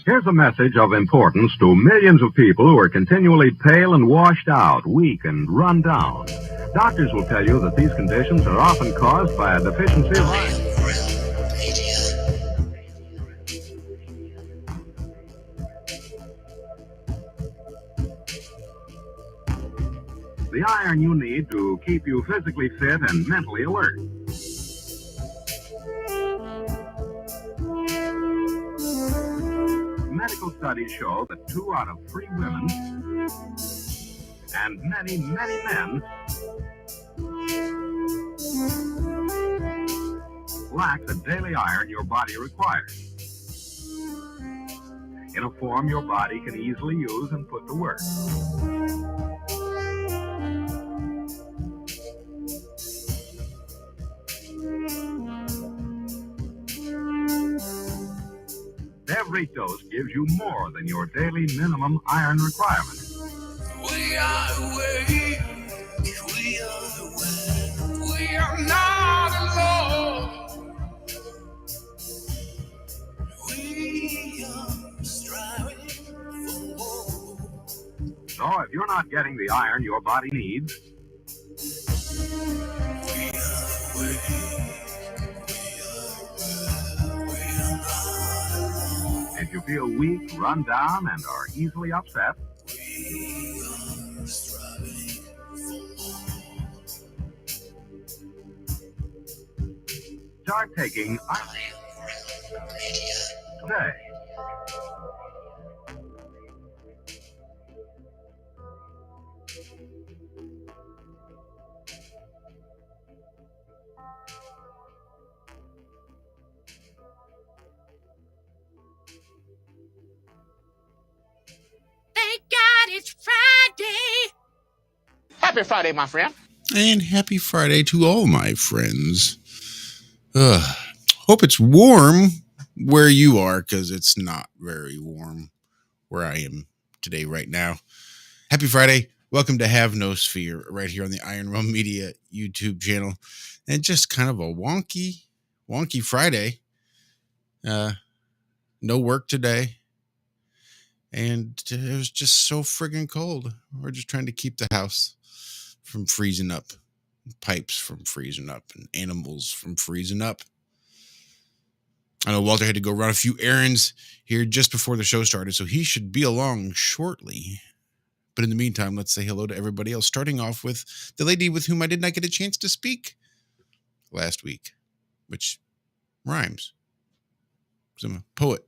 Here's a message of importance to millions of people who are continually pale and washed out, weak and run down. Doctors will tell you that these conditions are often caused by a deficiency of iron. The iron you need to keep you physically fit and mentally alert. Medical studies show that 2 out of 3 women and many, many men lack the daily iron your body requires in a form your body can easily use and put to work. Every dose gives you more than your daily minimum iron requirement. We are awake, we are awake, we are not alone. We are striving for more. So if you're not getting the iron your body needs, we are awake. if you feel weak, run down, and are easily upset, start taking iron today. Thank God it's Friday. Happy Friday, my friend. And happy Friday to all my friends. Hope it's warm where you are, because it's not very warm where I am today right now. Happy Friday. Welcome to Have No Sphere right here on the Iron Realm Media YouTube channel. And just kind of a wonky Friday. No work today. And it was just so friggin' cold. We're just trying to keep the house from freezing up, pipes from freezing up, and animals from freezing up. I know Walter had to go run a few errands here just before the show started, so he should be along shortly. But in the meantime, let's say hello to everybody else, starting off with the lady with whom I did not get a chance to speak last week, which rhymes, because I'm a poet,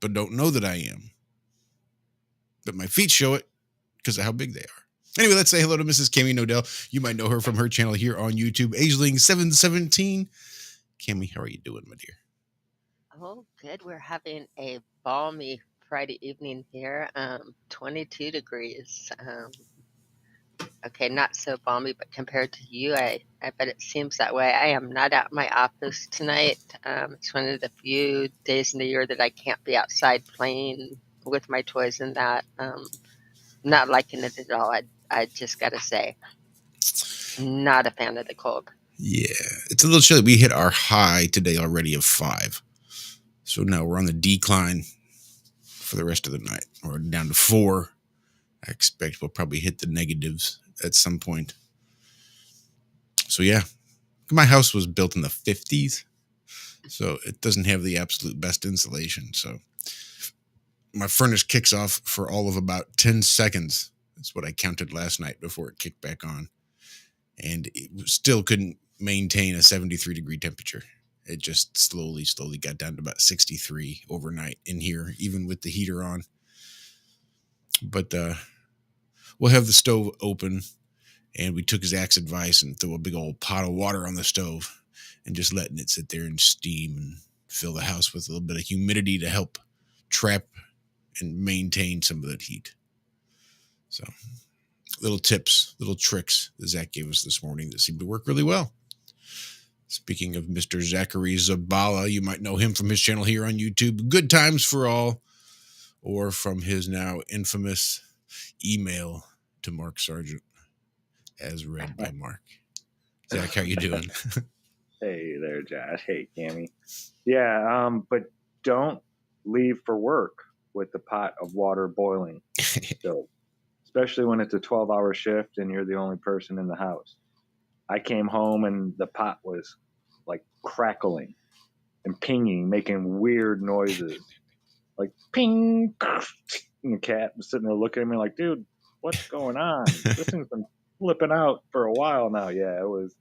but don't know that I am. But my feet show it because of how big they are. Anyway, let's say hello to Mrs. Cami Knodel. You might know her from her channel here on YouTube, Ageling717. Cami, how are you doing, my dear? Oh, good. We're having a balmy Friday evening here, 22 degrees. Okay, not so balmy, but compared to you, I bet it seems that way. I am not at my office tonight. It's one of the few days in the year that I can't be outside playing with my toys and that. Not liking it at all. I just got to say, not a fan of the cold. Yeah, it's a little chilly. We hit our high today already of 5. So now we're on the decline for the rest of the night. We're down to 4. I expect we'll probably hit the negatives at some point. So yeah, my house was built in the 50s, so it doesn't have the absolute best insulation. So my furnace kicks off for all of about 10 seconds. That's what I counted last night before it kicked back on. And it still couldn't maintain a 73 degree temperature. It just slowly got down to about 63 overnight in here, even with the heater on. But we'll have the stove open, and we took Zach's advice and threw a big old pot of water on the stove and just letting it sit there and steam and fill the house with a little bit of humidity to help trap and maintain some of that heat. So little tips, little tricks that Zach gave us this morning that seemed to work really well. Speaking of Mr. Zachary Zabala, you might know him from his channel here on YouTube, Good Times for All, or from his now infamous email to Mark Sargent, as read by Mark. Zach, how you doing? Hey there, Josh. Hey, Cami. Yeah, but don't leave for work with the pot of water boiling. So, especially when it's a 12-hour shift and you're the only person in the house. I came home and the pot was like crackling and pinging, making weird noises. Like ping, and the cat was sitting there looking at me like, dude, what's going on? This thing's been flipping out for a while now. Yeah, it was.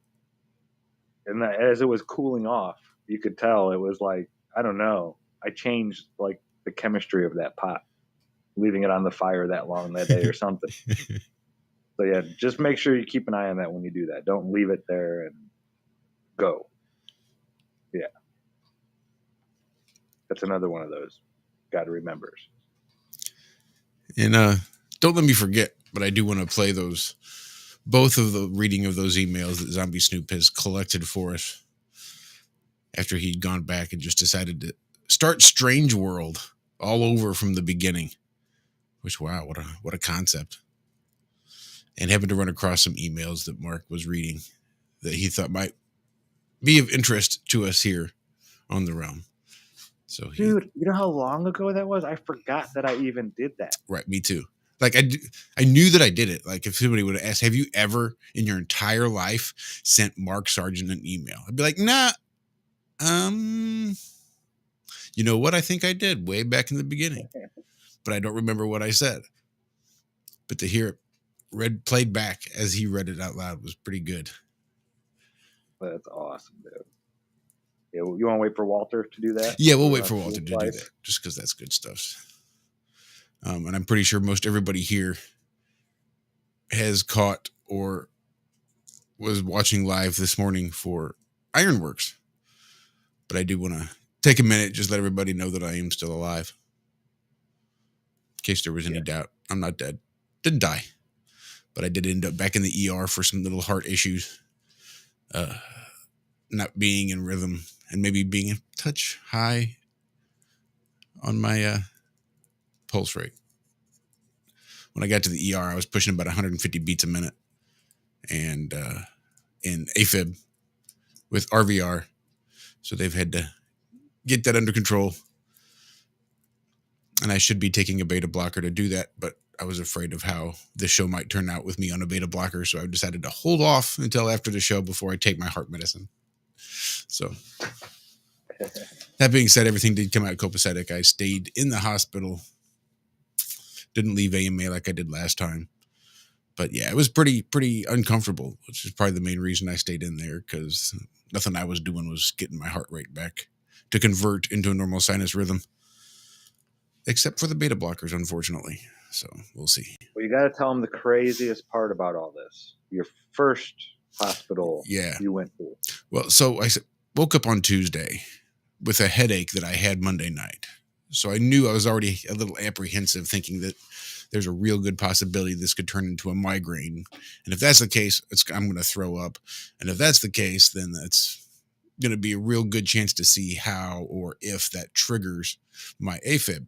And as it was cooling off, you could tell it was like, I don't know. I changed like the chemistry of that pot, leaving it on the fire that long that day or something. So yeah, just make sure you keep an eye on that when you do that. Don't leave it there and go. Yeah. That's another one of those. Got to remember. And don't let me forget, but I do want to play both of the reading of those emails that Zombie Snoop has collected for us after he'd gone back and just decided to start Strange World all over from the beginning. Which, wow, what a concept. And having to run across some emails that Mark was reading that he thought might be of interest to us here on the realm. So dude, you know how long ago that was? I forgot that I even did that. Right, me too. Like I knew that I did it. Like if somebody would have asked, have you ever in your entire life sent Mark Sargent an email? I'd be like, nah. You know what? I think I did way back in the beginning, but I don't remember what I said. But to hear it played back as he read it out loud was pretty good. That's awesome, dude. Yeah, you want to wait for Walter to do that? Yeah, we'll wait for Walter to do that, just because that's good stuff. And I'm pretty sure most everybody here has caught or was watching live this morning for Ironworks. But I do want to take a minute, just let everybody know that I am still alive. In case there was any doubt, I'm not dead. Didn't die. But I did end up back in the ER for some little heart issues. Not being in rhythm and maybe being a touch high on my pulse rate. When I got to the ER, I was pushing about 150 beats a minute and in AFib with RVR. So they've had to get that under control. And I should be taking a beta blocker to do that, but I was afraid of how this show might turn out with me on a beta blocker. So I decided to hold off until after the show before I take my heart medicine. So that being said, everything did come out copacetic. I stayed in the hospital. Didn't leave AMA like I did last time. But yeah, it was pretty uncomfortable, which is probably the main reason I stayed in there, because nothing I was doing was getting my heart rate back to convert into a normal sinus rhythm. Except for the beta blockers, unfortunately. So we'll see. Well, you got to tell them the craziest part about all this. Your first hospital you went to. Well, so I woke up on Tuesday with a headache that I had Monday night. So I knew I was already a little apprehensive, thinking that there's a real good possibility this could turn into a migraine. And if that's the case, I'm going to throw up. And if that's the case, then that's going to be a real good chance to see how or if that triggers my AFib.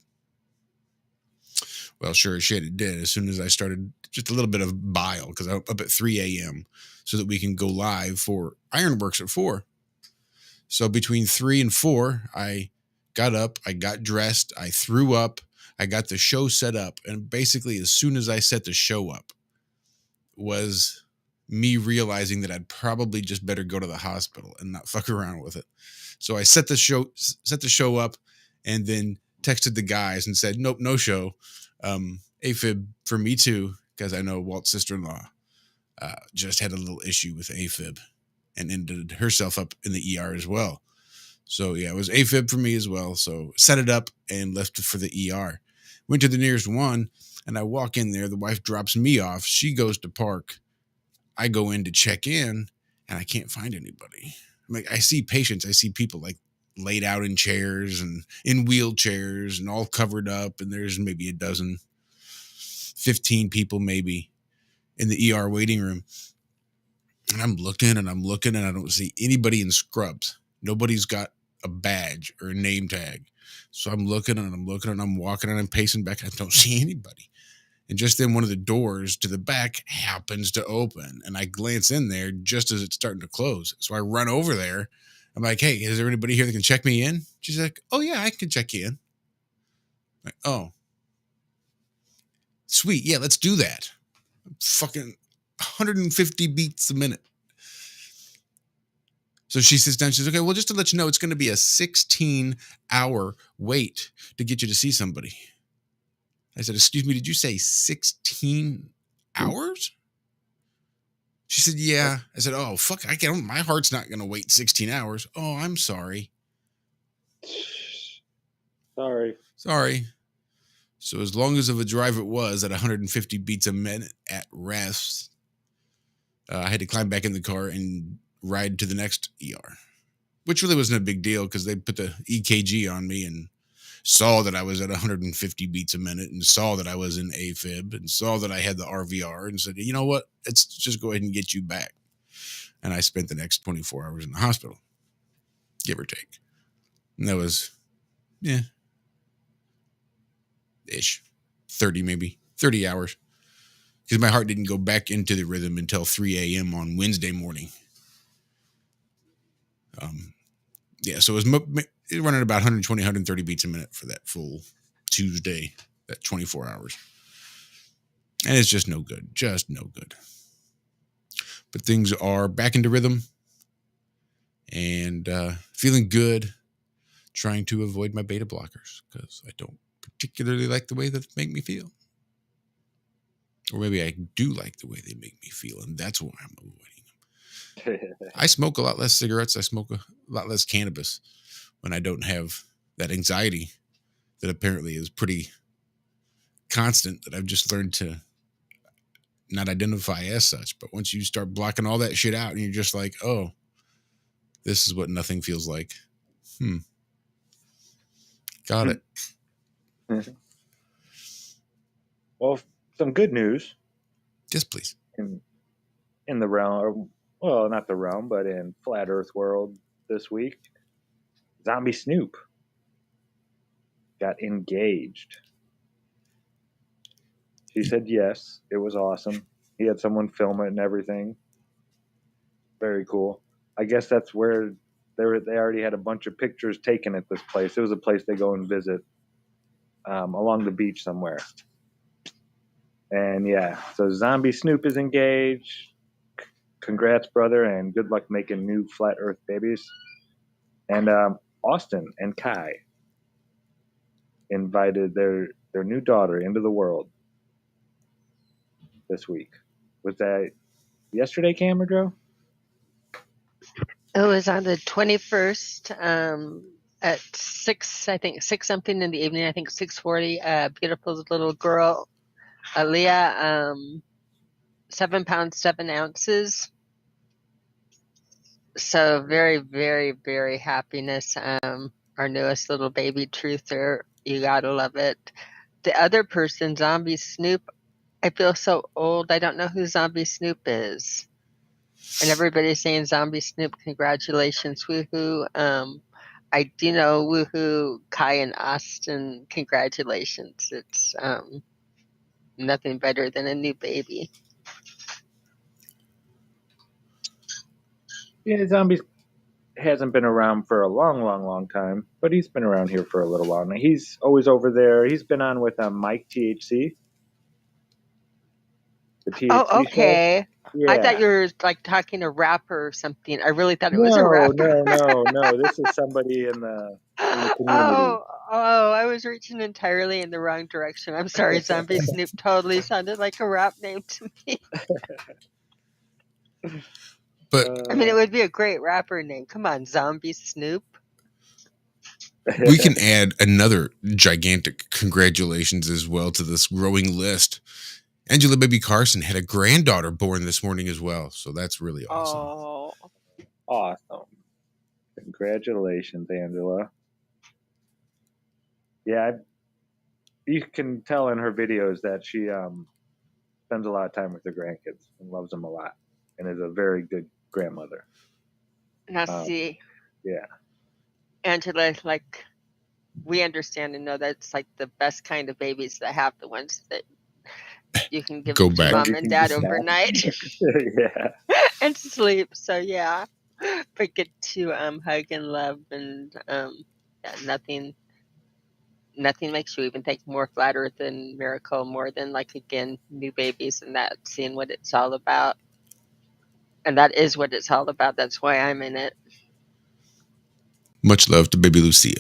Well, sure as shit, it did. As soon as I started just a little bit of bile, because I'm up at 3 a.m. so that we can go live for Ironworks at 4. So between 3 and 4, I got up, I got dressed, I threw up, I got the show set up. And basically, as soon as I set the show up, was me realizing that I'd probably just better go to the hospital and not fuck around with it. So I set the show up and then texted the guys and said, nope, no show. AFib for me too, because I know Walt's sister-in-law just had a little issue with AFib and ended herself up in the ER as well. So yeah, it was AFib for me as well. So set it up and left for the ER. Went to the nearest one. And I walk in there. The wife drops me off. She goes to park. I go in to check in, and I can't find anybody. I'm like, I see patients. I see people like laid out in chairs and in wheelchairs and all covered up. And there's maybe a dozen, 15 people maybe in the ER waiting room. And I'm looking and I don't see anybody in scrubs. Nobody's got a badge or a name tag. So I'm looking and I'm walking and I'm pacing back. And I don't see anybody. And just then one of the doors to the back happens to open. And I glance in there just as it's starting to close. So I run over there. I'm like, hey, is there anybody here that can check me in? She's like, oh, yeah, I can check you in. I'm like, oh, sweet. Yeah, let's do that. Fucking 150 beats a minute. So she sits down. She says, okay, well, just to let you know, it's going to be a 16-hour wait to get you to see somebody. I said, excuse me, did you say 16 hours? She said, yeah. I said, oh, fuck, my heart's not going to wait 16 hours. Oh, I'm sorry. Sorry. So as long as of a drive it was at 150 beats a minute at rest, I had to climb back in the car and ride to the next ER, which really wasn't a big deal because they put the EKG on me and saw that I was at 150 beats a minute and saw that I was in AFib and saw that I had the RVR and said, you know what, let's just go ahead and get you back. And I spent the next 24 hours in the hospital, give or take. And that was, ish, 30 hours. Because my heart didn't go back into the rhythm until 3 a.m. on Wednesday morning. So it was running about 120, 130 beats a minute for that full Tuesday, that 24 hours. And it's just no good. But things are back into rhythm and feeling good, trying to avoid my beta blockers because I don't particularly like the way that they make me feel. Or maybe I do like the way they make me feel, and that's why I'm avoiding them. I smoke a lot less cigarettes. I smoke a lot less cannabis when I don't have that anxiety that apparently is pretty constant that I've just learned to not identify as such. But once you start blocking all that shit out and you're just like, oh, this is what nothing feels like. Got it. Well, some good news. Yes, please. In the realm, well, not the realm, but in Flat Earth world this week, Zombie Snoop got engaged. She said yes. It was awesome. He had someone film it and everything. Very cool. I guess that's where they already had a bunch of pictures taken at this place. It was a place they go and visit along the beach somewhere. And yeah, so Zombie Snoop is engaged. Congrats, brother, and good luck making new Flat Earth babies. And Austin and Kai invited their new daughter into the world this week. Was that yesterday, Cam or Joe? It was on the 21st at 6, I think 6 something in the evening. I think 6:40. Beautiful little girl, Aaliyah, 7 pounds 7 ounces. So very, very, very happiness. Our newest little baby truther. You gotta love it. The other person, Zombie Snoop, I feel so old. I don't know who Zombie Snoop is. And everybody's saying Zombie Snoop, congratulations, woohoo. I do know woohoo, Kai and Austin, congratulations. It's nothing better than a new baby. Yeah, Zombie hasn't been around for a long time, but he's been around here for a little while now. He's always over there. He's been on with Mike THC. The THC Oh, okay. Show. Yeah. I thought you were like talking a rapper or something. I really thought it was a rapper. No. This is somebody in the community. I was reaching entirely in the wrong direction. I'm sorry, Zombie Snoop totally sounded like a rap name to me. But I mean, it would be a great rapper name. Come on, Zombie Snoop. We can add another gigantic congratulations as well to this growing list. Angela Baby Carson had a granddaughter born this morning as well, so that's really awesome. Oh, Awesome. Congratulations, Angela. Yeah, you can tell in her videos that she spends a lot of time with her grandkids and loves them a lot and is a very good grandmother. now see, Yeah. Angela, like, we understand and know that's like the best kind of babies that have the ones that you can give Go to back. mom You and can dad just nap. overnight Yeah. and sleep. So yeah, but get to hug and love and yeah, nothing makes you even think more flat earth and miracle more than, like, again, new babies and that, seeing what it's all about. And that is what it's all about. That's why I'm in it. Much love to baby Lucia.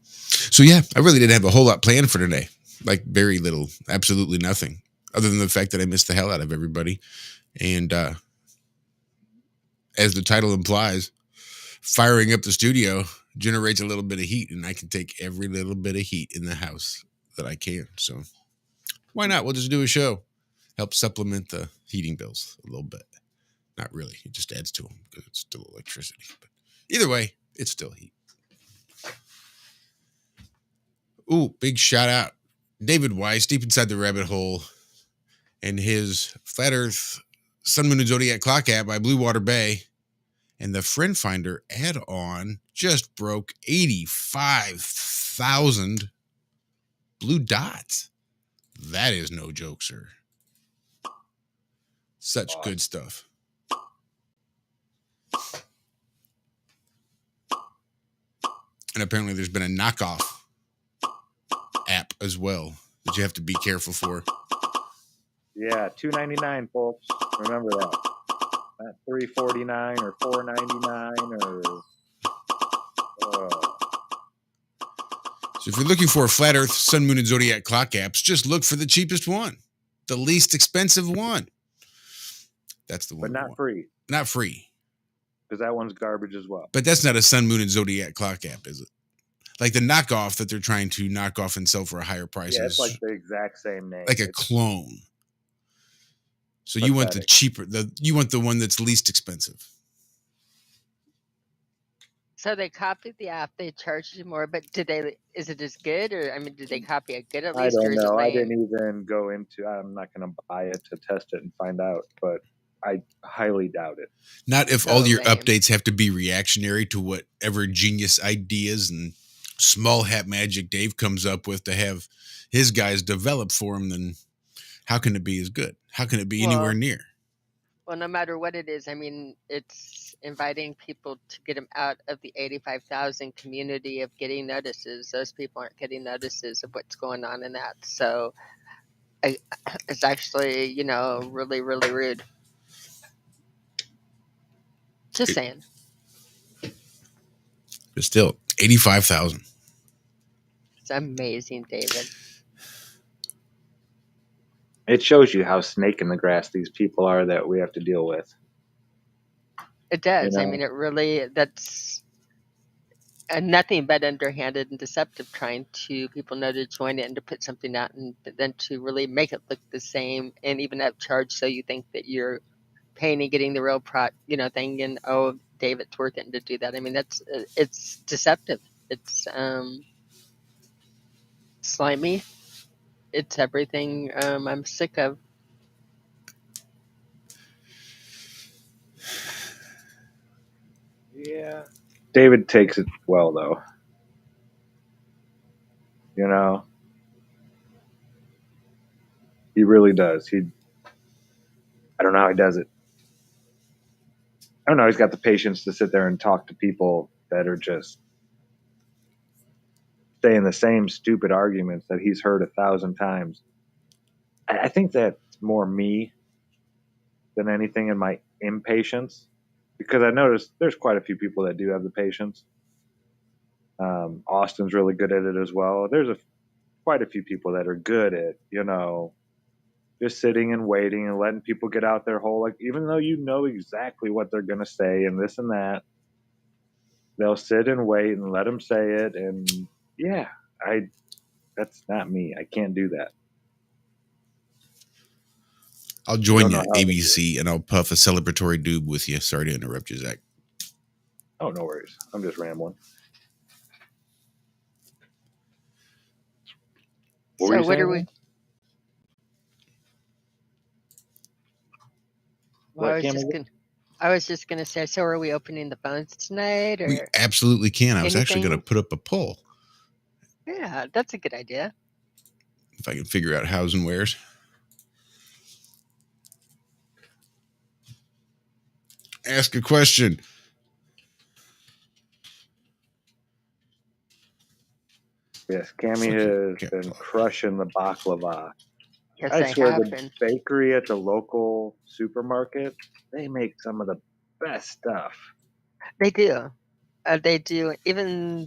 So yeah, I really didn't have a whole lot planned for today. Like very little, absolutely nothing. Other than the fact that I missed the hell out of everybody. And as the title implies, firing up the studio generates a little bit of heat, and I can take every little bit of heat in the house that I can. So why not? We'll just do a show. Help supplement the heating bills a little bit. Not really. It just adds to them because it's still electricity. But either way, it's still heat. Ooh, big shout out. David Weiss, deep inside the rabbit hole, and his Flat Earth Sun, Moon, and Zodiac clock app by Blue Water Bay. And the Friend Finder add-on just broke 85,000 blue dots. That is no joke, sir. Such good stuff. And apparently there's been a knockoff app as well that you have to be careful for. Yeah, $2.99, folks. Remember that. Not $3.49 or $4.99 or. So if you're looking for a Flat Earth, Sun, Moon, and Zodiac clock apps, just look for the cheapest one, the least expensive one. That's the one. But not free. Not free. Because that one's garbage as well. But that's not a Sun, Moon, and Zodiac clock app, is it? Like the knockoff that they're trying to knock off and sell for a higher price. Yeah, it's like the exact same name. Like a clone. So you want the cheaper, you want the one that's least expensive. So they copied the app, they charged you more, but is it as good, or I mean, did they copy it good at least? I don't or is know. it I didn't even go into. I'm not going to buy it to test it and find out, but I highly doubt it. Not if all your updates have to be reactionary to whatever genius ideas and small hat magic Dave comes up with to have his guys develop for him. Then how can it be as good? How can it be anywhere near? Well, no matter what it is, I mean, it's inviting people to get them out of the 85,000 community of getting notices. Those people aren't getting notices of what's going on in that. So it's actually, really, really rude. Just saying. But still, 85,000. It's amazing, David. It shows you how snake in the grass these people are that we have to deal with. It does. I mean, it really, that's nothing but underhanded and deceptive, trying to people know to join it and to put something out and then to really make it look the same and even upcharge so you think that you're paying and getting the real thing, and Dave, it's worth it to do that. I mean, it's deceptive. It's slimy. It's everything I'm sick of. Yeah. David takes it well, though. He really does. I don't know how he does it. I don't know. He's got the patience to sit there and talk to people that are just saying the same stupid arguments that he's heard 1,000 times. I think that's more me than anything in my impatience, because I noticed there's quite a few people that do have the patience. Austin's really good at it as well. There's quite a few people that are good at, just sitting and waiting and letting people get out their whole, like, even though you know exactly what they're going to say and this and that, they'll sit and wait and let them say it. And yeah, that's not me. I can't do that. I'll I join don't you, know how to do it. ABC, and I'll puff a celebratory doob with you. Sorry to interrupt you, Zach. Oh, no worries. I'm just rambling. What were So you what saying? are we? Well, What, Cami? I was just gonna say. So are we opening the phones tonight We or absolutely can. I was actually anything? going to put up a poll Yeah, that's a good idea. if I can figure out hows and wheres. Ask a question. Yes, Cami Fucking has cat been paw. crushing the baklava. Yes, I I swear have the been. bakery at the local supermarket, they make some of the best stuff. They do. They do. Even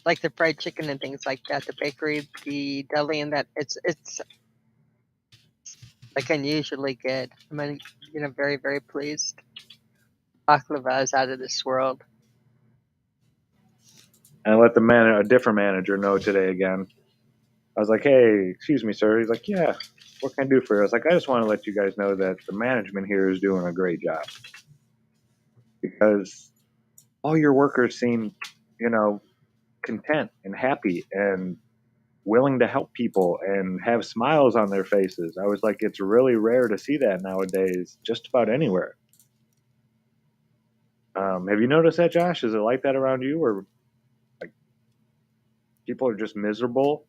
like the fried chicken and things like that. The bakery, the deli, and that it's like unusually good. I mean, very very pleased. Baklava is out of this world. And I let a different manager know today again. I was like, hey, excuse me, sir. He's like, yeah, what can I do for you? I was like, I just want to let you guys know that the management here is doing a great job because all your workers seem, content and happy and willing to help people and have smiles on their faces. I was like, it's really rare to see that nowadays, just about anywhere. Have you noticed that, Josh? Is it like that around you, or like people are just miserable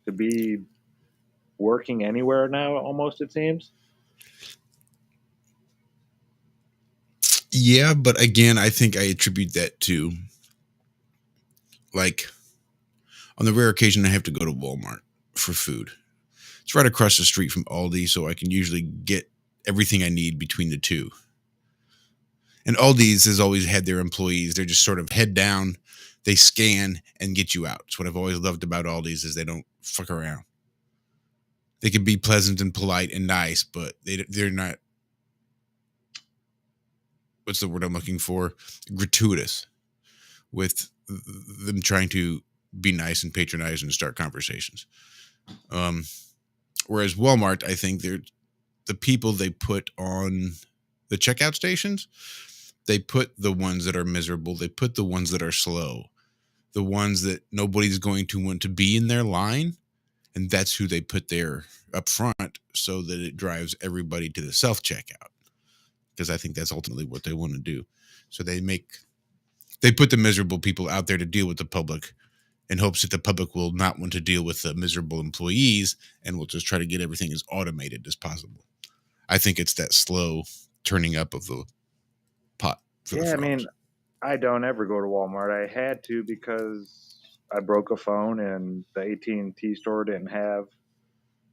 to be working anywhere now? Almost, it seems. Yeah, but again, I think I attribute that to, like, on the rare occasion I have to go to Walmart for food. It's right across the street from Aldi, so I can usually get everything I need between the two. And Aldi's has always had their employees. They're just sort of head down, they scan and get you out. It's what I've always loved about Aldi's is they don't fuck around. They can be pleasant and polite and nice, but they're not. What's the word I'm looking for? Gratuitous with them trying to be nice and patronize and start conversations. Um, Whereas Walmart, I think they're the people they put on the checkout stations. They put the ones that are miserable. They put the ones that are slow, the ones that nobody's going to want to be in their line. And that's who they put there up front so that it drives everybody to the self checkout. Because I think that's ultimately what they want to do. So they put the miserable people out there to deal with the public in hopes that the public will not want to deal with the miserable employees and will just try to get everything as automated as possible. I think it's that slow turning up of the pot for the Yeah, I frogs. mean, I don't ever go to Walmart. I had to because I broke a phone and the AT&T store didn't have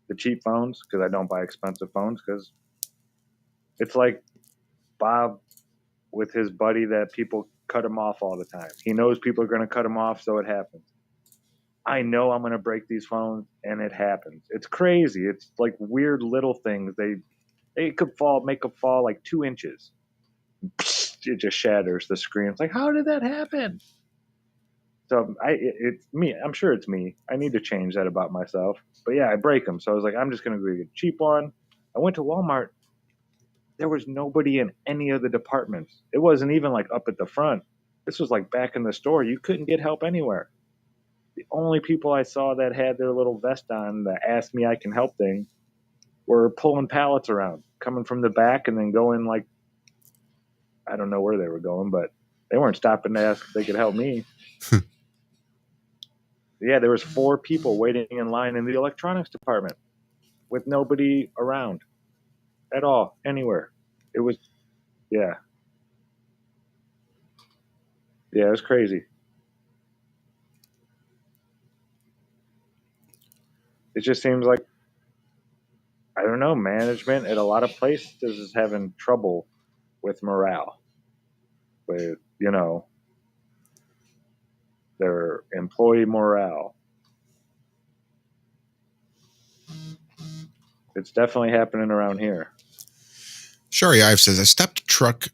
the cheap phones because I don't buy expensive phones because it's like Bob with his buddy that people cut him off all the time. He knows people are going to cut him off, so it happens. I know I'm going to break these phones, and it happens. It's crazy. It's like weird little things. They could make them fall like 2 inches. It just shatters the screen. It's like, how did that happen? So it's me. I'm sure it's me. I need to change that about myself. But yeah, I break them. So I was like, I'm just going to go get a cheap one. I went to Walmart. There was nobody in any of the departments. It wasn't even like up at the front. This was like back in the store. You couldn't get help anywhere. The only people I saw that had their little vest on that asked me I can help thing were pulling pallets around, coming from the back and then going like, I don't know where they were going, but they weren't stopping to ask if they could help me. Yeah, there was 4 people waiting in line in the electronics department with nobody around at all, anywhere. It was, yeah. Yeah, it was crazy. It just seems like, I don't know, management at a lot of places is having trouble with morale, with, their employee morale. It's definitely happening around here. Shari Ives says, I stopped a truck.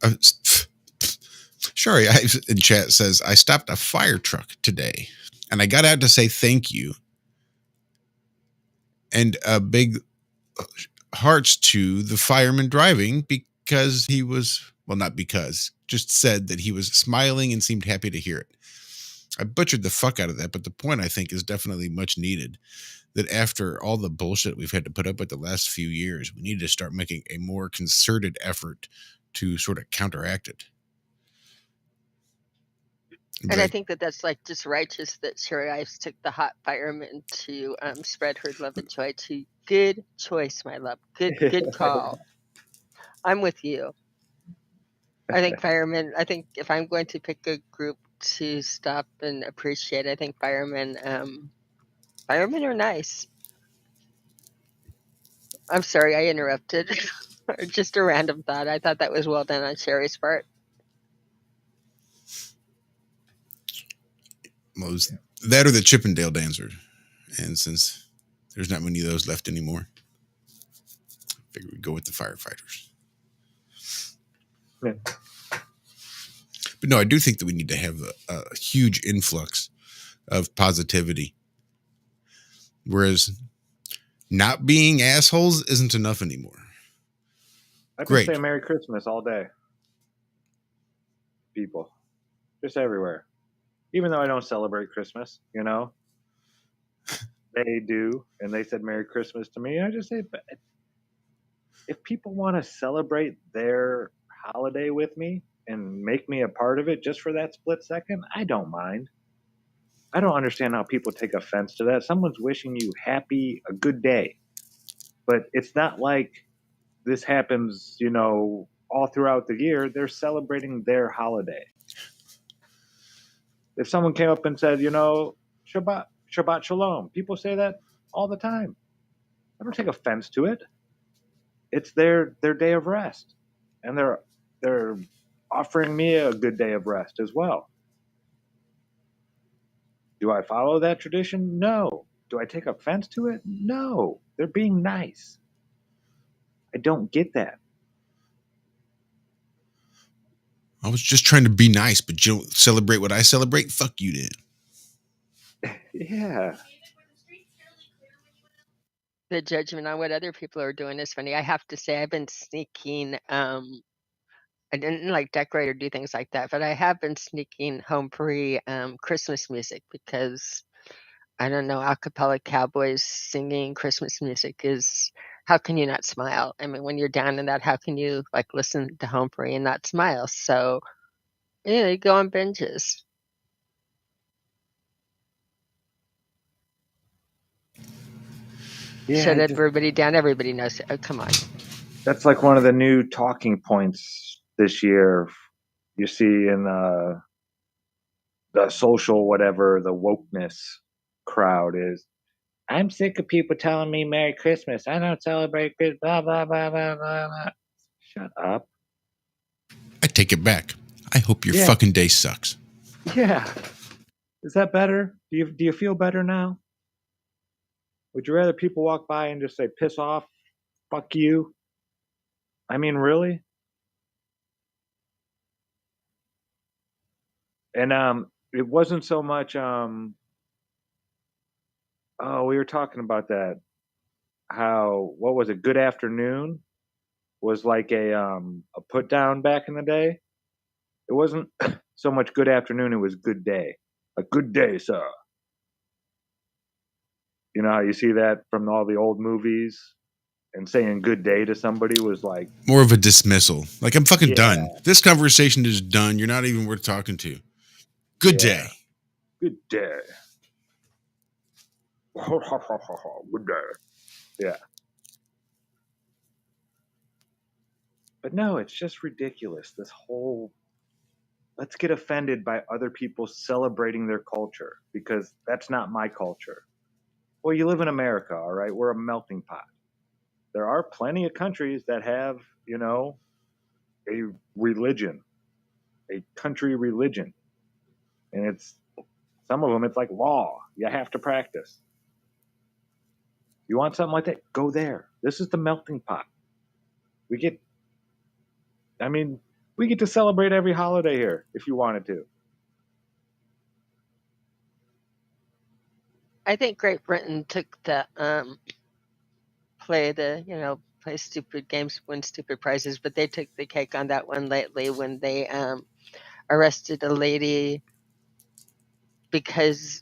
Shari Ives in chat says, I stopped a fire truck today and I got out to say thank you. And a big hearts to the fireman driving because he was, well, not because, just said that he was smiling and seemed happy to hear it. I butchered the fuck out of that, but the point I think is definitely much needed. That after all the bullshit we've had to put up with the last few years, we need to start making a more concerted effort to sort of counteract it. And I think that that's like just righteous that Sherry Ives took the hot fireman to spread her love and joy to. Good choice, my love. Good call. I'm with you. I think firemen, I think if I'm going to pick a group to stop and appreciate, I think firemen are nice. I'm sorry I interrupted. Just a random thought. I thought that was well done on Sherry's part. Well, that or the Chippendale dancer. And since there's not many of those left anymore, I figured we'd go with the firefighters. Yeah. But no, I do think that we need to have a huge influx of positivity. Whereas not being assholes isn't enough anymore. I can Great. say Merry Christmas all day. People. Just everywhere. Even though I don't celebrate Christmas, you know. They do, and they said Merry Christmas to me. I just say, but if people want to celebrate their holiday with me and make me a part of it just for that split second, I don't mind. I don't understand how people take offense to that. Someone's wishing you a good day. But it's not like this happens, you know, all throughout the year. They're celebrating their holiday. If someone came up and said, you know, Shabbat Shalom, people say that all the time. I don't take offense to it. It's their day of rest, and they're offering me a good day of rest as well. Do I follow that tradition? No. Do I take offense to it? No. They're being nice. I don't get that. I was just trying to be nice, but you don't celebrate what I celebrate? Fuck you then. Yeah. The judgment on what other people are doing is funny. I have to say I've been sneaking I didn't like decorate or do things like that, but I have been sneaking home free Christmas music because I don't know, a cappella cowboys singing Christmas music is, how can you not smile? I mean, when you're down in that, how can you like listen to home free and not smile? So, yeah, you go on binges. Yeah. Shut everybody down. Everybody knows it. Oh, come on. That's like one of the new talking points this year. You see in the social whatever, the wokeness crowd is, I'm sick of people telling me Merry Christmas. I don't celebrate Christmas. Blah, blah, blah, blah, blah, blah. Shut up. I take it back. I hope your fucking day sucks. Yeah. Is that better? Do you feel better now? Would you rather people walk by and just say, piss off, fuck you? I mean, really? And it wasn't so much we were talking about that. How, what was it? Good afternoon was like a put down back in the day. It wasn't so much good afternoon, it was good day. A good day, sir. You know how you see that from all the old movies, and saying good day to somebody was like more of a dismissal. Like, I'm fucking done. This conversation is done. You're not even worth talking to. Good day. Good day. Good day. Yeah. But no, it's just ridiculous. This whole, let's get offended by other people celebrating their culture because that's not my culture. Well, you live in America, all right? We're a melting pot. There are plenty of countries that have, you know, a religion, a country religion. And it's, some of them, it's like law. You have to practice. You want something like that? Go there. This is the melting pot. We get to celebrate every holiday here if you wanted to. I think Great Britain took the play stupid games, win stupid prizes, but they took the cake on that one lately when they arrested a lady because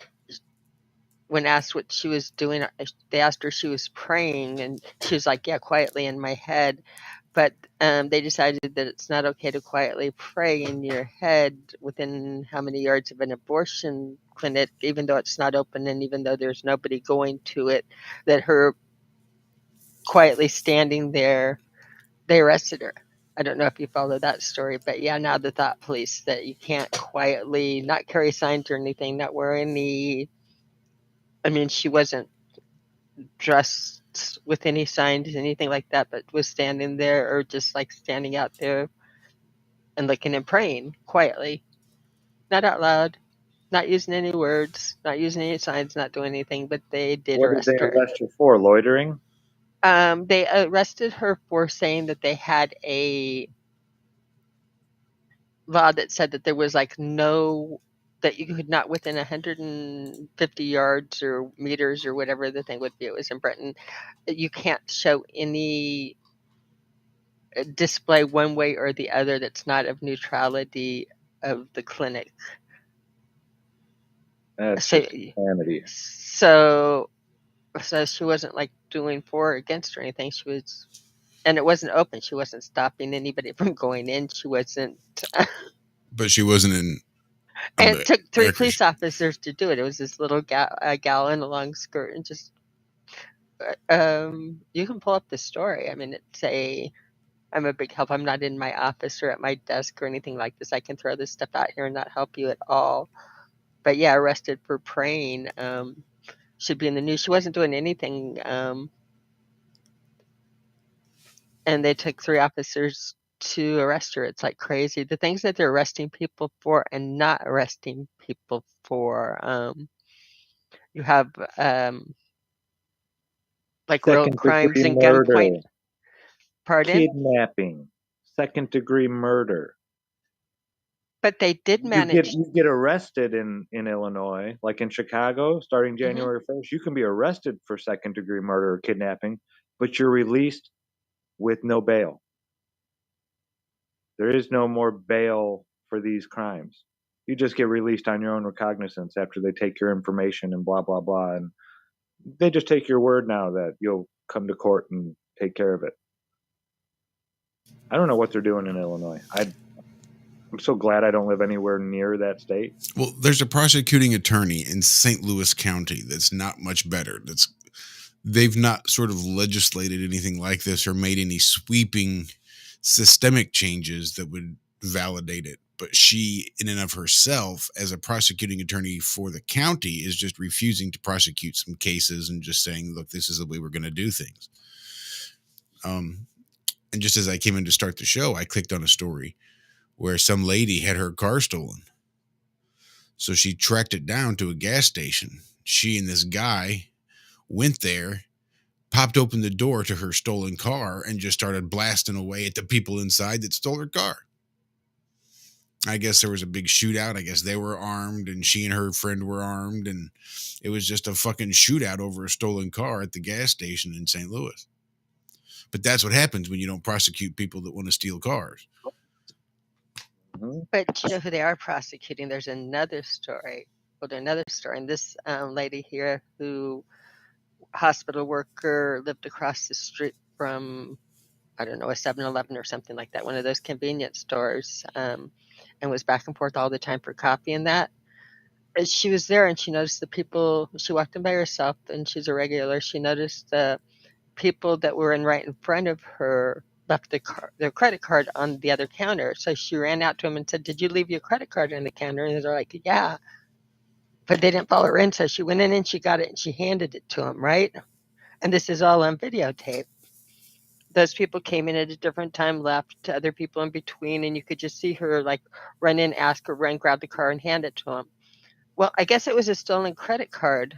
when asked what she was doing, they asked her if she was praying, and she was like, yeah, quietly in my head. But they decided that it's not okay to quietly pray in your head within how many yards of an abortion clinic, even though it's not open and even though there's nobody going to it, that her quietly standing there, they arrested her. I don't know if you follow that story, but yeah, now the thought police that you can't quietly not carry signs or anything, not wear any. I mean, she wasn't dressed with any signs, anything like that, but was standing there or just like standing out there and looking and praying quietly, not out loud, not using any words, not using any signs, not doing anything, but they did What did arrest they her. arrest her for? Loitering? They arrested her for saying that they had a law that said that there was like that you could not within 150 yards or meters or whatever the thing would be. It was in Britain. You can't show any display one way or the other that's not of neutrality of the clinic. That's So, just insanity. so she wasn't like doing for or against or anything. She was, and it wasn't open. She wasn't stopping anybody from going in. She wasn't. But she wasn't in And it took 3 America. police officers to do it. It was this little gal in a long skirt, and just you can pull up the story. I mean, I'm a big help. I'm not in my office or at my desk or anything like this. I can throw this stuff out here and not help you at all. But yeah, arrested for praying. Should be in the news. She wasn't doing anything. And they took 3 officers to arrest her. It's like crazy. The things that they're arresting people for and not arresting people for. You have like real crimes Second-degree and murder, gunpoint. Pardon? kidnapping, second-degree murder. But they did manage. You get arrested in Illinois, like in Chicago, starting January 1st. You can be arrested for second-degree murder or kidnapping, but you're released with no bail. There is no more bail for these crimes. You just get released on your own recognizance after they take your information and blah blah blah, and they just take your word now that you'll come to court and take care of it. I don't know what they're doing in Illinois. I'm so glad I don't live anywhere near that state. Well, there's a prosecuting attorney in St. Louis County that's not much better. They've not sort of legislated anything like this or made any sweeping systemic changes that would validate it. But she, in and of herself, as a prosecuting attorney for the county, is just refusing to prosecute some cases and just saying, look, this is the way we're going to do things. And just as I came in to start the show, I clicked on a story where some lady had her car stolen. So she tracked it down to a gas station. She and this guy went there, popped open the door to her stolen car, and just started blasting away at the people inside that stole her car. I guess there was a big shootout. I guess they were armed, and she and her friend were armed, and it was just a fucking shootout over a stolen car at the gas station in St. Louis. But that's what happens when you don't prosecute people that want to steal cars. But you know who they are prosecuting? There's another story. And this lady here who, hospital worker, lived across the street from, I don't know, a 7-Eleven or something like that, one of those convenience stores, and was back and forth all the time for coffee and that. As she was there and she noticed the people, she walked in by herself and she's a regular. She noticed the people that were right in front of her left their credit card on the other counter. So she ran out to him and said, did you leave your credit card on the counter? And they're like, yeah. But they didn't follow her in. So she went in and she got it and she handed it to him, right? And this is all on videotape. Those people came in at a different time, left to other people in between, and you could just see her like run in, ask her, run, grab the car and hand it to him. Well, I guess it was a stolen credit card.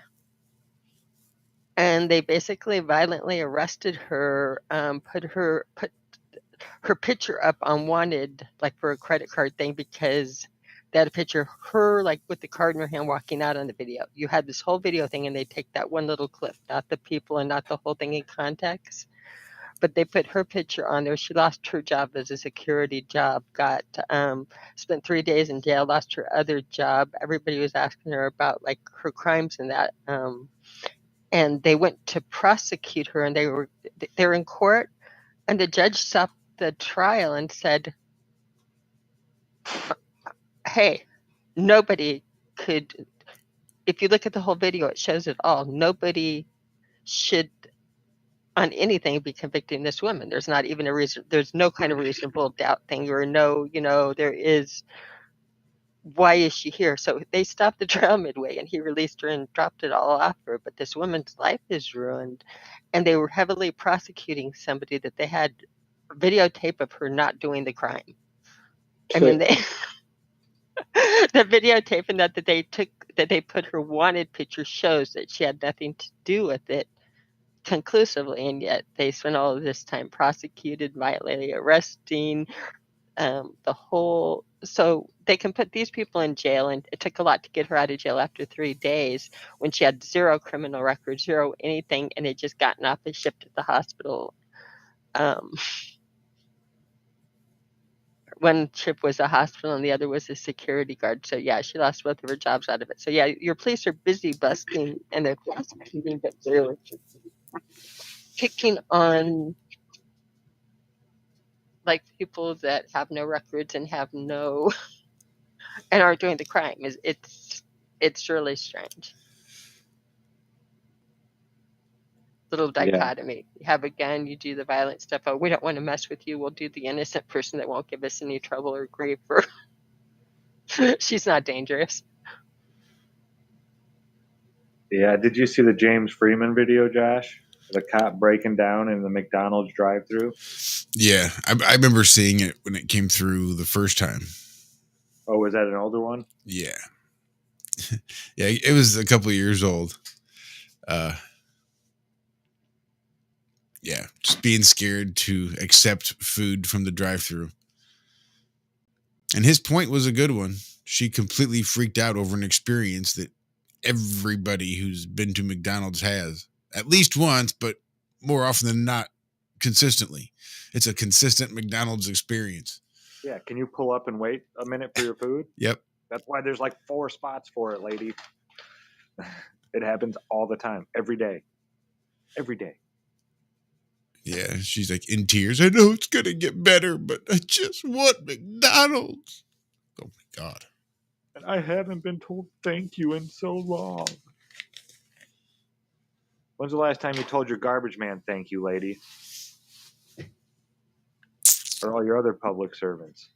and they basically violently arrested her, put her picture up on wanted, like for a credit card thing, because they had a picture of her like with the card in her hand walking out on the video. You had this whole video thing, and they take that one little clip, not the people and not the whole thing in context. But they put her picture on there. She lost her job as a security job, got spent 3 days in jail, lost her other job. Everybody was asking her about like her crimes and that. And they went to prosecute her, and they were in court, and the judge stopped the trial and said, hey, nobody could, if you look at the whole video, it shows it all. Nobody should on anything be convicting this woman. There's not even a reason. There's no kind of reasonable doubt thing, or no, there is. Why is she here? So they stopped the trial midway, and he released her and dropped it all off her. But this woman's life is ruined, and they were heavily prosecuting somebody that they had videotape of her not doing the crime. I mean, they the videotaping that they took, that they put her wanted picture, shows that she had nothing to do with it conclusively, and yet they spent all of this time prosecuted, violently arresting the whole. So they can put these people in jail, and it took a lot to get her out of jail after 3 days when she had zero criminal record, zero anything, and had just gotten off and shipped to the hospital. One ship was a hospital and the other was a security guard. So yeah, she lost both of her jobs out of it. So yeah, your police are busy busting and they're prosecuting, but they're picking on like people that have no records and have no and aren't doing the crime. It's really strange. Little dichotomy. You have a gun, you do the violent stuff. Oh, we don't want to mess with you. We'll do the innocent person that won't give us any trouble or grief. Or she's not dangerous. Yeah, did you see the James Freeman video, Josh? The cop breaking down in the McDonald's drive-thru? Yeah, I remember seeing it when it came through the first time. Oh, was that an older one? Yeah. Yeah, it was a couple of years old. Yeah, just being scared to accept food from the drive-thru. And his point was a good one. She completely freaked out over an experience that everybody who's been to McDonald's has at least once, but more often than not, consistently. It's a consistent McDonald's experience. Yeah, can you pull up and wait a minute for your food? Yep. That's why there's like 4 spots for it, lady. It happens all the time, every day. Every day. Yeah, she's like in tears. I know it's going to get better, but I just want McDonald's. Oh my God. And I haven't been told thank you in so long. When's the last time you told your garbage man thank you, lady? Or all your other public servants?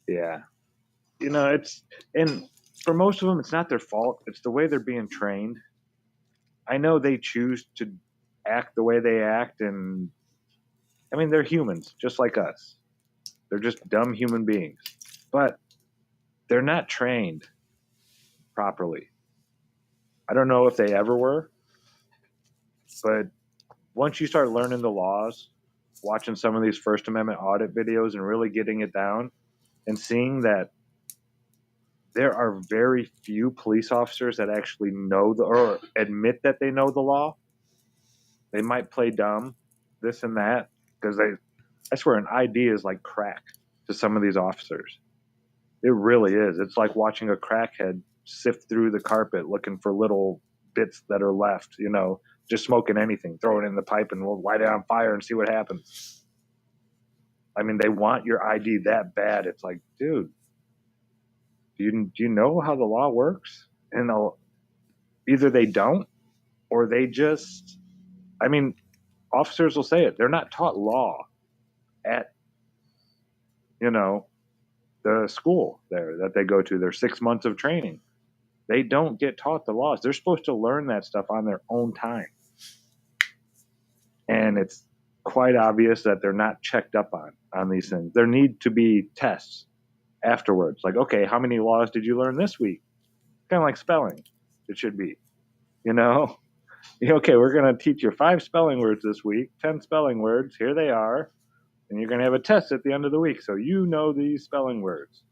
Yeah. And for most of them, it's not their fault. It's the way they're being trained. I know they choose to act the way they act, and I mean, they're humans, just like us. They're just dumb human beings. But they're not trained properly. I don't know if they ever were, but once you start learning the laws, watching some of these First Amendment audit videos and really getting it down and seeing that there are very few police officers that actually know or admit that they know the law. They might play dumb, this and that, because I swear an ID is like crack to some of these officers. It really is. It's like watching a crackhead sift through the carpet looking for little bits that are left, just smoking anything, throw it in the pipe and we'll light it on fire and see what happens. I mean, they want your ID that bad. It's like, dude, do you know how the law works? And either they don't or they just, I mean, officers will say it. They're not taught law at, the school there that they go to. Their 6 months of training. They don't get taught the laws. They're supposed to learn that stuff on their own time. And it's quite obvious that they're not checked up on these things. There need to be tests afterwards. Like, okay, how many laws did you learn this week? Kind of like spelling, it should be. Okay, we're going to teach you 5 spelling words this week, 10 spelling words. Here they are. And you're going to have a test at the end of the week. So you know these spelling words.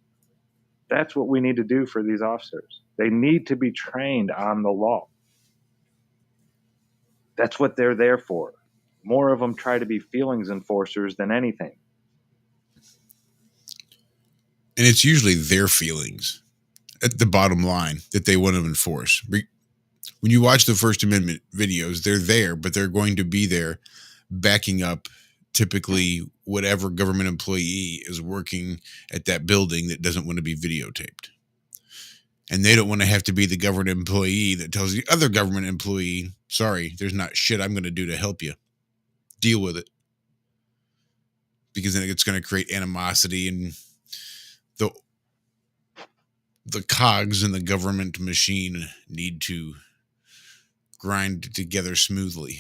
That's what we need to do for these officers. They need to be trained on the law. That's what they're there for. More of them try to be feelings enforcers than anything. And it's usually their feelings at the bottom line that they want to enforce. When you watch the First Amendment videos, they're there, but they're going to be there backing up typically whatever government employee is working at that building that doesn't want to be videotaped. And they don't want to have to be the government employee that tells the other government employee, sorry, there's not shit I'm going to do to help you. Deal with it. Because then it's going to create animosity, and the cogs in the government machine need to grind together smoothly.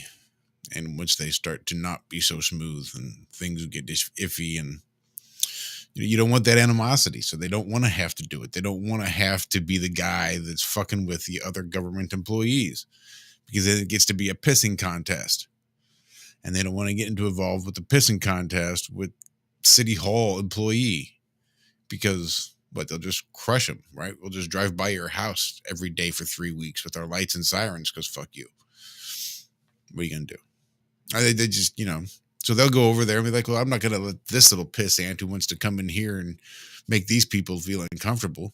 And once they start to not be so smooth and things get iffy, and you don't want that animosity, so they don't want to have to do it. They don't want to have to be the guy that's fucking with the other government employees, because then it gets to be a pissing contest. And they don't want to get involved with the pissing contest with City Hall employee, because they'll just crush them, right? We'll just drive by your house every day for 3 weeks with our lights and sirens because fuck you. What are you going to do? They just, so they'll go over there and be like, well, I'm not going to let this little piss ant who wants to come in here and make these people feel uncomfortable.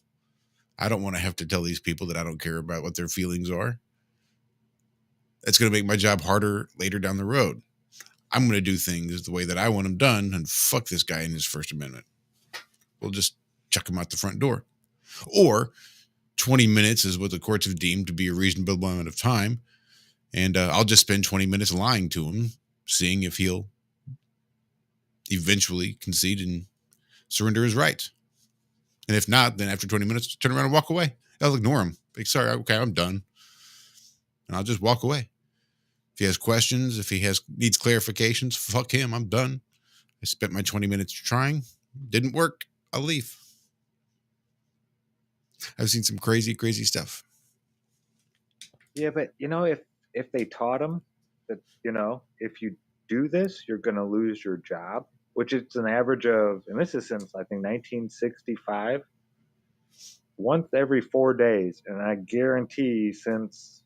I don't want to have to tell these people that I don't care about what their feelings are. That's going to make my job harder later down the road. I'm going to do things the way that I want them done, and fuck this guy in his First Amendment. We'll just chuck him out the front door. Or 20 minutes is what the courts have deemed to be a reasonable amount of time. And I'll just spend 20 minutes lying to him, seeing if he'll eventually concede and surrender his rights. And if not, then after 20 minutes, turn around and walk away. I'll ignore him. Like, sorry, okay, I'm done. And I'll just walk away. If he has questions, if he needs clarifications, fuck him, I'm done. I spent my 20 minutes trying. Didn't work. I'll leave. I've seen some crazy, crazy stuff. Yeah, but if they taught them that, if you do this, you're going to lose your job, which it's an average of, and this is since I think 1965, once every 4 days. And I guarantee since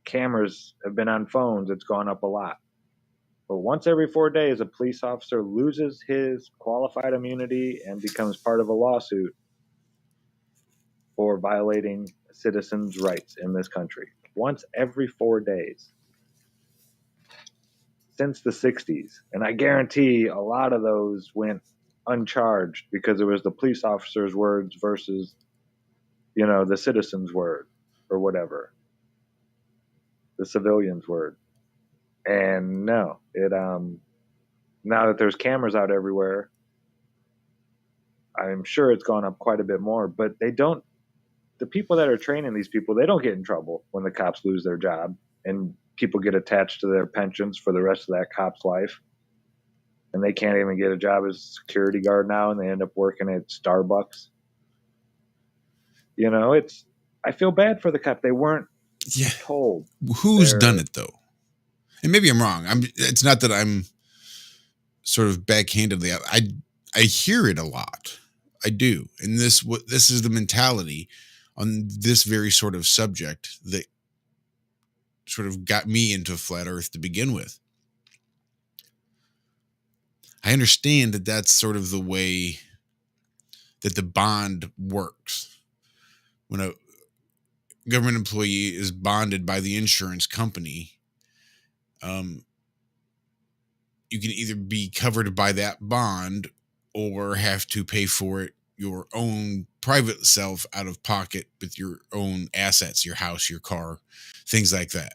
cameras have been on phones, it's gone up a lot. But once every 4 days, a police officer loses his qualified immunity and becomes part of a lawsuit for violating citizens' rights in this country. Once every 4 days. Since the 60s. And I guarantee a lot of those went uncharged because it was the police officer's words versus, the citizen's word or whatever. The civilian's word. And no, now that there's cameras out everywhere, I'm sure it's gone up quite a bit more, but the people that are training these people, they don't get in trouble when the cops lose their job and people get attached to their pensions for the rest of that cop's life. And they can't even get a job as a security guard now, and they end up working at Starbucks. I feel bad for the cop. They weren't told. Who's done it though? And maybe I'm wrong. It's not that I'm sort of backhandedly. I hear it a lot. I do. And this is the mentality on this very sort of subject that sort of got me into flat earth to begin with. I understand that that's sort of the way that the bond works. When a government employee is bonded by the insurance company, you can either be covered by that bond or have to pay for it your own private self out of pocket with your own assets, your house, your car, things like that.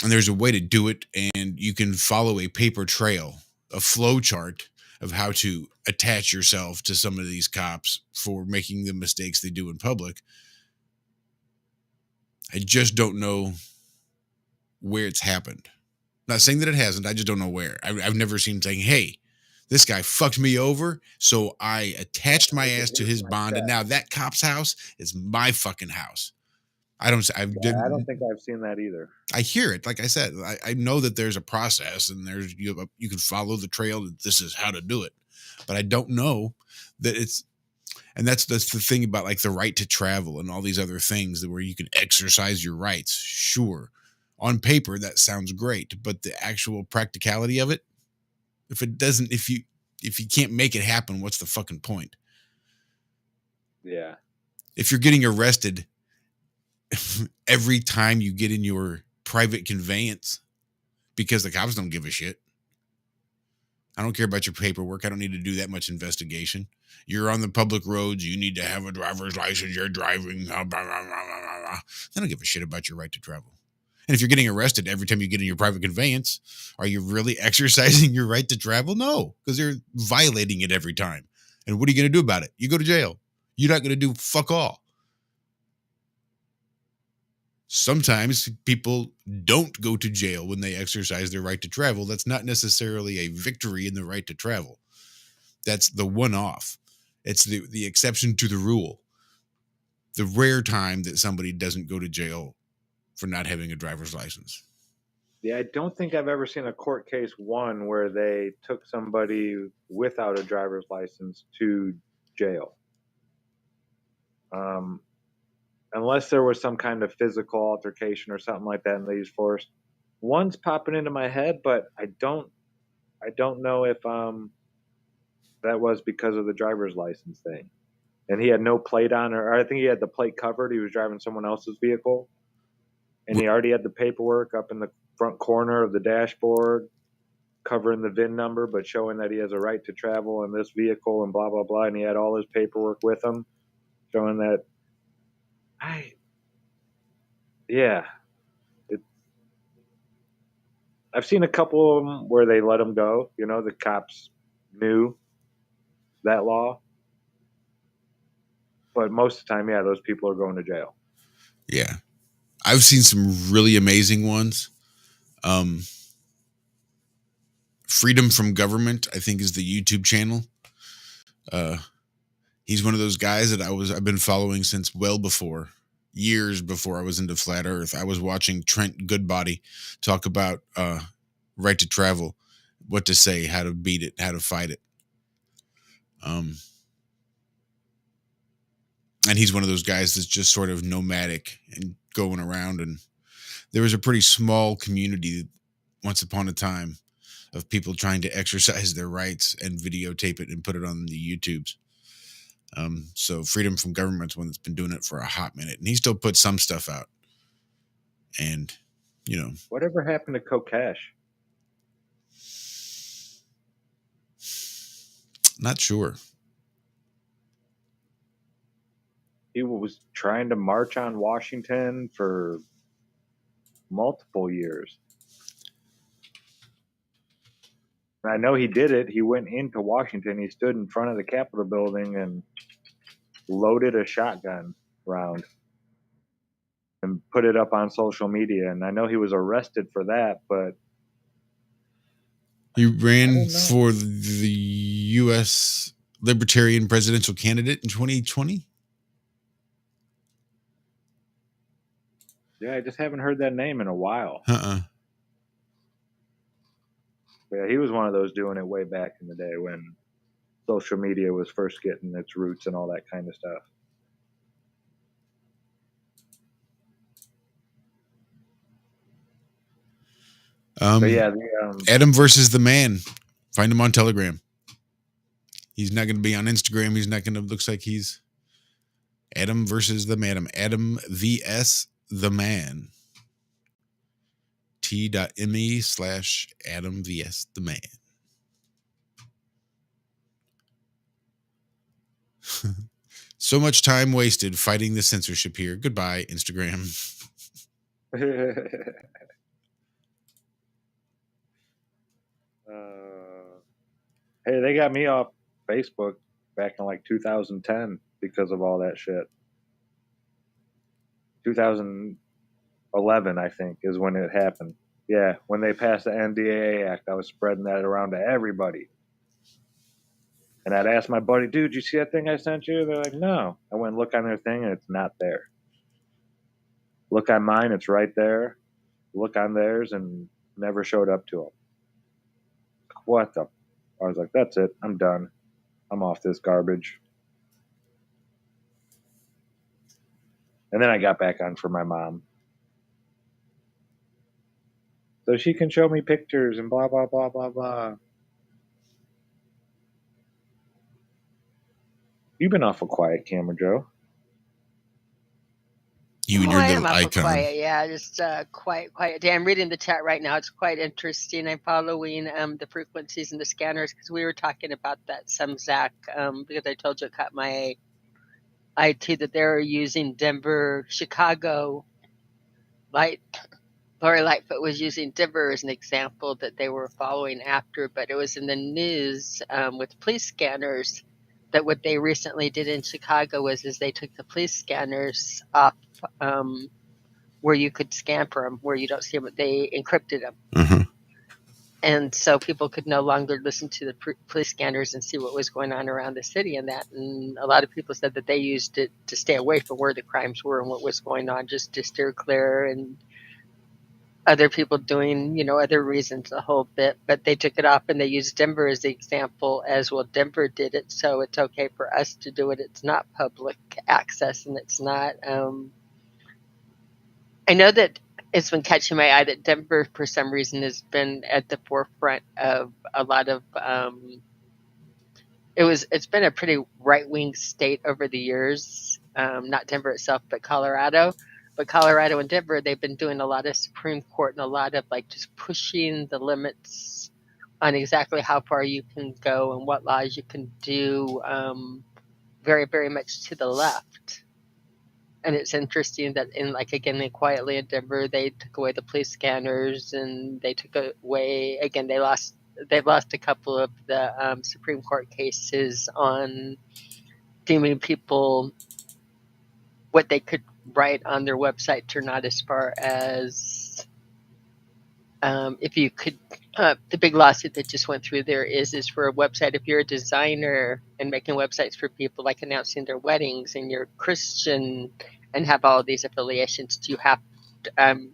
And there's a way to do it, and you can follow a paper trail, a flow chart of how to attach yourself to some of these cops for making the mistakes they do in public. I just don't know where it's happened. Not saying that it hasn't. I just don't know where. I've never seen him saying, hey, this guy fucked me over, so I attached my ass to his bond, and now that cop's house is my fucking house. I don't think I've seen that either. I hear it. Like I said, I know that there's a process and you can follow the trail that this is how to do it, but I don't know that it's, and that's the thing about like the right to travel and all these other things that where you can exercise your rights. Sure. On paper, that sounds great, but the actual practicality of it, if you can't make it happen, what's the fucking point? Yeah. If you're getting arrested every time you get in your private conveyance because the cops don't give a shit. I don't care about your paperwork. I don't need to do that much investigation. You're on the public roads. You need to have a driver's license. You're driving. Blah, blah, blah, blah, blah. They don't give a shit about your right to travel. And if you're getting arrested every time you get in your private conveyance, are you really exercising your right to travel? No, because they're violating it every time. And what are you going to do about it? You go to jail. You're not going to do fuck all. Sometimes people don't go to jail when they exercise their right to travel. That's not necessarily a victory in the right to travel. That's the one-off. It's the exception to the rule. The rare time that somebody doesn't go to jail for not having a driver's license. Yeah, I don't think I've ever seen a court case won where they took somebody without a driver's license to jail. Unless there was some kind of physical altercation or something like that and they used force. One's popping into my head, but I don't know if that was because of the driver's license thing. And he had no plate on, or I think he had the plate covered. He was driving someone else's vehicle. And he already had the paperwork up in the front corner of the dashboard covering the VIN number, but showing that he has a right to travel in this vehicle and blah, blah, blah. And he had all his paperwork with him showing that. I've seen a couple of them where they let him go. You know, the cops knew that law. But most of the time, yeah, those people are going to jail. Yeah. I've seen some really amazing ones. Freedom from Government, I think, is the YouTube channel. He's one of those guys that I've been following since years before I was into Flat Earth. I was watching Trent Goodbody talk about right to travel, what to say, how to beat it, how to fight it. And he's one of those guys that's just sort of nomadic and going around. And there was a pretty small community once upon a time of people trying to exercise their rights and videotape it and put it on the YouTubes. So Freedom from Government's one that's been doing it for a hot minute, and he still puts some stuff out. And, you know, whatever happened to Kokesh? Not sure. He was trying to march on Washington for multiple years. I know he did it. He went into Washington. He stood in front of the Capitol building and loaded a shotgun round and put it up on social media. And I know he was arrested for that, but he ran for the U.S. Libertarian presidential candidate in 2020. Yeah, I just haven't heard that name in a while. Yeah, he was one of those doing it way back in the day when social media was first getting its roots and all that kind of stuff. But yeah, Adam versus the Man. Find him on Telegram. He's not going to be on Instagram. He's not going to. Looks like he's Adam versus the Man. Adam vs the Man. T.me/Adam vs the Man. So much time wasted fighting the censorship here. Goodbye, Instagram. Hey, they got me off Facebook back in like 2010 because of all that shit. 2011, I think, is when it happened. Yeah, when they passed the NDAA Act, I was spreading that around to everybody. And I'd ask my buddy, dude, you see that thing I sent you? They're like, no. I went and look on their thing, and it's not there. Look on mine, it's right there. Look on theirs, and never showed up to them. What the? I was like, that's it. I'm done. I'm off this garbage. And then I got back on for my mom. So she can show me pictures and blah, blah, blah, blah, blah. You've been awful quiet, Camera Joe. You and your I am little awful icon. quiet. Yeah, just quiet day. I'm reading the chat right now. It's quite interesting. I'm following the frequencies and the scanners because we were talking about that some Zack because I told you it caught my eye too that they're using Denver, Chicago light. Lori Lightfoot was using Denver as an example that they were following after, but it was in the news with police scanners that what they recently did in Chicago was they took the police scanners off where you could scan for them, where you don't see them, they encrypted them. Mm-hmm. And so people could no longer listen to the police scanners and see what was going on around the city and that. And a lot of people said that they used it to stay away from where the crimes were and what was going on, just to steer clear, and other people doing, other reasons a whole bit, but they took it off and they used Denver as the example as well. Denver did it, so it's okay for us to do it. It's not public access, and it's not, I know that it's been catching my eye that Denver, for some reason, has been at the forefront of a lot of, it's been a pretty right-wing state over the years, not Denver itself, but Colorado. But Colorado and Denver, they've been doing a lot of Supreme Court and a lot of just pushing the limits on exactly how far you can go and what laws you can do, very, very much to the left. And it's interesting that quietly in Denver, they took away the police scanners and they took away, again, they've lost a couple of the Supreme Court cases on deeming people what they could write on their website or not, as far as if you could, the big lawsuit that just went through there is for a website. If you're a designer and making websites for people, like announcing their weddings, and you're Christian and have all of these affiliations, do you have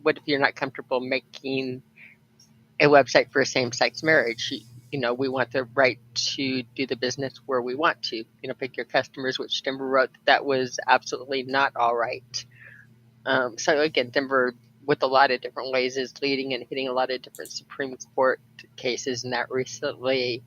what if you're not comfortable making a website for a same-sex marriage? We want the right to do the business where we want to, pick your customers, which Denver wrote that was absolutely not all right. So again, Denver, with a lot of different ways, is leading and hitting a lot of different Supreme Court cases, and that recently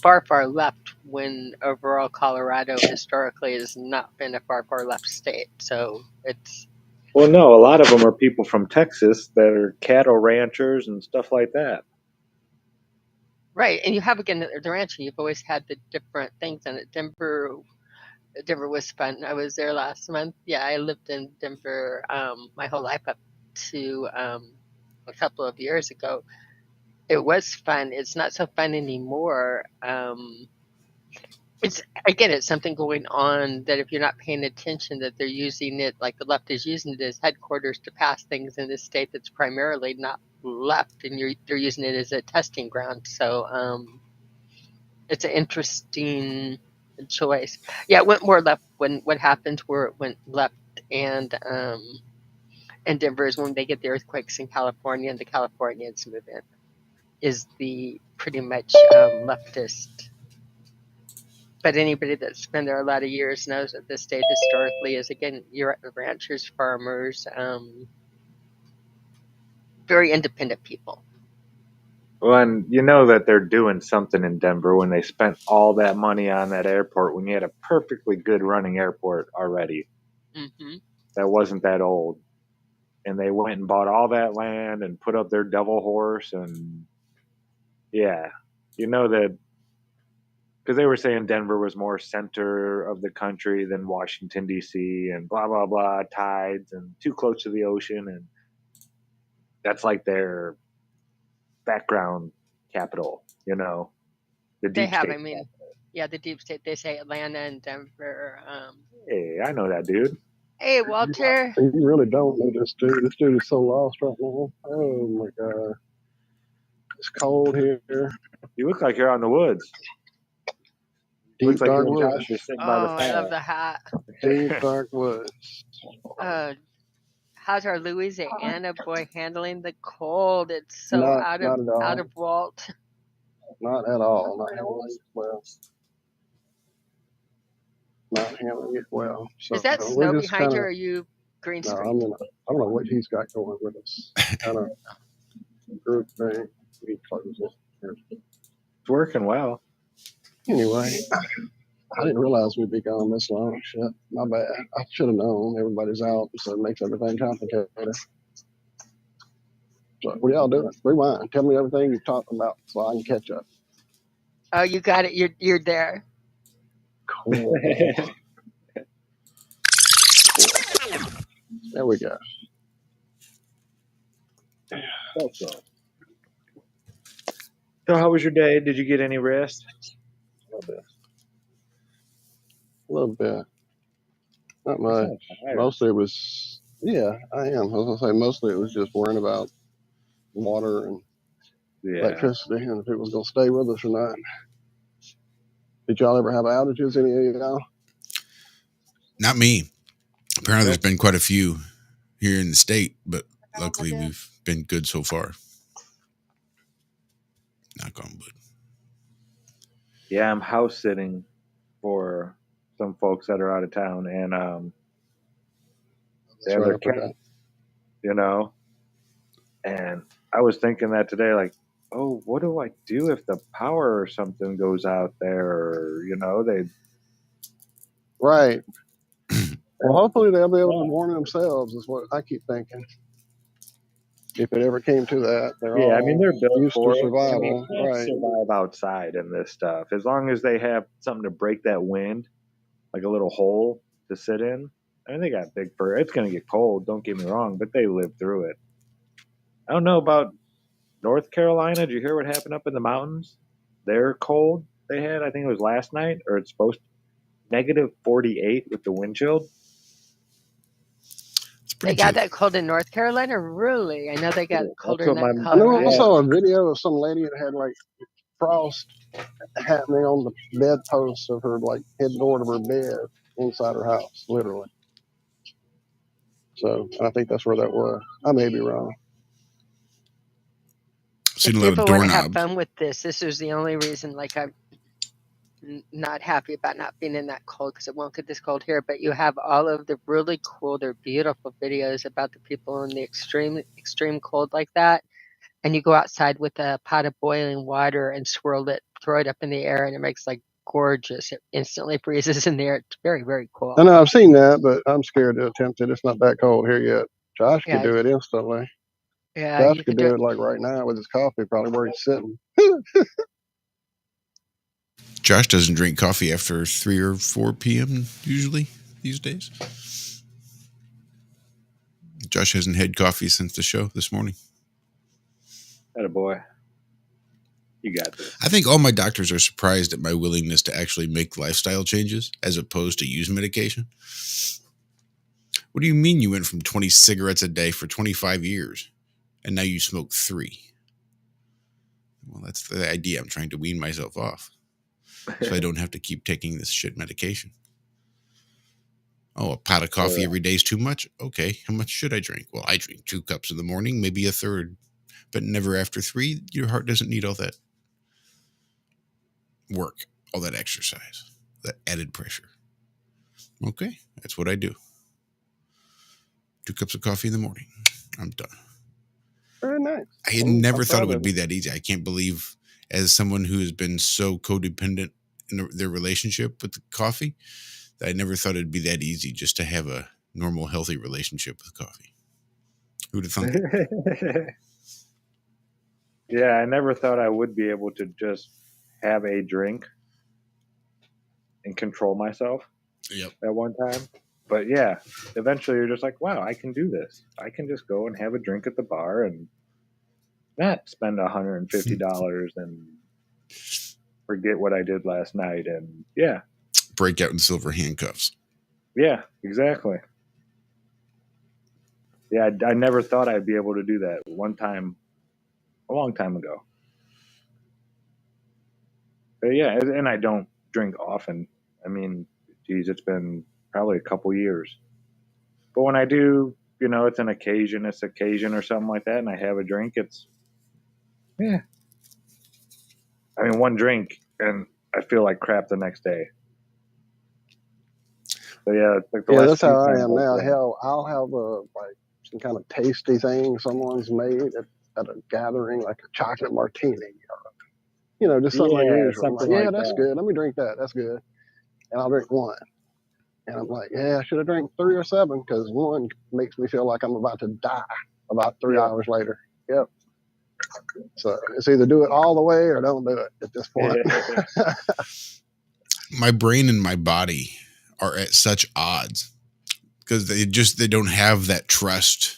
far, far left, when overall Colorado historically has not been a far, far left state. So it's... Well, no, a lot of them are people from Texas that are cattle ranchers and stuff like that. Right, and you have, again, the ranching. You've always had the different things in it. Denver was fun. I was there last month. Yeah, I lived in Denver my whole life up to a couple of years ago. It was fun. It's not so fun anymore. It's something going on that if you're not paying attention, that they're using it, like the left is using it as headquarters to pass things in this state that's primarily not left, and they're using it as a testing ground. So it's an interesting choice. Yeah, it went more left when what happened where it went left, and Denver is when they get the earthquakes in California and the Californians move in, is the pretty much leftist. But anybody that's been there a lot of years knows that the state historically is, again, you're ranchers, farmers, very independent people. Well, and you know that they're doing something in Denver when they spent all that money on that airport when you had a perfectly good running airport already. Mm-hmm. That wasn't that old. And they went and bought all that land and put up their devil horse. And yeah, you know that because they were saying Denver was more center of the country than Washington, D.C. and blah, blah, blah, tides and too close to the ocean. And that's like their background capital, the deep They have, state. Yeah, the deep state. They say Atlanta and Denver. Hey, I know that dude. Hey, Walter. You really don't know this dude. This dude is so lost right now. Oh my god. It's cold here. You look like you're out in the woods. Deep Looks like dark you and woods. Josh are sitting by the Oh, fire. I love the hat. Deep dark woods. How how's our Louisiana boy handling the cold? It's so Not out at all. of Walt. Not at all. Not handling it well. Not handling it well. So Is that we're snow just behind kind you, of. or are you green No, screen? I don't know what he's got going with us. Kind of group thing. We close it. It's working well. Anyway, I didn't realize we'd be gone this long. Shit, my bad. I should have known. Everybody's out, so it makes everything complicated. So what are y'all doing? Rewind. Tell me everything you've talked about so I can catch up. Oh, you got it. You're there. Cool. There we go. So how was your day? Did you get any rest? A little bit. A little bit. Not much. Mostly it was, yeah, I am. I was going to say, mostly it was just worrying about water and electricity and if it was going to stay with us or not. Did y'all ever have outages, any of y'all? Not me. Apparently, there's been quite a few here in the state, but luckily we've been good so far. Knock on wood. Yeah, I'm house sitting for some folks that are out of town, and they have their cat, you know. And I was thinking that today, like, oh, what do I do if the power or something goes out there? Or, you know, they. Right. Well, hopefully they'll be able to warn themselves, is what I keep thinking. If it ever came to that, they're all I mean, they're built used for to it. survival. I mean, Right. survive outside in this stuff. As long as they have something to break that wind, like a little hole to sit in. I mean, they got big fur. It's going to get cold, don't get me wrong, but they live through it. I don't know about North Carolina. Did you hear what happened up in the mountains? Their cold they had, I think it was last night, or it's supposed to negative 48 with the wind chill. They got that cold in North Carolina? Really? I know they got colder in that I know. Colorado. I saw a video of some lady that had like frost happening on the bedposts of her like headboard of her bed inside her house, literally. So I think that's where that was. I may be wrong. Seen If a lot people of want to have doorknobs. fun with this is the only reason. Like, I'm not happy about not being in that cold because it won't get this cold here. But you have all of the really cool, they're beautiful videos about the people in the extreme cold like that. And you go outside with a pot of boiling water and swirl it, throw it up in the air, and it makes like gorgeous. It instantly freezes in the air. It's very, very cool. I know I've seen that, but I'm scared to attempt it. It's not that cold here yet. Josh could do it instantly. Yeah, Josh you could do it like right now with his coffee, probably where he's sitting. Josh doesn't drink coffee after 3 or 4 p.m. usually these days. Josh hasn't had coffee since the show this morning. Attaboy. You got this. I think all my doctors are surprised at my willingness to actually make lifestyle changes as opposed to use medication. What do you mean you went from 20 cigarettes a day for 25 years and now you smoke 3? Well, that's the idea. I'm trying to wean myself off so I don't have to keep taking this shit medication. Oh, a pot of coffee every day is too much? Okay, how much should I drink? Well, I drink 2 cups in the morning, maybe a third, but never after 3. Your heart doesn't need all that work, all that exercise, that added pressure. Okay, that's what I do. 2 cups of coffee in the morning. I'm done. Very nice. I had never thought it would be that easy. I can't believe, as someone who has been so codependent in their relationship with the coffee, that I never thought it'd be that easy just to have a normal, healthy relationship with coffee. Who'd have thunk it? Yeah, I never thought I would be able to just have a drink and control myself at one time. But yeah, eventually you're just like, wow, I can do this. I can just go and have a drink at the bar and not spend $150 and forget what I did last night. And yeah. Break out in silver handcuffs. Yeah, exactly. Yeah, I never thought I'd be able to do that one time, a long time ago. But yeah, and I don't drink often. I mean, geez, it's been probably a couple years. But when I do, it's an occasion, or something like that, and I have a drink, yeah. I mean, one drink, and I feel like crap the next day. So yeah, it's like yeah, that's how I am now. Hell, I'll have like some kind of tasty thing someone's made at a gathering, like a chocolate martini, or just something unusual. I'm like, yeah, that's good. Let me drink that. That's good. And I'll drink one. And I'm like, yeah, I should have drank 3 or 7 because one makes me feel like I'm about to die about 3 hours later. Yep. So it's either do it all the way or don't do it at this point. My brain and my body are at such odds because they don't have that trust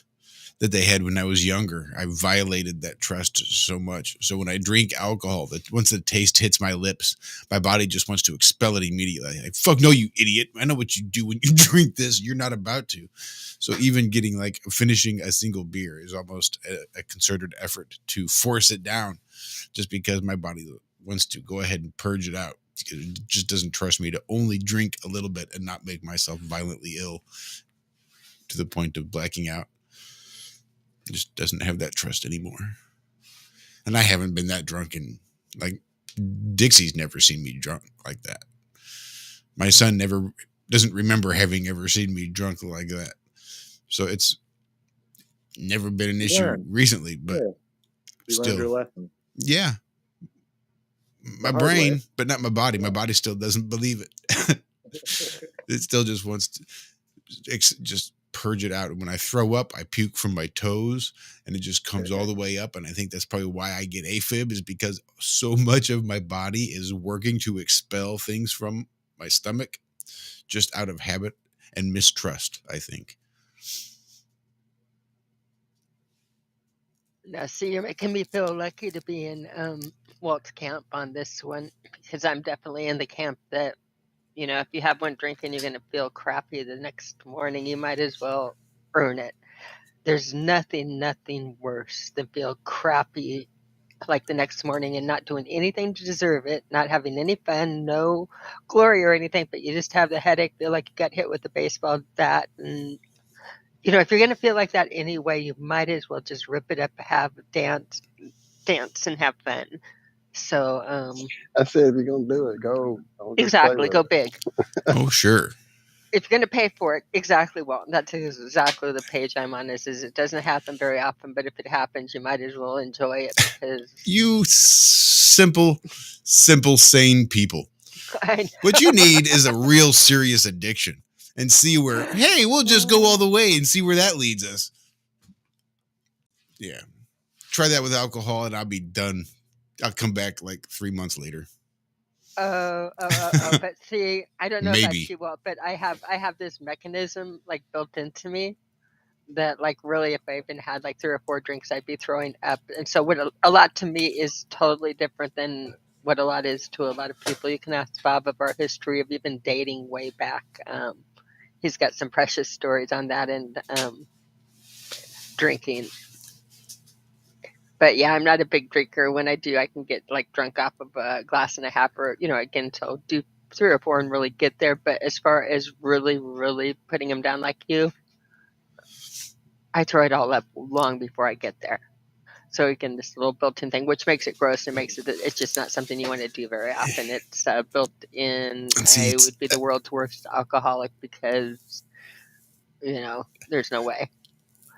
that they had when I was younger. I violated that trust so much. So when I drink alcohol, that once the taste hits my lips, my body just wants to expel it immediately. Like, fuck no, you idiot. I know what you do when you drink this. You're not about to. So even getting finishing a single beer is almost a concerted effort to force it down just because my body wants to go ahead and purge it out. It just doesn't trust me to only drink a little bit and not make myself violently ill to the point of blacking out. It just doesn't have that trust anymore. And I haven't been that drunk Dixie's never seen me drunk like that. My son doesn't remember having ever seen me drunk like that. So it's never been an issue recently, but still. Your lesson. Yeah. My brain, but not my body. My body still doesn't believe it. It still just wants to just purge it out. When I throw up, I puke from my toes and it just comes all the way up. And I think that's probably why I get AFib, is because so much of my body is working to expel things from my stomach just out of habit and mistrust, I think. Now, see, you're making me feel lucky to be in Walt's camp on this one, because I'm definitely in the camp that, if you have one drink and you're going to feel crappy the next morning, you might as well earn it. There's nothing worse than feel crappy like the next morning and not doing anything to deserve it, not having any fun, no glory or anything, but you just have the headache, feel like you got hit with a baseball bat. And, if you're going to feel like that anyway, you might as well just rip it up, have a dance and have fun. So I said, if you're going to do it, go. Exactly, go big. Oh, sure. If you're going to pay for it, exactly. Well, that's exactly the page I'm on. Is it doesn't happen very often, but if it happens, you might as well enjoy it, because you simple, sane people. What you need is a real serious addiction, and see where. Hey, we'll just go all the way and see where that leads us. Yeah, try that with alcohol, and I'll be done. I'll come back like 3 months later. But see, I don't know Maybe. about you, Walt, but I have this mechanism built into me that really, if I even had 3 or 4 drinks, I'd be throwing up. And so what a lot to me is totally different than what a lot is to a lot of people. You can ask Bob of our history of even dating way back. He's got some precious stories on that, and drinking. But yeah, I'm not a big drinker. When I do, I can get drunk off of a glass and a half, or again, so do 3 or 4 and really get there. But as far as really, really putting them down like you, I throw it all up long before I get there. So again, this little built-in thing, which makes it gross and makes it's just not something you want to do very often. It's built in. I would be the world's worst alcoholic because, there's no way.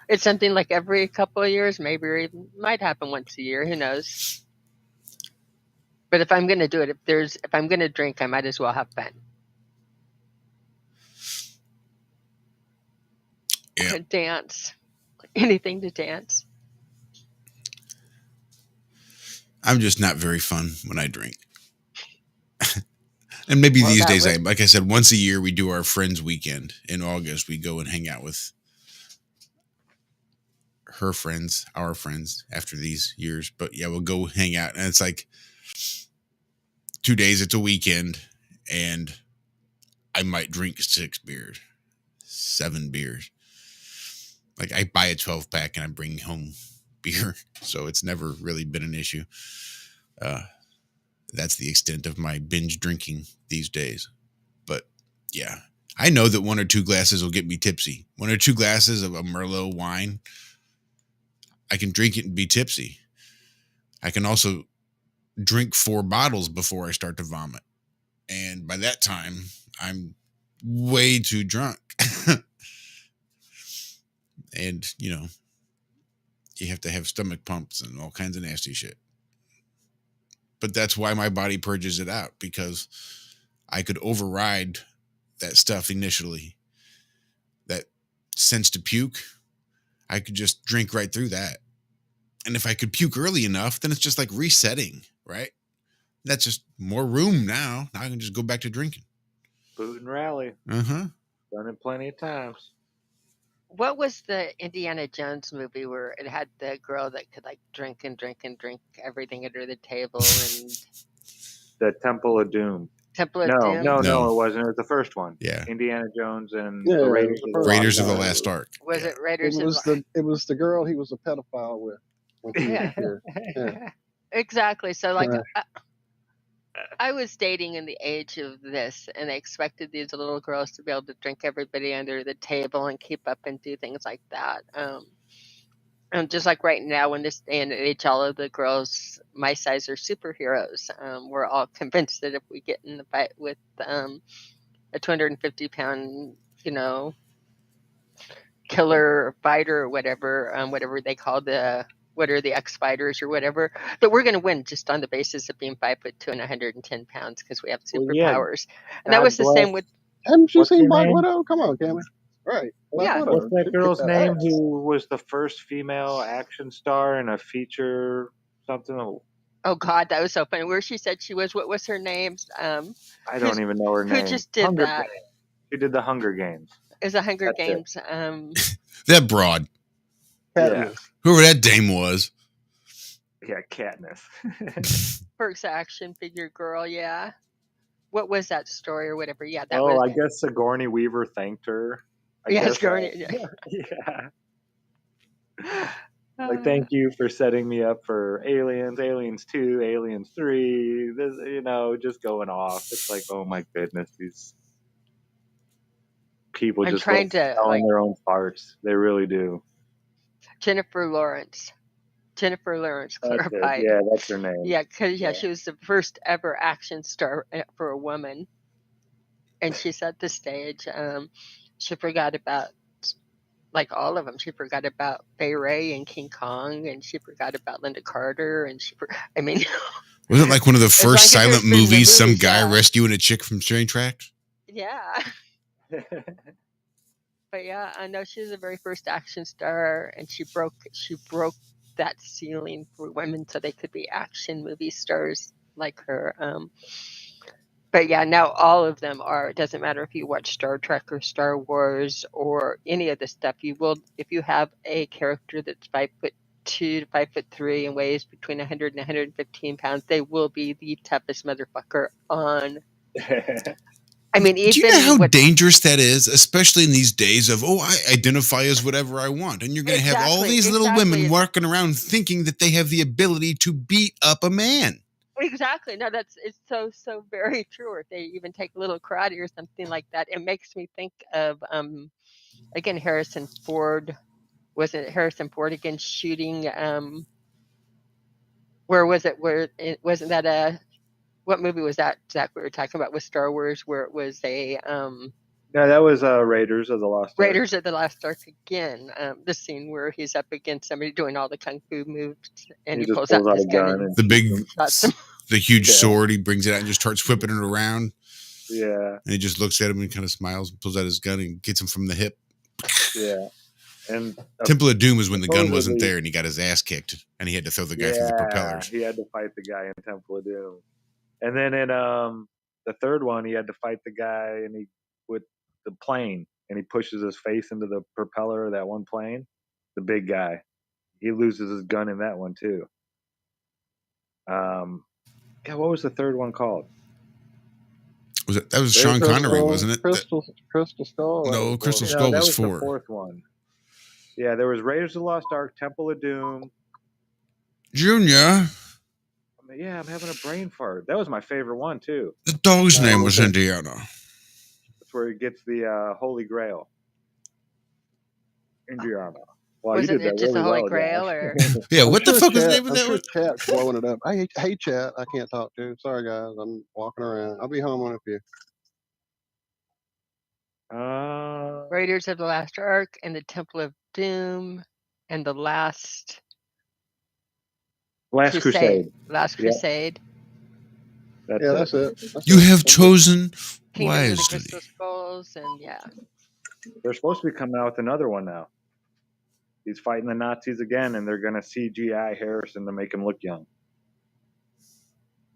It's something every couple of years, maybe, or even might happen once a year. Who knows? But if I'm going to do it, if I'm going to drink, I might as well have fun. Yeah. Dance. Anything to dance. I'm just not very fun when I drink. And maybe these days, like I said, once a year we do our friends weekend in August. We go and hang out with her friends, our friends, after these years. But yeah, we'll go hang out, and it's 2 days. It's a weekend, and I might drink 6 beers, 7 beers. I buy a 12-pack and I bring home beer, so it's never really been an issue. That's the extent of my binge drinking these days. But yeah, I know that 1 or 2 glasses will get me tipsy. 1 or 2 glasses of a Merlot wine, I can drink it and be tipsy. I can also drink 4 bottles before I start to vomit. And by that time, I'm way too drunk. And, you have to have stomach pumps and all kinds of nasty shit. But that's why my body purges it out, because I could override that stuff initially. That sense to puke, I could just drink right through that. And if I could puke early enough, then it's just like resetting, right? That's just more room now. Now I can just go back to drinking. Boot and rally. Uh-huh. Done it plenty of times. What was the Indiana Jones movie where it had the girl that could like drink and drink and drink everything under the table and The Temple of Doom. Temple of No, Doom? no, it wasn't. It was the first one. Yeah. Indiana Jones and Yeah, the it Raiders, was the first Raiders one. of the Last Ark. Was Yeah. it Raiders It was of the it was the girl he was a pedophile with when he was here. Yeah. Exactly. So like Right. I was dating in the age of this, and I expected these little girls to be able to drink everybody under the table and keep up and do things like that. And just like right now, in this day and age, all of the girls my size are superheroes. We're all convinced that if we get in the fight with a 250-pound, killer fighter or whatever they call what are the X-Fighters or whatever, that we're going to win just on the basis of being 5'2" and 110 pounds because we have superpowers. And that was the same with... Haven't you What's seen your Black name? Widow? Come on, Cami. Right. Black Yeah. Widow. What's that She girl's kicked that name ass. who was the first female action star in a feature something? Oh God, that was so funny. Where she said she was, what was her name? I don't even know her name. Who just did Hunger that? Games. She did the Hunger Games. Is a Hunger That's Games. That broad. Katniss. Whoever that dame was. Yeah, Katniss. First action figure girl, yeah. What was that story or whatever? Yeah, that I was... guess Sigourney Weaver thanked her. Sigourney. Yeah. Like, thank you for setting me up for Aliens, Aliens 2, Aliens 3. This, just going off. It's like, oh my goodness, these people just love telling their own farts. They really do. Jennifer Lawrence clarified. Yeah, that's her name. Yeah, because she was the first ever action star for a woman, and she set the stage. She forgot about, like all of them. She forgot about Fay Ray and King Kong, and she forgot about Linda Carter, and wasn't it like one of the first silent movies? Some guy rescuing a chick from train tracks. Yeah. But yeah, I know she was the very first action star, and she broke that ceiling for women so they could be action movie stars like her. But yeah, now all of them are. It doesn't matter if you watch Star Trek or Star Wars or any of the stuff. You will, if you have a character that's 5'2" to 5'3" and weighs between 100 and 115 pounds, they will be the toughest motherfucker on. I mean, even... Do you know how dangerous that is, especially in these days of, I identify as whatever I want, and you're going to have all these little women walking around thinking that they have the ability to beat up a man. Exactly. No, it's so very true. Or if they even take a little karate or something like that, it makes me think of again Harrison Ford. Was it Harrison Ford again shooting? Where was it? Wasn't that what movie was that, Zack, we were talking about with Star Wars, where it was a... Yeah, that was Raiders of the Lost Ark. Raiders of the Lost Ark again. The scene where he's up against somebody doing all the kung fu moves, and he pulls out his gun and the huge sword. He brings it out and just starts whipping it around. Yeah. And he just looks at him and kind of smiles and pulls out his gun and gets him from the hip. Yeah. And Temple of Doom was when the gun wasn't there and he got his ass kicked and he had to throw the guy through the propellers. He had to fight the guy in Temple of Doom. And then in the third one, he had to fight the guy with the plane, and he pushes his face into the propeller of that one plane. The big guy, he loses his gun in that one too. What was the third one called? That was Sean Connery, wasn't it? Crystal Skull. No, Crystal Skull that was 4. The fourth one. Yeah, there was Raiders of the Lost Ark, Temple of Doom, Junior. Yeah, I'm having a brain fart. That was my favorite one too. The dog's name was Indiana. That's where he gets the Holy Grail. Indiana. Wow, Wasn't you did it that just really the Holy well, Grail, Josh. or Yeah, what the fuck was the name of I'm that sure one? chat's blowing it up. Hey, chat, I can't talk to. Sorry, guys. I'm walking around. I'll be home in a few. Raiders of the Last Ark and the Temple of Doom and the Last Crusade. Last Yeah. Crusade. That's it. You have chosen Kingdom of the wisely. Crystal Skulls, and yeah. They're supposed to be coming out with another one now. He's fighting the Nazis again, and they're going to CGI Harrison to make him look young.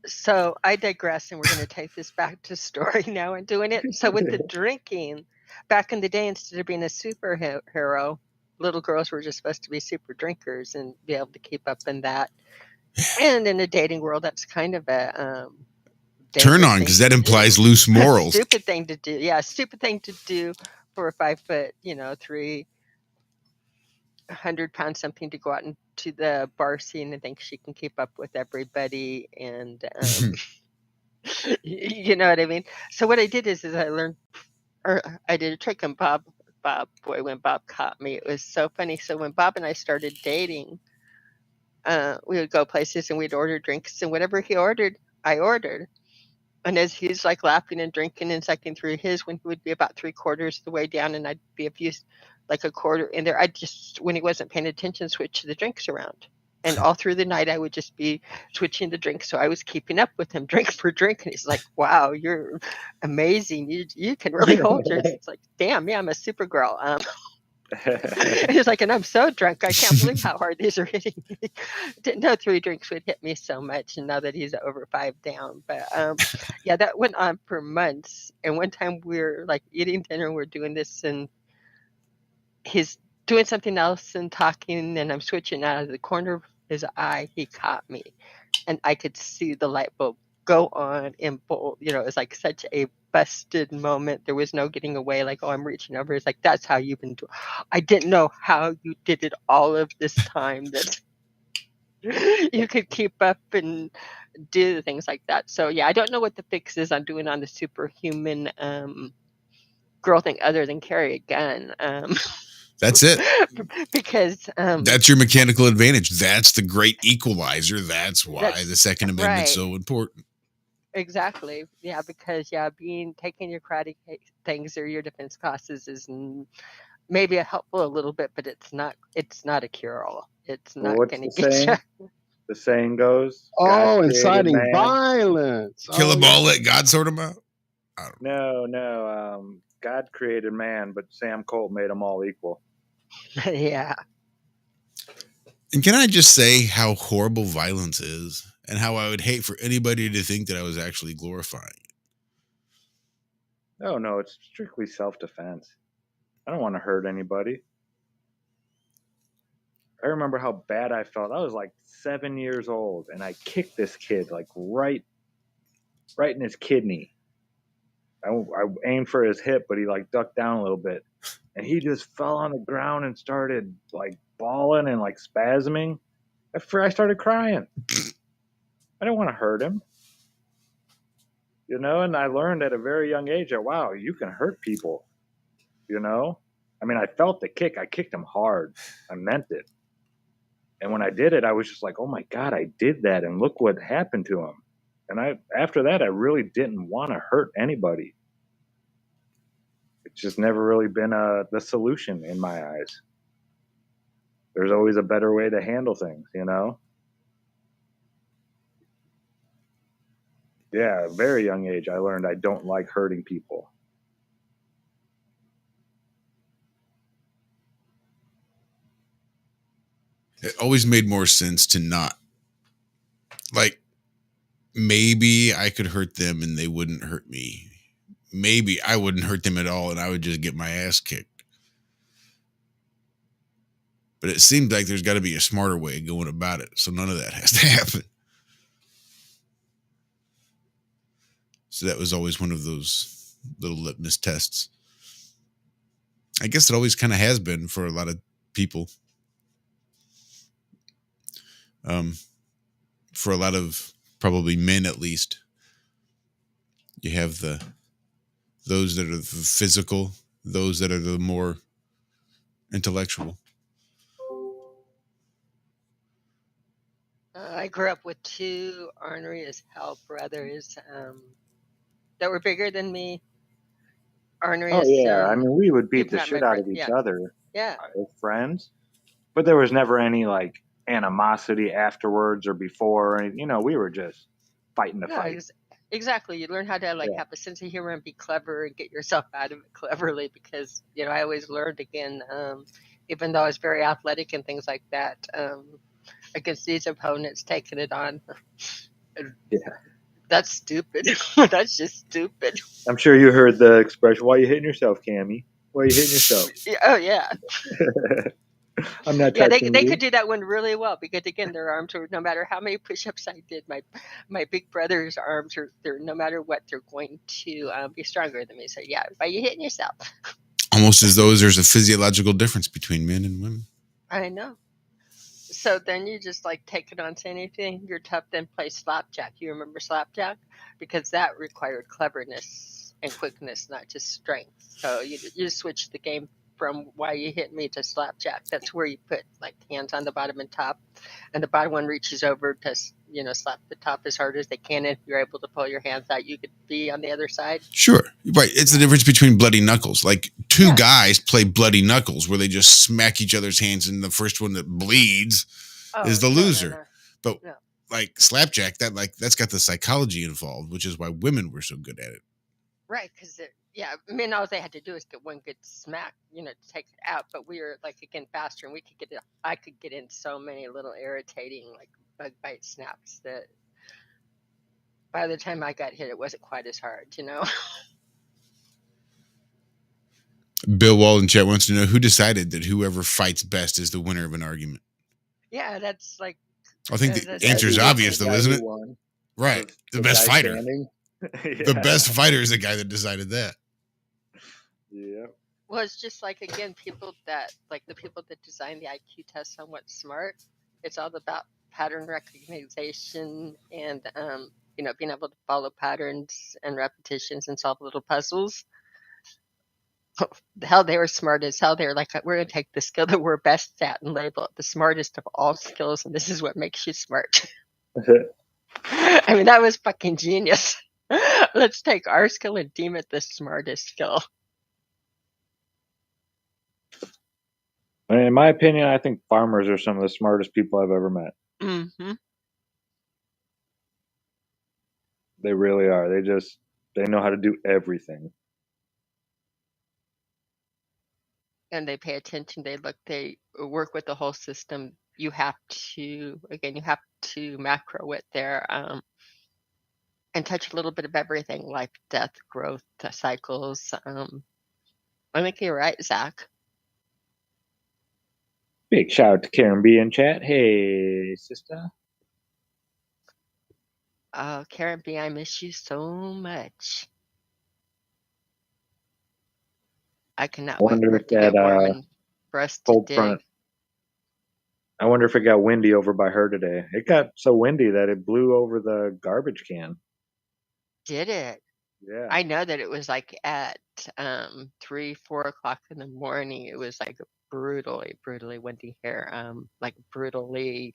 So I digress, and we're going to take this back to story now and doing it. So with the drinking, back in the day, instead of being a superhero, little girls were just supposed to be super drinkers and be able to keep up in that. And in the dating world, that's kind of a turn on, because that implies loose morals. Stupid thing to do. Yeah, stupid thing to do for a 5 foot, 300-pound something to go out into the bar scene and think she can keep up with everybody, and you know what I mean. So what I did is I learned, or I did a trick on Bob. When Bob caught me, it was so funny. So when Bob and I started dating, we would go places and we'd order drinks, and whatever he ordered, I ordered. And as he's like laughing and drinking and sucking through his, when he would be about 3/4 of the way down and I'd be like a quarter in there, I'd just, when he wasn't paying attention, switch the drinks around. And all through the night, I would just be switching the drinks. So I was keeping up with him drink for drink. And he's like, wow, you're amazing. You can really hold yours. It's like, damn, yeah, I'm a super girl. He's like, and I'm so drunk, I can't believe how hard these are hitting me. Didn't know 3 drinks would hit me so much, and now that he's over 5 down. But yeah, that went on for months. And one time we're like eating dinner, and we're doing this, and he's doing something else and talking, and I'm switching out of the corner of his eye. He caught me, and I could see the light bulb go on in bold. It was like such a busted moment. There was no getting away, like, oh, I'm reaching over. It's like, that's how you've been doing. I didn't know how you did it all of this time, that you could keep up and do things like that. So yeah, I don't know what the fix is on doing on the superhuman girl thing other than carry a gun. That's it. Because that's your mechanical advantage. That's the great equalizer. That's why the Second Amendment's so important. Exactly. Yeah, because taking your karate things or your defense classes is maybe helpful a little bit, but it's not a cure-all. It's not going to get you. The saying goes, inciting violence. Kill them all, let God sort them out. No. God created man, but Sam Colt made them all equal. Yeah. And can I just say how horrible violence is, and how I would hate for anybody to think that I was actually glorifying it? No, it's strictly self-defense. I don't want to hurt anybody. I remember how bad I felt. I was like 7 years old, and I kicked this kid like right in his kidney. I aimed for his hip, but he like ducked down a little bit, and he just fell on the ground and started like bawling and like spasming. I started crying. I didn't want to hurt him, and I learned at a very young age that, wow, you can hurt people, I mean, I felt the kick. I kicked him hard. I meant it. And when I did it, I was just like, oh my God, I did that. And look what happened to him. And after that, I really didn't want to hurt anybody. It's just never really been the solution in my eyes. There's always a better way to handle things, Yeah, at a very young age, I learned I don't like hurting people. It always made more sense to not. Like, maybe I could hurt them and they wouldn't hurt me. Maybe I wouldn't hurt them at all and I would just get my ass kicked. But it seems like there's got to be a smarter way of going about it, so none of that has to happen. So that was always one of those little litmus tests. I guess it always kind of has been for a lot of people. For a lot of probably men, at least, you have the those that are the physical, those that are the more intellectual. I grew up with two ornery as hell brothers that were bigger than me. Ornery Oh as yeah, I mean we would beat people the not my shit out friend. of each Yeah. other Yeah. as friends, but there was never any like animosity afterwards or before. And we were just fighting the fight. Exactly. You learn how to like Yeah. have a sense of humor and be clever and get yourself out of it cleverly because I always learned again, even though I was very athletic and things like that, against these opponents taking it on. Yeah. That's stupid. That's just stupid. I'm sure you heard the expression, "Why you hitting yourself, Cami? Why you hitting yourself?" Oh yeah. I'm not Yeah, touching they you. could do that one really well because again, their arms are no matter how many push-ups I did, my big brother's arms they're no matter what they're going to be stronger than me. So yeah, why you hitting yourself? Almost as though there's a physiological difference between men and women. I know. So then you just like take it on to anything. You're tough, then play slapjack. You remember slapjack? Because that required cleverness and quickness, not just strength. So you switch the game from why you hit me to slapjack. That's where you put like hands on the bottom and top, and the bottom one reaches over to slap the top as hard as they can. If you're able to pull your hands out, you could be on the other side. Sure, right. It's the difference between bloody knuckles. Like two guys play bloody knuckles where they just smack each other's hands, and the first one that bleeds is the loser. But like slapjack, that's got the psychology involved, which is why women were so good at it. Right, because men all they had to do is get one good smack, to take it out. But we were like again faster, and I could get in so many little irritating like bug bite snaps that by the time I got hit, it wasn't quite as hard, Bill Wall in chat wants to know who decided that whoever fights best is the winner of an argument. Yeah, that's like. I think the answer is obvious, though, isn't it? Won. Right, the best fighter. The best fighter is the guy that decided that. Yeah. Well, it's just like again, people that like the people that design the IQ test on what's smart. It's all about pattern recognition and being able to follow patterns and repetitions and solve little puzzles. Hell, they were smart as hell. They were like, we're going to take the skill that we're best at and label it the smartest of all skills, and this is what makes you smart. I mean, that was fucking genius. Let's take our skill and deem it the smartest skill. In my opinion, I think farmers are some of the smartest people I've ever met. Mm-hmm. They really are. They know how to do everything. And they pay attention. They work with the whole system. You have to macro it there and touch a little bit of everything, life, death, growth, cycles. I think you're right, Zack. Big shout out to Karen B in chat. Hey, sister. Karen B, I miss you so much. I cannot wait for it to get warm and for us to dig. Front. I wonder if it got windy over by her today. It got so windy that it blew over the garbage can. Did it? Yeah. I know that it was like at 3, 4 o'clock in the morning. It was like brutally windy here. Like brutally.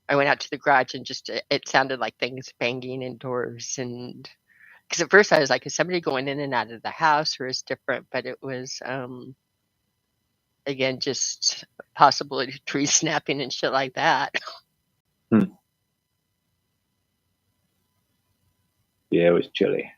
I went out to the garage and just it sounded like things banging indoors, and because at first I was like, is somebody going in and out of the house or is different? But it was again just possibility of trees snapping and shit like that. Yeah, it was chilly.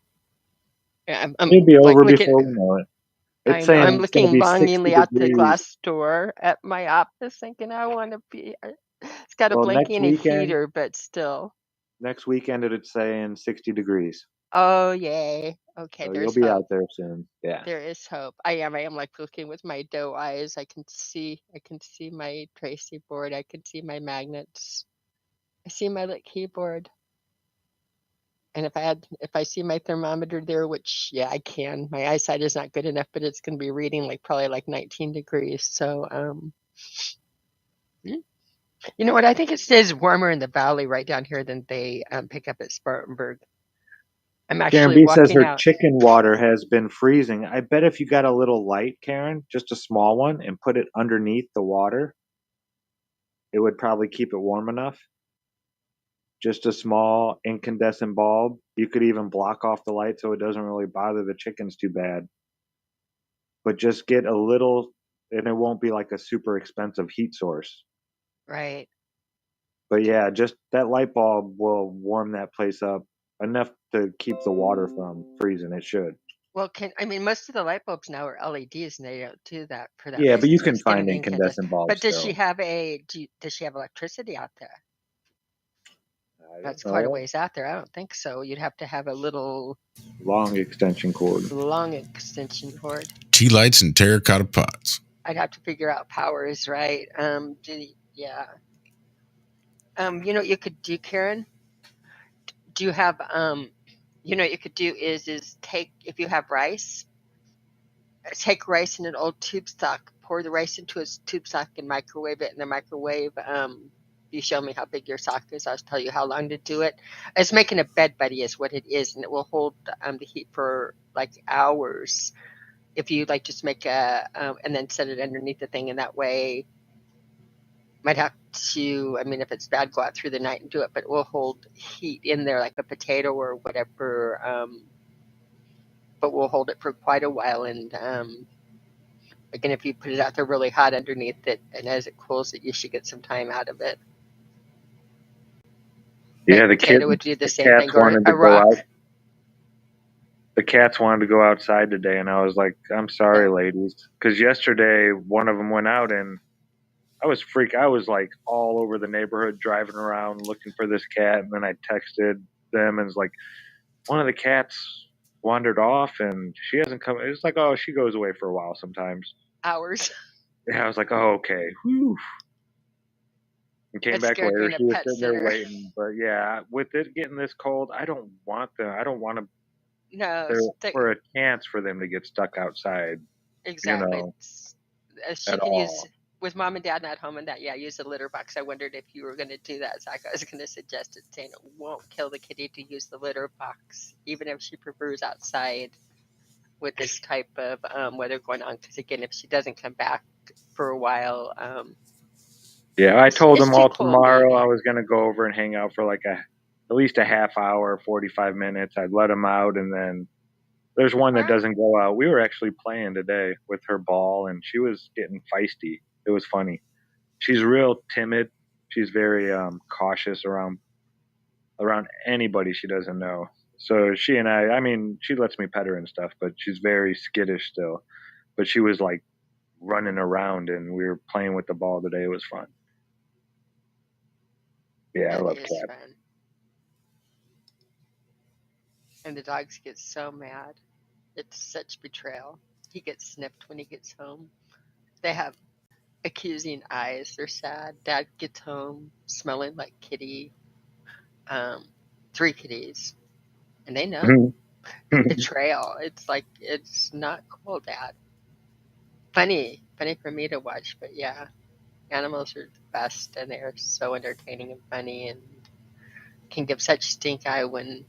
Yeah, it'll be over before we know it. I'm looking longingly out the glass door at my office, thinking I want to be. It's got a blanket and a heater, but still. Next weekend, it's saying 60 degrees. Oh yay! Okay, so there's you'll be hope. Out there soon. Yeah, there is hope. I am like looking with my doe eyes. I can see my Tracy board. I can see my magnets. I see my lit keyboard. And if I see my thermometer there, which I can. My eyesight is not good enough, but it's going to be reading probably 19 degrees. So you know what? I think it stays warmer in the valley right down here than they pick up at Spartanburg. I'm Karen actually B says walking her out. chicken water has been freezing. I bet if you got a little light, Karen, just a small one, and put it underneath the water, it would probably keep it warm enough. Just a small incandescent bulb. You could even block off the light so it doesn't really bother the chickens too bad. But just get a little, and it won't be like a super expensive heat source. Right. But yeah, just that light bulb will warm that place up enough to keep the water from freezing. It should. Well, most of the light bulbs now are LEDs, and they don't do that for that Yeah, but reason. you So can it's getting find the incandescent. incandescent bulbs But does still. she have does she have electricity out there? That's quite a ways out there. I don't think so. You'd have to have a little long extension cord. Tea lights and terracotta pots. I'd have to figure out powers, right? Yeah. You know what you could do, Karen? Do you have you know what you could do is take, if you have rice, take rice in an old tube stock, pour the rice into a tube stock and microwave it in the microwave. You show me how big your sock is, I'll tell you how long to do it. It's making a bed buddy is what it is, and it will hold the heat for like hours. If you like just make a and then set it underneath the thing, and that way might have to, if it's bad, go out through the night and do it, but it will hold heat in there like a potato or whatever. But we'll hold it for quite a while, and again, if you put it out there really hot underneath it, and as it cools it, you should get some time out of it. Yeah, the potato would do the same thing, cats or wanted a to go rock. out. The cats wanted to go outside today, and I was like, "I'm sorry, ladies," because yesterday one of them went out, and I was like all over the neighborhood driving around looking for this cat, and then I texted them and was like, one of the cats wandered off and she hasn't come. It's like, oh, she goes away for a while sometimes. Hours. Yeah, I was like, oh, okay. Whew. And came back later. She was sitting there waiting. But yeah, with it getting this cold, I don't want to. No, for a chance for them to get stuck outside. Exactly. You know, she can use, with mom and dad not home and that, use a litter box. I wondered if you were going to do that, Zach. I was going to suggest it, saying it won't kill the kitty to use the litter box, even if she prefers outside with this type of weather going on. Because again, if she doesn't come back for a while, yeah, I told them all tomorrow I was going to go over and hang out for like at least a half hour, 45 minutes. I'd let them out, and then there's one that doesn't go out. We were actually playing today with her ball, and she was getting feisty. It was funny. She's real timid. She's very cautious around anybody she doesn't know. So she and she lets me pet her and stuff, but she's very skittish still. But she was like running around, and we were playing with the ball today. It was fun. Yeah, I love cats. Fun. And the dogs get so mad. It's such betrayal. He gets snipped when he gets home. They have accusing eyes. They're sad. Dad gets home smelling like kitty. 3 kitties. And they know. Betrayal. It's like, it's not cool, Dad. Funny for me to watch, but yeah. Animals are the best, and they're so entertaining and funny, and can give such stink eye when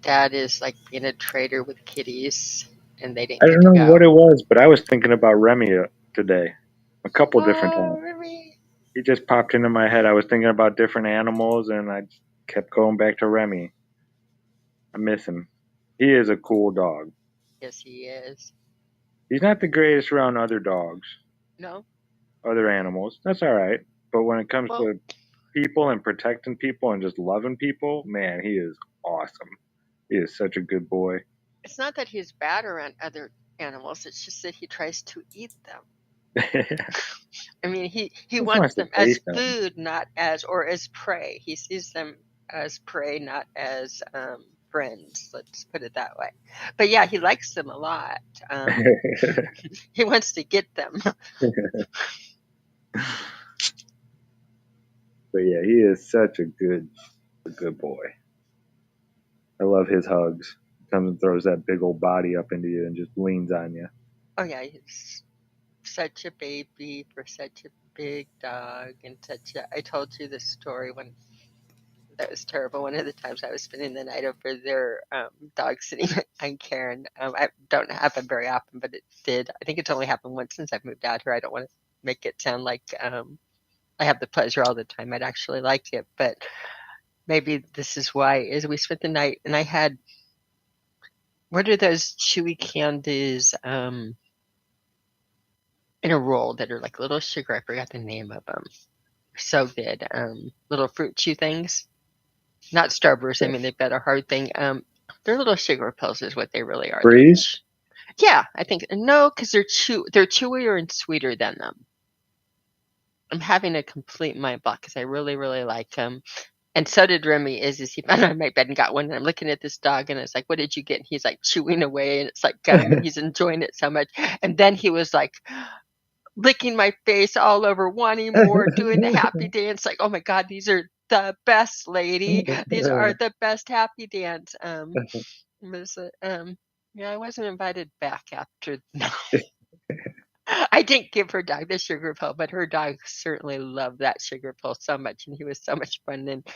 Dad is like being a traitor with kitties, and they didn't I get don't to know go. what it was, but I was thinking about Remy today a couple different times. Remy. He just popped into my head. I was thinking about different animals, and I kept going back to Remy. I miss him. He is a cool dog. Yes, he is. He's not the greatest around other dogs. No. Other animals. That's all right. But when it comes to people and protecting people and just loving people, man, he is awesome. He is such a good boy. It's not that he's bad around other animals. It's just that he tries to eat them. He wants them as food, not as prey. He sees them as prey, not as friends. Let's put it that way. But yeah, he likes them a lot. He wants to get them. But yeah, he is such a good boy. I love his hugs. Comes and throws that big old body up into you and just leans on you. Oh yeah, he's such a baby for such a big dog, and I told you this story when That was terrible. One of the times I was spending the night over there, dog sitting on Karen. I don't happen very often, but it did. I think it's only happened once since I've moved out here. I don't want to make it sound like I have the pleasure all the time. I'd actually like it, but maybe this is why. Is we spent the night, and I had, what are those chewy candies in a roll that are like little sugar? I forgot the name of them. So good. Little fruit chew things. Not Starburst. I mean, they've got a hard thing. They're little sugar pills, is what they really are. Freeze? Yeah, I think no, because they're chewier and sweeter than them. I'm having a complete mind block because I really, really like them. And so did Remy. Is he found on my bed and got one? And I'm looking at this dog, and it's like, "What did you get?" And he's like chewing away, and it's like gum, and he's enjoying it so much. And then he was like licking my face all over, wanting more, doing the happy dance. Like, oh my God, these are the best, lady. These are the best happy dance. Yeah, I wasn't invited back after. No. I didn't give her dog the sugar pill, but her dog certainly loved that sugar pill so much, and he was so much fun. And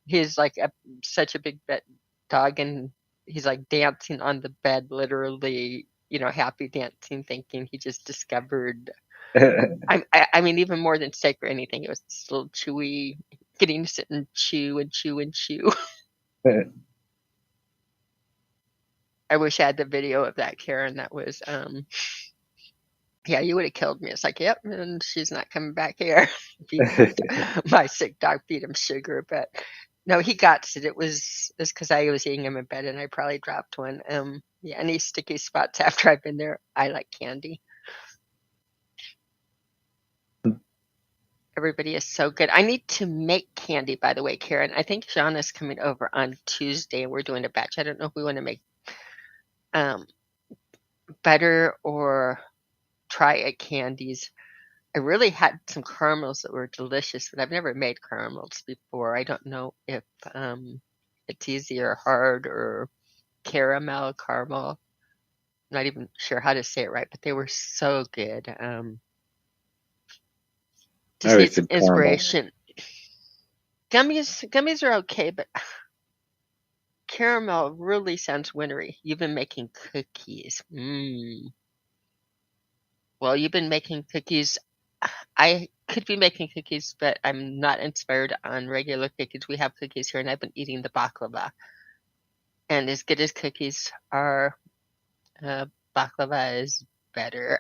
he's like such a big dog, and he's like dancing on the bed, literally, happy dancing, thinking he just discovered. I mean, even more than steak or anything, it was this little chewy, getting to sit and chew and chew and chew. I wish I had the video of that, Karen. That was, yeah, you would have killed me. It's like, yep, and she's not coming back here. My sick dog feed him sugar, but no, he got it. It's because I was eating him in bed, and I probably dropped one. Yeah, any sticky spots after I've been there, I like candy. Everybody is so good. I need to make candy, by the way, Karen. I think Shauna's coming over on Tuesday, and we're doing a batch. I don't know if we want to make butter or try at candies. I really had some caramels that were delicious, but I've never made caramels before. I don't know if it's easy or hard, or caramel. I'm not even sure how to say it right, but they were so good. Just need some inspiration. Gummies are okay, but caramel really sounds wintry. You've been making cookies. Well, you've been making cookies. I could be making cookies, but I'm not inspired on regular cookies. We have cookies here, and I've been eating the baklava. And as good as cookies are, baklava is better.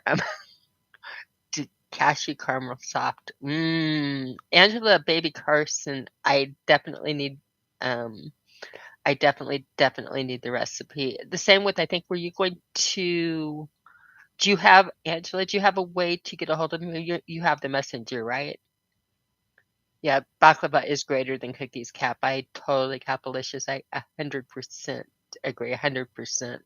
Cashew caramel soft. Angela Baby Carson, I definitely need the recipe. The same with, I think, were you going to, Angela, do you have a way to get a hold of me? You have the messenger, right? Yeah, baklava is greater than cookies, Cap. I totally capalicious. I 100% agree, 100%.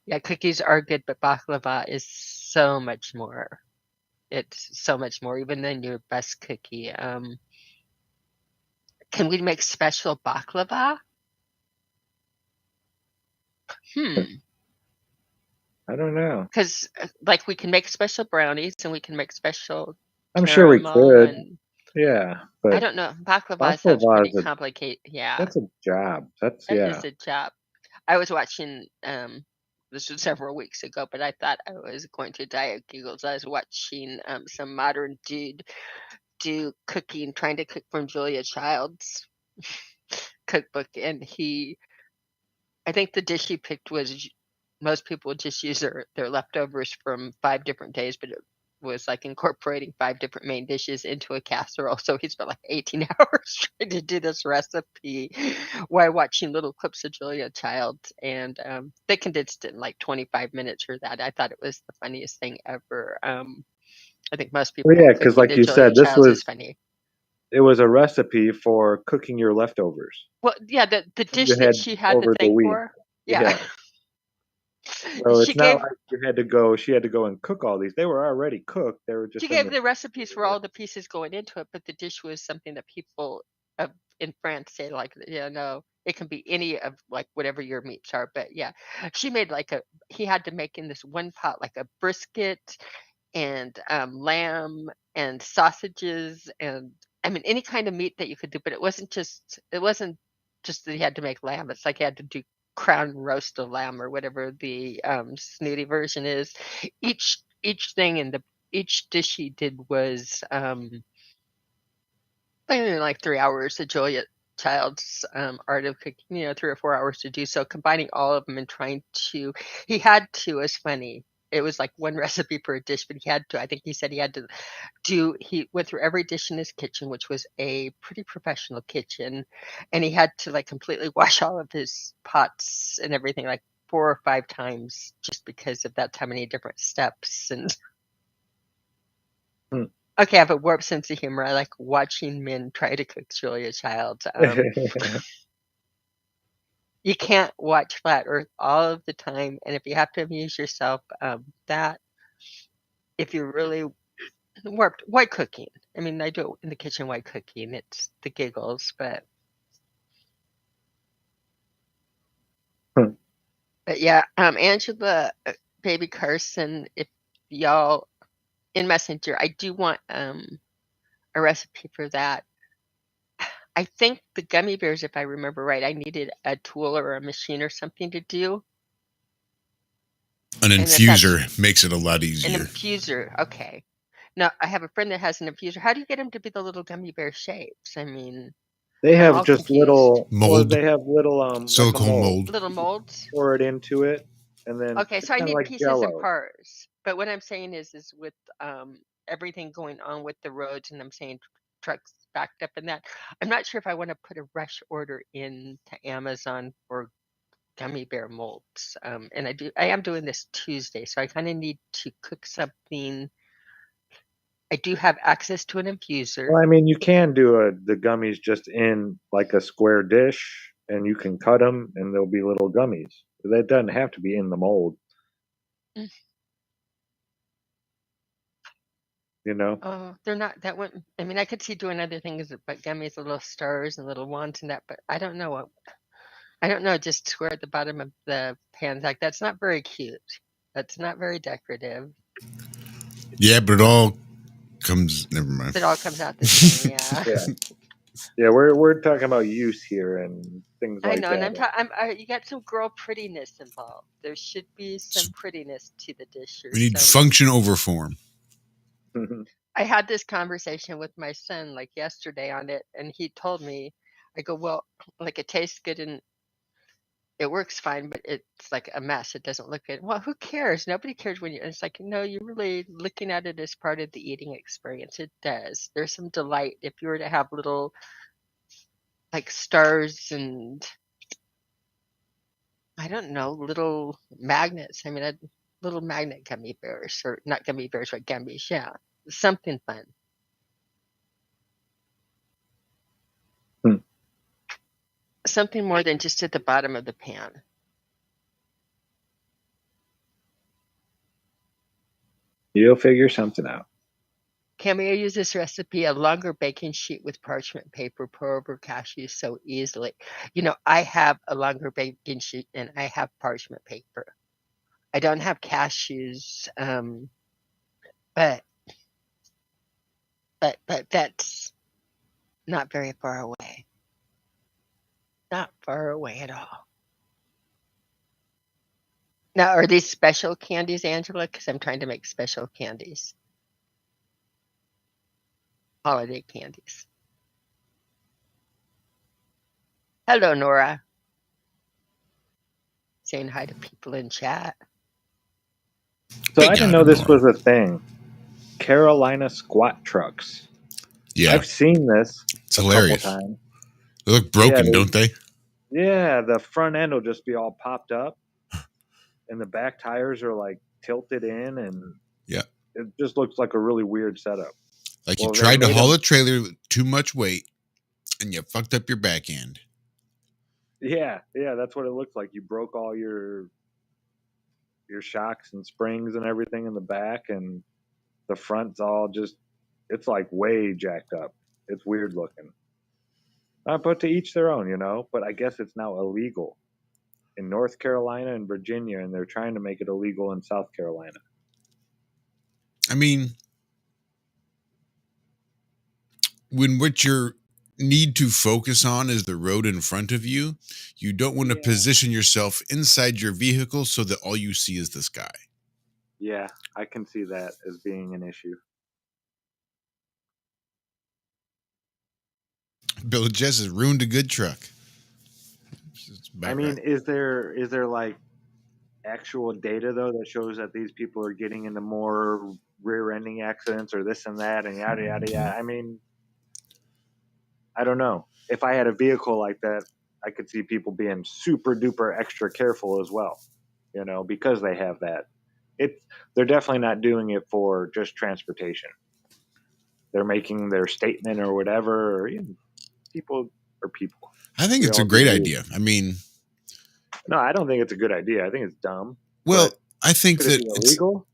Yeah, cookies are good, but baklava is so much more. It's so much more, even than your best cookie. Can we make special baklava? I don't know. Because, like, we can make special brownies, and we can make special I'm sure we could. and Yeah, but I don't know. Baklava sounds pretty complicated. Yeah, that's a job. That is a job. I was watching. This was several weeks ago, but I thought I was going to die of giggles. I was watching some modern dude do cooking, trying to cook from Julia Child's cookbook, and I think the dish he picked was, most people just use their leftovers from 5 different days, but it was like incorporating 5 different main dishes into a casserole. So he spent like 18 hours trying to do this recipe while watching little clips of Julia Child, and they condensed it in like 25 minutes or that. I thought it was the funniest thing ever. I think most people, because like you said, this was funny. It was a recipe for cooking your leftovers. Well, yeah, the dish that she had the thing for. Yeah. So it's not like she had to go and cook all these. They were already cooked. They were just. She gave the recipes for all the pieces going into it, but the dish was something that people in France say, like, no, it can be any of like whatever your meats are. But yeah, she made he had to make in this one pot like a brisket and lamb and sausages and I mean, any kind of meat that you could do, but it wasn't just that he had to make lamb. It's like he had to do crown roast of lamb or whatever the snooty version is. Each thing in each dish he did was like 3 hours. The Julia Child's art of cooking, 3 or 4 hours to do so, combining all of them and trying to. He had to. It was funny. It was like one recipe per dish, but he had to. I think he said he had to he went through every dish in his kitchen, which was a pretty professional kitchen, and he had to like completely wash all of his pots and everything like 4 or 5 times just because of that, how many different steps. And okay, I have a warped sense of humor. I like watching men try to cook Julia Child. You can't watch Flat Earth all of the time, and if you have to amuse yourself, that if you're really warped white cooking. I mean, I do it in the kitchen white cooking. It's the giggles, but yeah, Angela, baby Carson, if y'all in Messenger, I do want a recipe for that. I think the gummy bears, if I remember right, I needed a tool or a machine or something to do. An infuser makes it a lot easier. An infuser, okay. Now, I have a friend that has an infuser. How do you get them to be the little gummy bear shapes? I mean, they have just confused. Little mold. Well, they have little silicone like mold. Little molds. Pour it into it, and then okay. So I need like pieces Jell-O. and parts. But what I'm saying is with everything going on with the roads, and I'm saying trucks backed up and that, I'm not sure if I want to put a rush order in to Amazon for gummy bear molds. And I am doing this Tuesday, so I kind of need to cook something. I do have access to an infuser. Well, I mean, you can do the gummies just in like a square dish, and you can cut them, and they'll be little gummies. That doesn't have to be in the mold. You know? Oh, they're not that one. I mean, I could see doing other things, but gummies, little stars and little wands and that. But I don't know what. I don't know. Just square at the bottom of the pan. Like that's not very cute. That's not very decorative. Yeah, but it all comes. Never mind. It all comes out the same. Yeah. Yeah, we're talking about use here and things like that. I know, and you got some girl prettiness involved. There should be some prettiness to the dish. We need function over form. I had this conversation with my son like yesterday on it, and he told me, I go, well, like it tastes good and it works fine, but it's like a mess. It doesn't look good. Well, who cares? Nobody cares when it's like, no, you're really looking at it as part of the eating experience. It does. There's some delight. If you were to have little like stars and I don't know, little magnets. I mean, little magnet gummy bears, or not gummy bears, but gummies. Yeah, something fun. Something more than just at the bottom of the pan. You'll figure something out. Cami, I use this recipe, a longer baking sheet with parchment paper, pour over cashews so easily. I have a longer baking sheet and I have parchment paper. I don't have cashews, but that's not very far away. Not far away at all. Now, are these special candies, Angela? Because I'm trying to make special candies. Holiday candies. Hello, Nora. Saying hi to people in chat. So I didn't know this was a thing. Carolina squat trucks. Yeah. I've seen this. It's hilarious. Times. They look broken, don't they? Yeah, the front end will just be all popped up. And the back tires are like tilted in, and it just looks like a really weird setup. Like you tried to haul a trailer with too much weight, and you fucked up your back end. Yeah, that's what it looks like. You broke all your shocks and springs and everything in the back, and the front's all it's like way jacked up. It's weird looking. But to each their own, But I guess it's now illegal in North Carolina and Virginia, and they're trying to make it illegal in South Carolina. I mean, when what you need to focus on is the road in front of you, you don't want to position yourself inside your vehicle so that all you see is the sky. Yeah, I can see that as being an issue. Bill Jess has ruined a good truck. I mean, is there like actual data though that shows that these people are getting into more rear-ending accidents or this and that and yada yada yada? I mean, I don't know. If I had a vehicle like that, I could see people being super duper extra careful as well, you know, because they have that. They're definitely not doing it for just transportation. They're making their statement or whatever. Or, you know, people are people. I think it's a great idea. I mean, no, I don't think it's a good idea. I think it's dumb. Well, I think that it's illegal.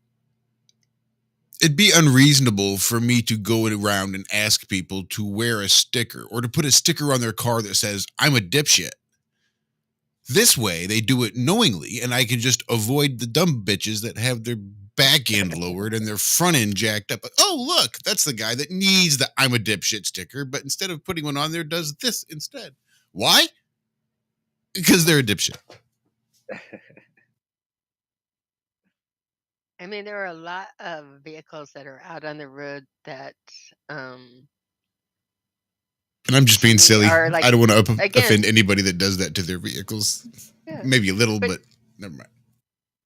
It'd be unreasonable for me to go around and ask people to wear a sticker or to put a sticker on their car that says, "I'm a dipshit." This way, they do it knowingly, and I can just avoid the dumb bitches that have their back end lowered and their front end jacked up. Oh, look, that's the guy that needs the "I'm a dipshit" sticker, but instead of putting one on there, does this instead. Why? Because they're a dipshit. I mean, there are a lot of vehicles that are out on the road that and I'm just being silly. Like, I don't want to offend anybody that does that to their vehicles. Yeah, maybe a little, but never mind.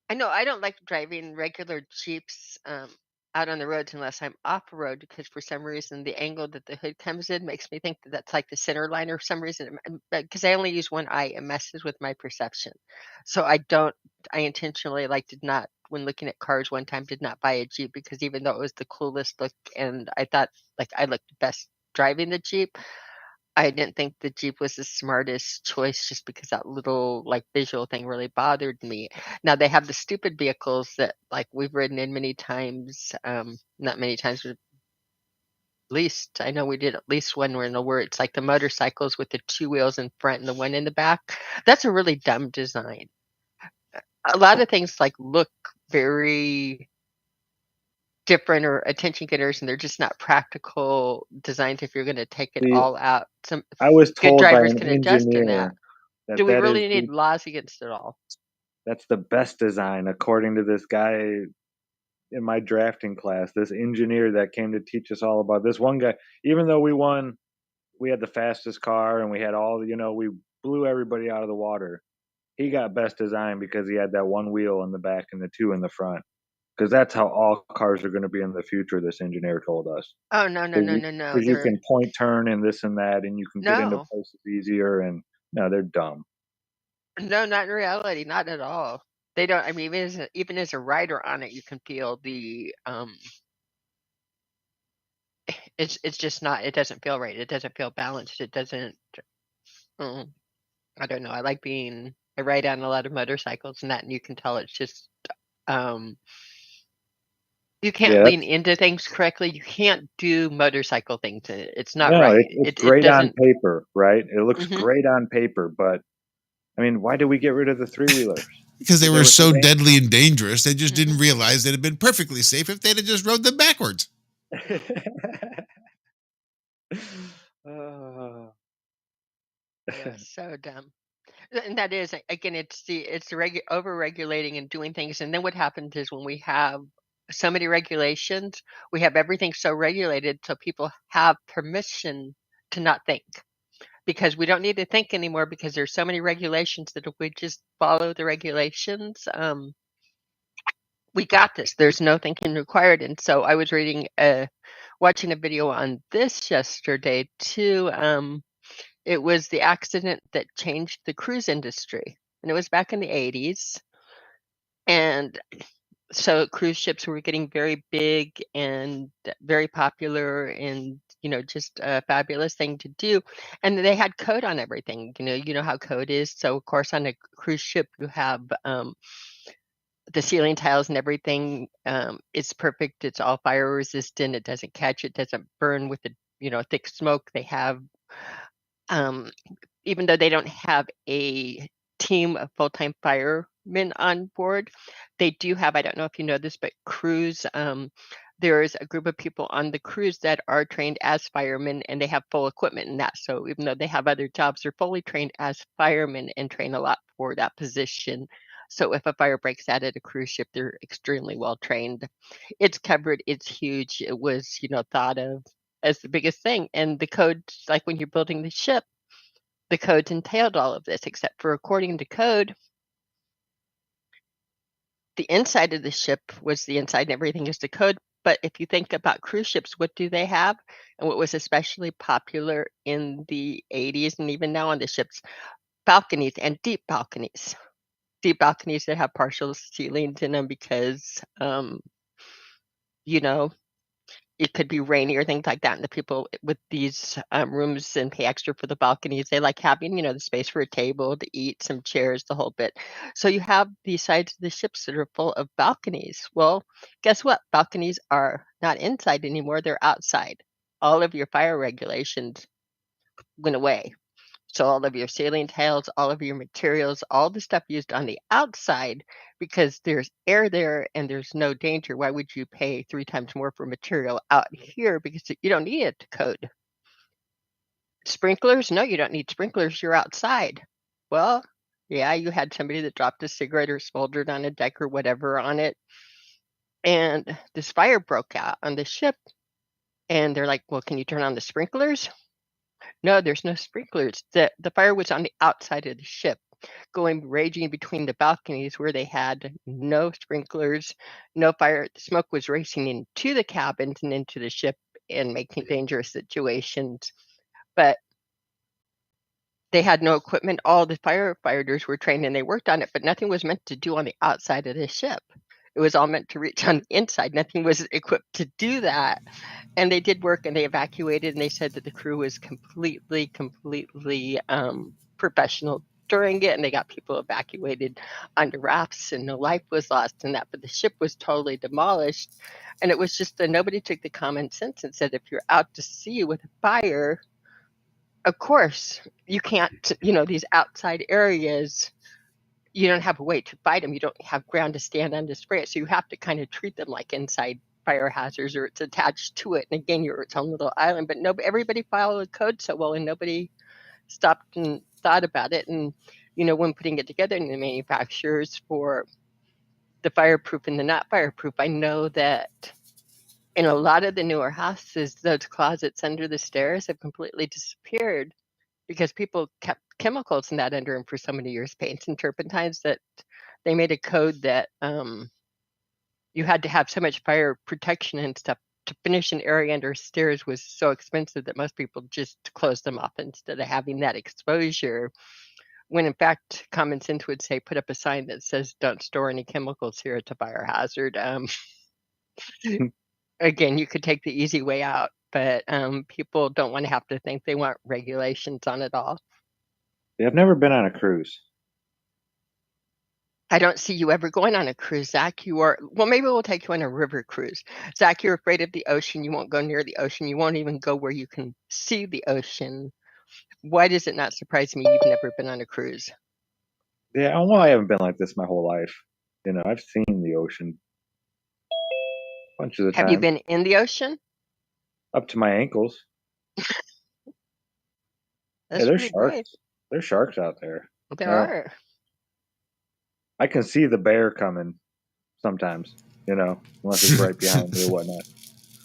I know I don't like driving regular Jeeps out on the roads unless I'm off-road, because for some reason the angle that the hood comes in makes me think that that's like the center line or some reason, because I only use one eye. It messes with my perception. So I intentionally did not, when looking at cars one time, did not buy a Jeep, because even though it was the coolest look and I thought I looked best driving the Jeep, I didn't think the Jeep was the smartest choice, just because that little visual thing really bothered me. Now they have the stupid vehicles that we've ridden in many times, not many times, but at least I know we did at least one where it's like the motorcycles with the two wheels in front and the one in the back. That's a really dumb design. A lot of things look very different or attention getters, and they're just not practical designs if you're going to take it all out. Some I was told good drivers by can an adjust in engineer that. Do we really need laws against it all? That's the best design, according to this guy in my drafting class, this engineer that came to teach us all about this one guy. Even though we won, we had the fastest car and we had all, we blew everybody out of the water. He got best design because he had that one wheel in the back and the two in the front. Because that's how all cars are going to be in the future, this engineer told us. Oh, no. Because you can point, turn, and this and that, and you can get into places easier. And no, they're dumb. No, not in reality, not at all. They don't. I mean, even as a rider on it, you can feel the It's just not. It doesn't feel right. It doesn't feel balanced. It doesn't. I don't know. I ride on a lot of motorcycles and that, and you can tell it's just you can't lean into things correctly. You can't do motorcycle things. It's not right. It's great on paper, right? It looks great on paper, but I mean, why did we get rid of the three-wheelers? Because they were so deadly and dangerous. They just didn't realize they'd have been perfectly safe if they'd have just rode them backwards. Yeah, so dumb. And that is, again, it's over-regulating and doing things. And then what happens is, when we have so many regulations, we have everything so regulated so people have permission to not think, because we don't need to think anymore, because there's so many regulations that if we just follow the regulations, we got this. There's no thinking required. And so I was watching a video on this yesterday too. It was the accident that changed the cruise industry, and it was back in the 80s. And so cruise ships were getting very big and very popular, and just a fabulous thing to do. And they had code on everything. You know how code is. So of course on a cruise ship you have the ceiling tiles and everything is perfect. It's all fire resistant. It doesn't catch. It doesn't burn with the thick smoke. They have even though they don't have a team of full-time firemen on board, they do have, I don't know if you know this, but crews there's a group of people on the cruise that are trained as firemen, and they have full equipment in that. So even though they have other jobs, they're fully trained as firemen and train a lot for that position. So if a fire breaks out at a cruise ship, they're extremely well trained. It's covered. It's huge. It was, thought of as the biggest thing. And the codes, like when you're building the ship, the codes entailed all of this, except for according to code, the inside of the ship was the inside and everything is the code. But if you think about cruise ships, what do they have? And what was especially popular in the 80s and even now on the ships, balconies and deep balconies. Deep balconies that have partial ceilings in them because, it could be rainy or things like that. And the people with these rooms and pay extra for the balconies, they like having, the space for a table to eat, some chairs, the whole bit. So you have these sides of the ships that are full of balconies. Well, guess what? Balconies are not inside anymore. They're outside. All of your fire regulations went away. So all of your ceiling tiles, all of your materials, all the stuff used on the outside, because there's air there and there's no danger. Why would you pay 3 times more for material out here? Because you don't need it to code. Sprinklers? No, you don't need sprinklers. You're outside. Well, yeah, you had somebody that dropped a cigarette or smoldered on a deck or whatever on it. And this fire broke out on the ship. And they're like, well, can you turn on the sprinklers? No, there's no sprinklers. The fire was on the outside of the ship, raging between the balconies where they had no sprinklers, no fire. The smoke was racing into the cabins and into the ship and making dangerous situations. But they had no equipment. All the firefighters were trained and they worked on it, but nothing was meant to do on the outside of the ship. It was all meant to reach on the inside. Nothing was equipped to do that. And they did work and they evacuated, and they said that the crew was completely professional during it, and they got people evacuated onto rafts and no life was lost in that. But the ship was totally demolished. And it was just that nobody took the common sense and said, if you're out to sea with a fire, of course, you can't, these outside areas, you don't have a way to fight them. You don't have ground to stand on to spray it. So you have to kind of treat them like inside fire hazards, or it's attached to it. And again, you're its own little island. But everybody followed the code so well, and nobody stopped and thought about it. And, when putting it together in the manufacturers for the fireproof and the not fireproof, I know that in a lot of the newer houses, those closets under the stairs have completely disappeared because people kept chemicals in that under them for so many years, paints and turpentines, that they made a code that you had to have so much fire protection and stuff to finish an area under stairs was so expensive that most people just closed them off instead of having that exposure. When in fact, common sense would say, put up a sign that says, don't store any chemicals here. It's a fire hazard. Again, you could take the easy way out, but people don't want to have to think. They want regulations on it all. Yeah, I've never been on a cruise. I don't see you ever going on a cruise, Zach. Well, maybe we'll take you on a river cruise. Zach, you're afraid of the ocean. You won't go near the ocean. You won't even go where you can see the ocean. Why does it not surprise me you've never been on a cruise? Yeah, well, I haven't been like this my whole life. I've seen the ocean a bunch of the time. Have you been in the ocean? Up to my ankles. That's there's pretty sharks. brave. There's sharks out there. There are. I can see the bear coming sometimes, unless it's right behind me or whatnot.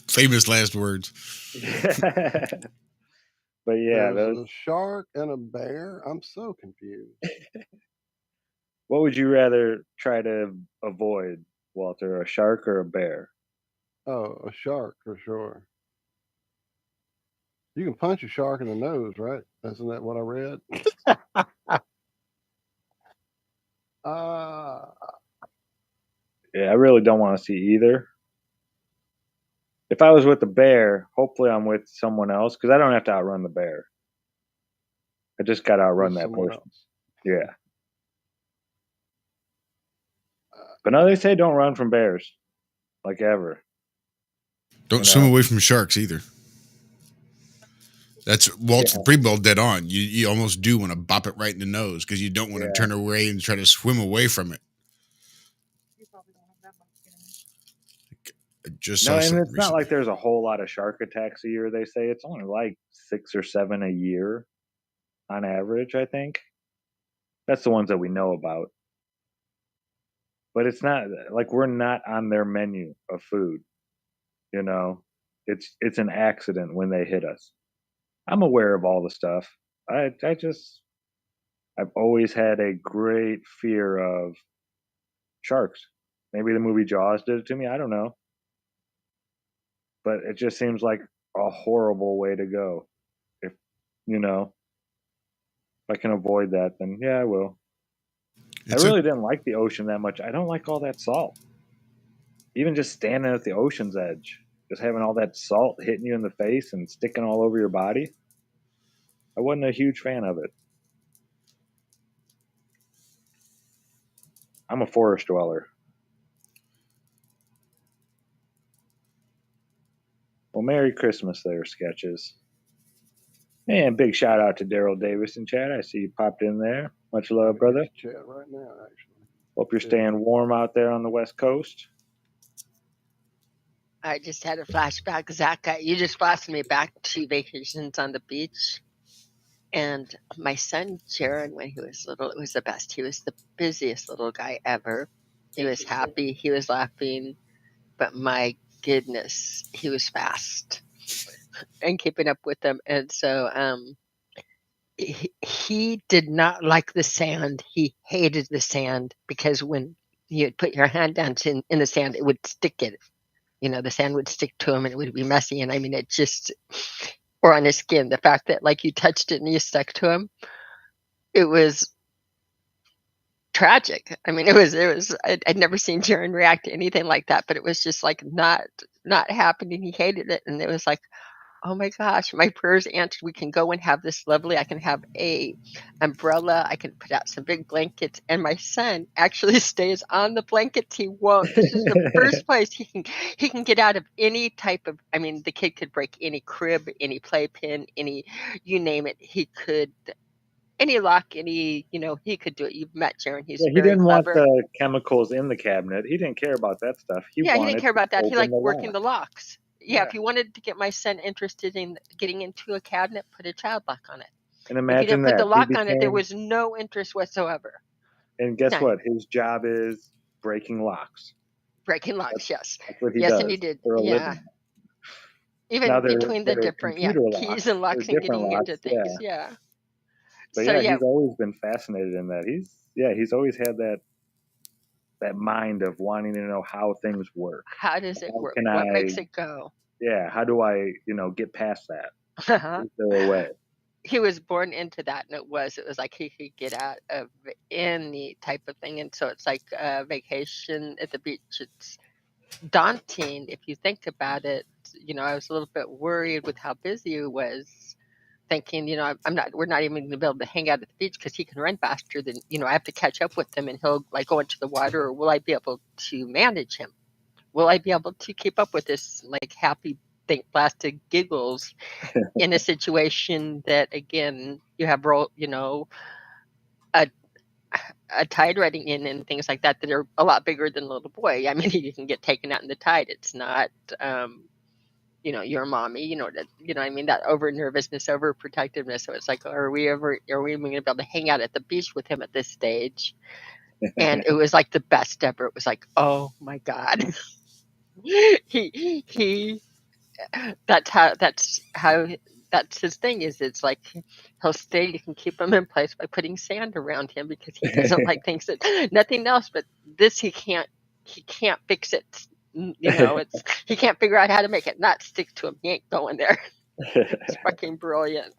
Famous last words. But yeah, there's a shark and a bear. I'm so confused. What would you rather try to avoid, Walter, a shark or a bear? Oh, a shark for sure. You can punch a shark in the nose, right? Isn't that what I read? Yeah, I really don't want to see either. If I was with the bear, hopefully I'm with someone else, because I don't have to outrun the bear. I just got to outrun that person. Yeah. But no, they say don't run from bears, like ever. Don't swim away from sharks either. That's Walt's pretty well dead on. You almost do want to bop it right in the nose because you don't want to turn away and try to swim away from it. Just No, saw and something it's not recently. like there's a whole lot of shark attacks a year. They say it's only like 6 or 7 a year on average. I think that's the ones that we know about. But it's not like we're not on their menu of food. You know, it's an accident when they hit us. I'm aware of all the stuff. I've always had a great fear of sharks. Maybe the movie Jaws did it to me. I don't know, but it just seems like a horrible way to go. If you know, if I can avoid that, then yeah, I will. I It's a really didn't like the ocean that much. I don't like all that salt. Even just standing at the ocean's edge, just having all that salt hitting you in the face and sticking all over your body. I wasn't a huge fan of it. I'm a forest dweller. Well, Merry Christmas there, Sketches. And big shout out to Daryl Davis in chat. I see you popped in there. Much love, brother. Chat right now, actually. Hope you're staying warm out there on the West Coast. I just had a flashback. Zack, you just flashed me back to vacations on the beach. And my son, Jaron, when he was little, it was the best. He was the busiest little guy ever. He was happy. He was laughing. But my goodness, he was fast and keeping up with them. And so he did not like the sand. He hated the sand because when you would put your hand down in the sand, it would stick it. You know, the sand would stick to him and it would be messy. And I mean, it just, or on his skin, the fact that like you touched it and you stuck to him, it was tragic. I mean, I'd never seen Jaron react to anything like that, but it was just like not happening. He hated it. And it was like, oh my gosh, my prayers answered. We can go and have this lovely, I can have a umbrella. I can put out some big blankets. And my son actually stays on the blankets. He won't. This is the first place he can get out of any type of, I mean, the kid could break any crib, any playpen, any, you name it. He could, any lock, any, he could do it. You've met Jaron. He's Yeah, he very didn't want clever. the chemicals in the cabinet. He didn't care about that stuff. He Yeah, he wanted didn't care to about that. He open liked the working lock. the locks. Yeah, Yeah. if you wanted to get my son interested in getting into a cabinet, put a child lock on it. And If you imagine didn't put that. the He lock on it, there became, was no interest whatsoever. and guess None. what? His job is breaking locks. Breaking locks, yes. That's what he Yes, does and he did. for a Yeah. living. Even Now between the they're different computer keys locks. and locks They're and different getting locks, into things. Yeah. But So yeah, yeah, he's always been fascinated in that. He's always had that mind of wanting to know how things work. how does it How work? can What I, makes it go? yeah, how do I, get past that? Is there a way? He was born into that, and it was like he could get out of any type of thing. And so it's like a vacation at the beach. It's daunting if you think about it. I was a little bit worried with how busy he was, thinking, we're not even going to be able to hang out at the beach because he can run faster than, I have to catch up with him and he'll like go into the water, or will I be able to manage him? Will I be able to keep up with this like happy think blasted giggles in a situation that, again, you have a tide running in and things like that are a lot bigger than a little boy. I mean, you can get taken out in the tide. It's not, your mommy, I mean, that over nervousness, over protectiveness. So it's like, are we even going to be able to hang out at the beach with him at this stage? And it was like the best ever. It was like, oh my God. he that's his thing. Is it's like he'll stay, you can keep him in place by putting sand around him because he doesn't like things that nothing else, but this he can't fix it. It's he can't figure out how to make it not stick to him. He ain't going there. It's fucking brilliant.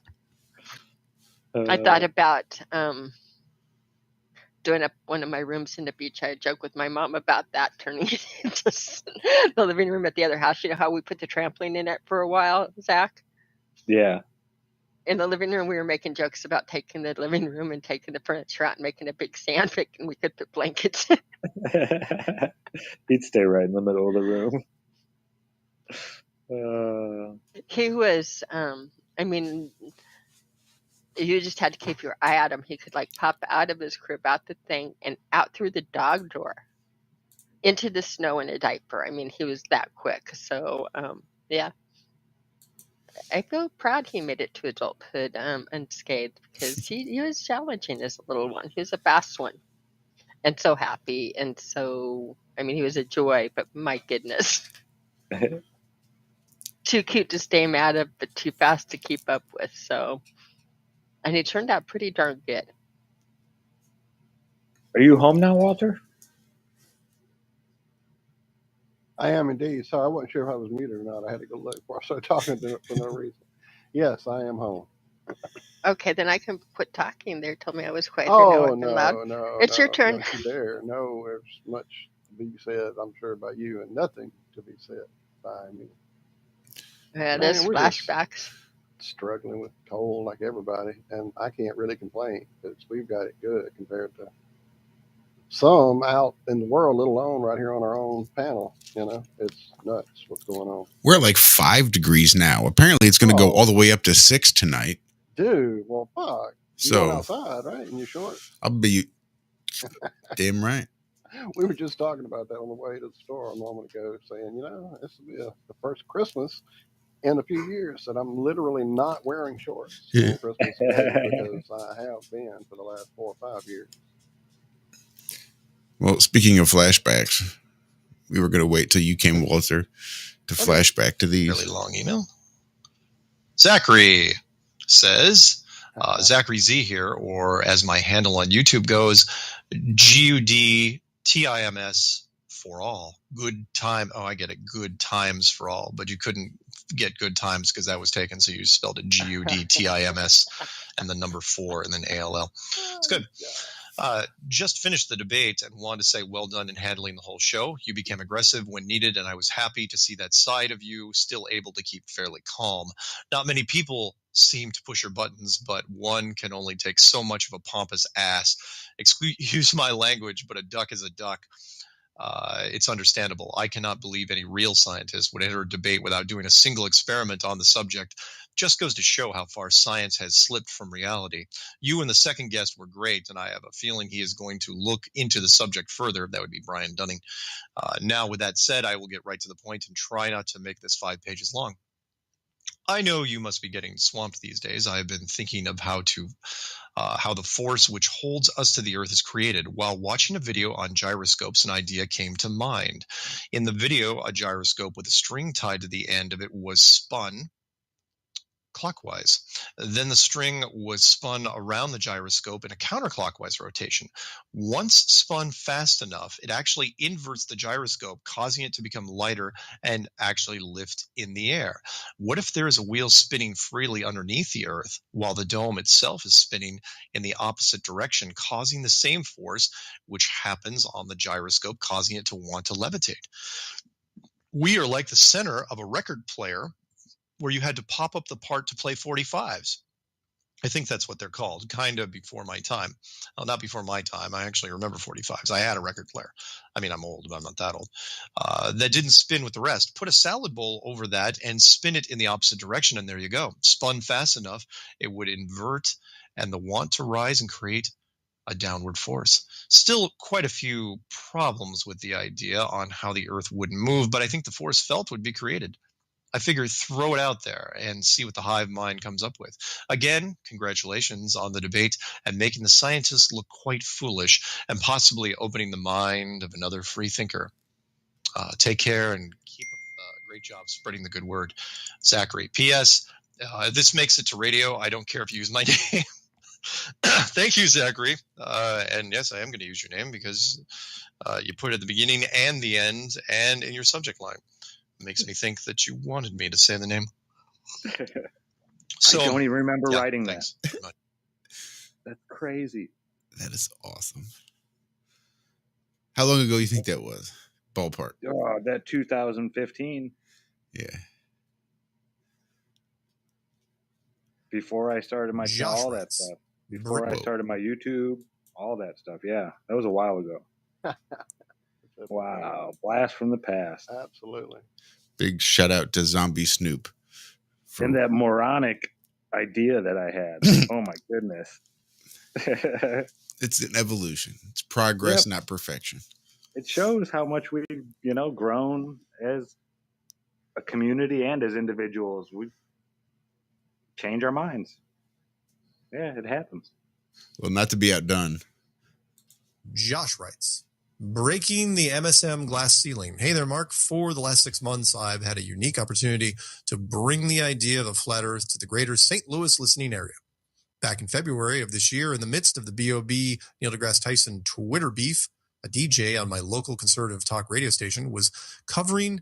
I thought about doing up one of my rooms in the beach. I joke with my mom about that, turning it into the living room at the other house. You know how we put the trampoline in it for a while, Zach? Yeah. In the living room, we were making jokes about taking the living room and taking the furniture out and making a big sand pit, and we could put blankets. He'd stay right in the middle of the room. He was, I mean, you just had to keep your eye on him. He could like pop out of his crib, out the thing, and out through the dog door into the snow in a diaper. I mean, he was that quick. So, yeah. I feel proud he made it to adulthood unscathed, because he was challenging as a little one. He was a fast one, and so happy, and so, I mean, he was a joy, but my goodness. Too cute to stay mad at, but too fast to keep up with. So, and he turned out pretty darn good. Are you home now, Walter? I am indeed. So I wasn't sure if I was muted or not. I had to go look before I started talking to for no reason. Yes, I am home. Okay, then I can quit talking. They told me I was quiet. Oh, and loud. no. It's your turn. Don't you dare. No, there's much to be said, I'm sure, about you, and nothing to be said by me. Yeah, there's flashbacks. Struggling with cold like everybody, and I can't really complain because we've got it good compared to some out in the world, let alone right here on our own panel. It's nuts what's going on. We're at like 5 degrees now. Apparently it's going to go all the way up to 6 tonight. Dude, well, fuck. You're going outside, right? In your shorts? I'll be damn right. We were just talking about that on the way to the store a moment ago, saying, this will be the first Christmas in a few years that I'm literally not wearing shorts on Christmas Day, because I have been for the last 4 or 5 years. Well, speaking of flashbacks, we were going to wait till you came, Walter, to flashback to these. Really long email. Zachary says, Zachary Z here, or as my handle on YouTube goes, GUDTIMS for all. Good time. Oh, I get it. Good times for all. But you couldn't get good times because that was taken. So you spelled it GUDTIMS and the number 4 and then ALL. It's good. Just finished the debate and wanted to say well done in handling the whole show. You became aggressive when needed, and I was happy to see that side of you still able to keep fairly calm. Not many people seem to push your buttons, but one can only take so much of a pompous ass. Excuse my language, but a duck is a duck. It's understandable. I cannot believe any real scientist would enter a debate without doing a single experiment on the subject. Just goes to show how far science has slipped from reality. You and the second guest were great, and I have a feeling he is going to look into the subject further. That would be Brian Dunning. Now, with that said, I will get right to the point and try not to make this 5 pages long. I know you must be getting swamped these days. I have been thinking of how the force which holds us to the earth is created. While watching a video on gyroscopes, an idea came to mind. In the video, a gyroscope with a string tied to the end of it was spun clockwise. Then the string was spun around the gyroscope in a counterclockwise rotation. Once spun fast enough, it actually inverts the gyroscope, causing it to become lighter and actually lift in the air. What if there is a wheel spinning freely underneath the earth while the dome itself is spinning in the opposite direction, causing the same force which happens on the gyroscope, causing it to want to levitate? We are like the center of a record player where you had to pop up the part to play 45s. I think that's what they're called, kind of before my time. Well, not before my time. I actually remember 45s. I had a record player. I mean, I'm old, but I'm not that old. That didn't spin with the rest. Put a salad bowl over that and spin it in the opposite direction, and there you go. Spun fast enough, it would invert and the want to rise and create a downward force. Still quite a few problems with the idea on how the earth wouldn't move, but I think the force felt would be created. I figure throw it out there and see what the hive mind comes up with. Again, congratulations on the debate and making the scientists look quite foolish and possibly opening the mind of another free thinker. Take care and keep up a great job spreading the good word. Zachary. P.S. This makes it to radio. I don't care if you use my name. Thank you, Zachary. And yes, I am going to use your name because you put it at the beginning and the end and in your subject line. Makes me think that you wanted me to say the name. So, I don't even remember writing that. That's crazy. That is awesome. How long ago do you think that was? Ballpark. That 2015. Yeah. Before I started my all that stuff. Before I started my YouTube, all that stuff. Yeah, that was a while ago. Wow, blast from the past. Absolutely. Big shout out to Zombie Snoop. And that moronic idea that I had. Oh my goodness. It's an evolution. It's progress, not perfection. it shows how much we've, grown as a community and as individuals. We change our minds. Yeah, it happens. Well, not to be outdone. Josh writes, breaking the MSM glass ceiling. Hey there, Mark. For the last 6 months, I've had a unique opportunity to bring the idea of a flat Earth to the greater St. Louis listening area. Back in February of this year, in the midst of the B.O.B. Neil deGrasse Tyson Twitter beef, a DJ on my local conservative talk radio station was covering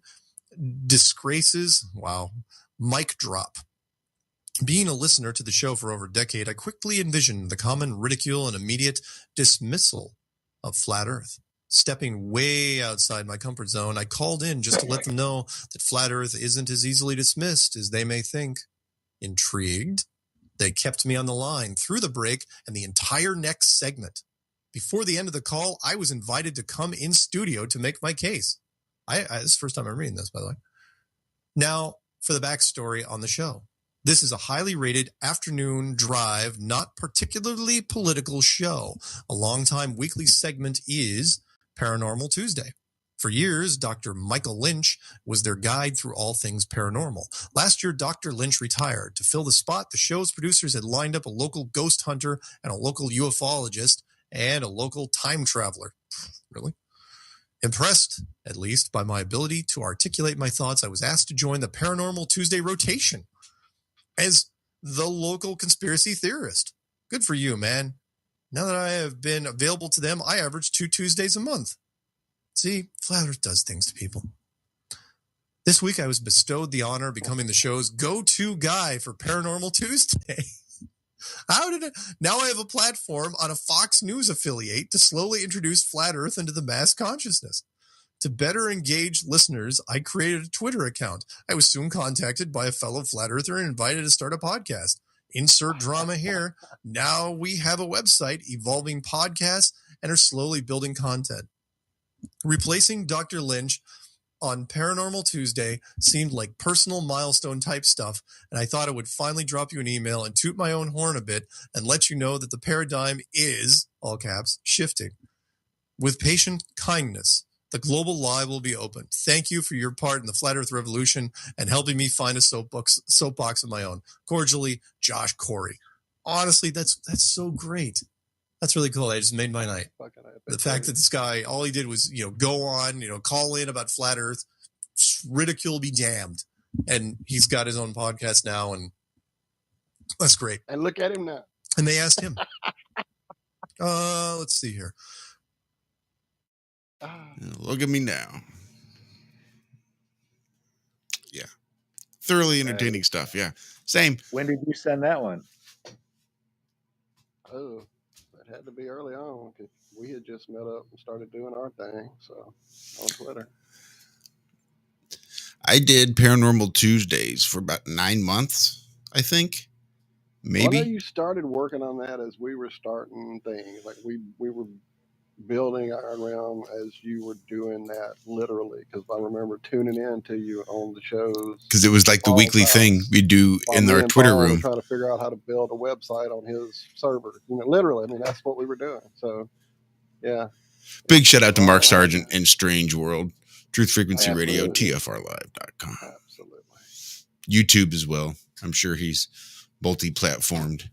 disgraces. Wow. Mic drop. Being a listener to the show for over a decade, I quickly envisioned the common ridicule and immediate dismissal of flat Earth. Stepping way outside my comfort zone, I called in just to let them know that flat Earth isn't as easily dismissed as they may think. Intrigued, they kept me on the line through the break and the entire next segment. Before the end of the call, I was invited to come in studio to make my case. This is the first time I'm reading this, by the way. Now, for the backstory on the show. This is a highly rated afternoon drive, not particularly political show. A longtime weekly segment is Paranormal Tuesday. For years, Dr. Michael Lynch was their guide through all things paranormal. Last year, Dr. Lynch retired. To fill the spot, the show's producers had lined up a local ghost hunter and a local ufologist and a local time traveler. Really? Impressed, at least, by my ability to articulate my thoughts, I was asked to join the Paranormal Tuesday rotation as the local conspiracy theorist. Good for you, man. Now that I have been available to them, I average 2 Tuesdays a month. See, Flat Earth does things to people. This week, I was bestowed the honor of becoming the show's go-to guy for Paranormal Tuesday. Now I have a platform on a Fox News affiliate to slowly introduce Flat Earth into the mass consciousness. To better engage listeners, I created a Twitter account. I was soon contacted by a fellow Flat Earther and invited to start a podcast. Insert drama here. Now we have a website, evolving podcasts, and are slowly building content. Replacing Dr. Lynch on Paranormal Tuesday seemed like personal milestone type stuff, and I thought I would finally drop you an email and toot my own horn a bit and let you know that the paradigm is, all caps, shifting. With patient kindness, the global lie will be open. Thank you for your part in the Flat Earth Revolution and helping me find a soapbox of my own. Cordially, Josh Corey. Honestly, that's so great. That's really cool. I just made my night. The fact that this guy, all he did was, go on, call in about Flat Earth, ridicule be damned. And he's got his own podcast now, and that's great. And look at him now. And they asked him. Let's see here. Look at me now. Yeah. Thoroughly entertaining stuff. Yeah. Same. When did you send that one? Oh, that had to be early on because we had just met up and started doing our thing. So on Twitter. I did Paranormal Tuesdays for about 9 months, I think. Maybe. Well, I know you started working on that as we were starting things. Like we were building Iron Realm as you were doing that literally, because I remember tuning in to you on the shows because it was like the weekly thing we do in our Twitter room, trying to figure out how to build a website on his server. Literally, I mean, that's what we were doing. So yeah, big shout out to Mark Sargent and Strange World, Truth Frequency Radio, Absolutely. TFRlive.com. Absolutely. YouTube as well. I'm sure he's multi-platformed.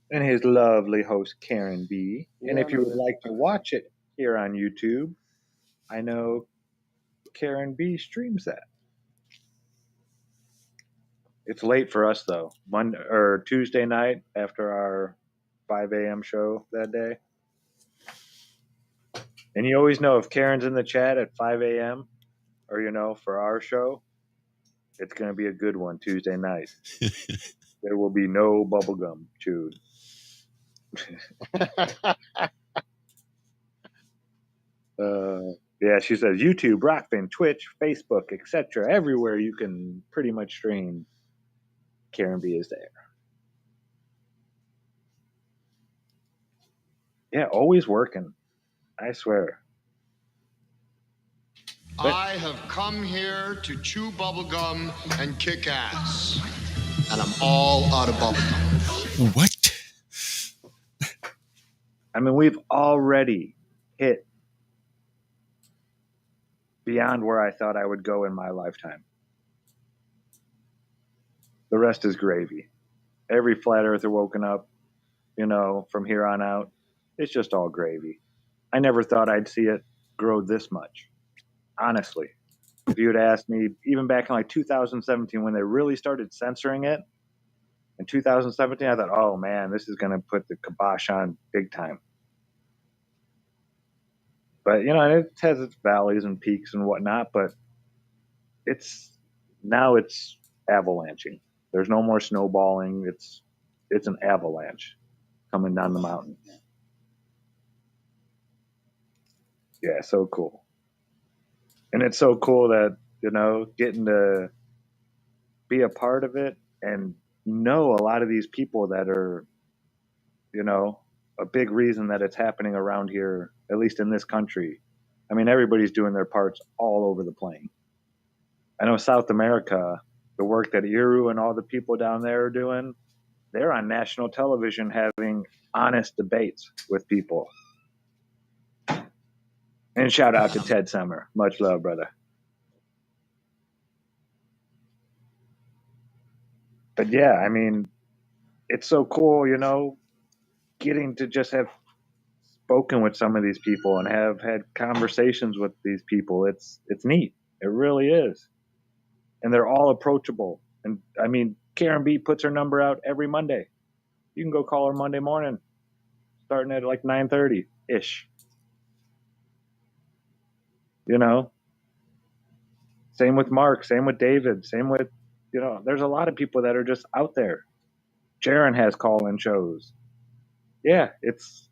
And his lovely host, Karen B. And Yeah, if you would like to watch it here on YouTube, I know Karen B streams that. It's late for us, though. Monday or Tuesday night after our 5 a.m. show that day. And you always know if Karen's in the chat at 5 a.m. or, for our show, it's going to be a good one Tuesday night. There will be no bubblegum chewed. Yeah, she says YouTube, Rockfin, Twitch, Facebook, etc. Everywhere you can pretty much stream. Karen B is there. Yeah, always working. I swear. I have come here to chew bubblegum and kick ass. And I'm all out of bubblegum. What? I mean, we've already hit beyond where I thought I would go in my lifetime. The rest is gravy. Every flat earther woken up, from here on out, it's just all gravy. I never thought I'd see it grow this much. Honestly, if you had asked me, even back in like 2017, when they really started censoring it, in 2017, I thought, oh man, this is going to put the kibosh on big time. But, it has its valleys and peaks and whatnot, but it's avalanching. There's no more snowballing. It's an avalanche coming down the mountain. Yeah, so cool. And it's so cool that, getting to be a part of it and know a lot of these people that are, a big reason that it's happening around here, at least in this country. I mean, everybody's doing their parts all over the plane. I know South America, the work that Iru and all the people down there are doing, they're on national television having honest debates with people. And shout out to Ted Summer. Much love, brother. But yeah, I mean, it's so cool, getting to just have spoken with some of these people and have had conversations with these people. It's neat. It really is. And they're all approachable. And I mean, Karen B puts her number out every Monday. You can go call her Monday morning, starting at like 9:30 ish. Same with Mark, same with David, same with, there's a lot of people that are just out there. Jaron has call-in shows. Yeah, it's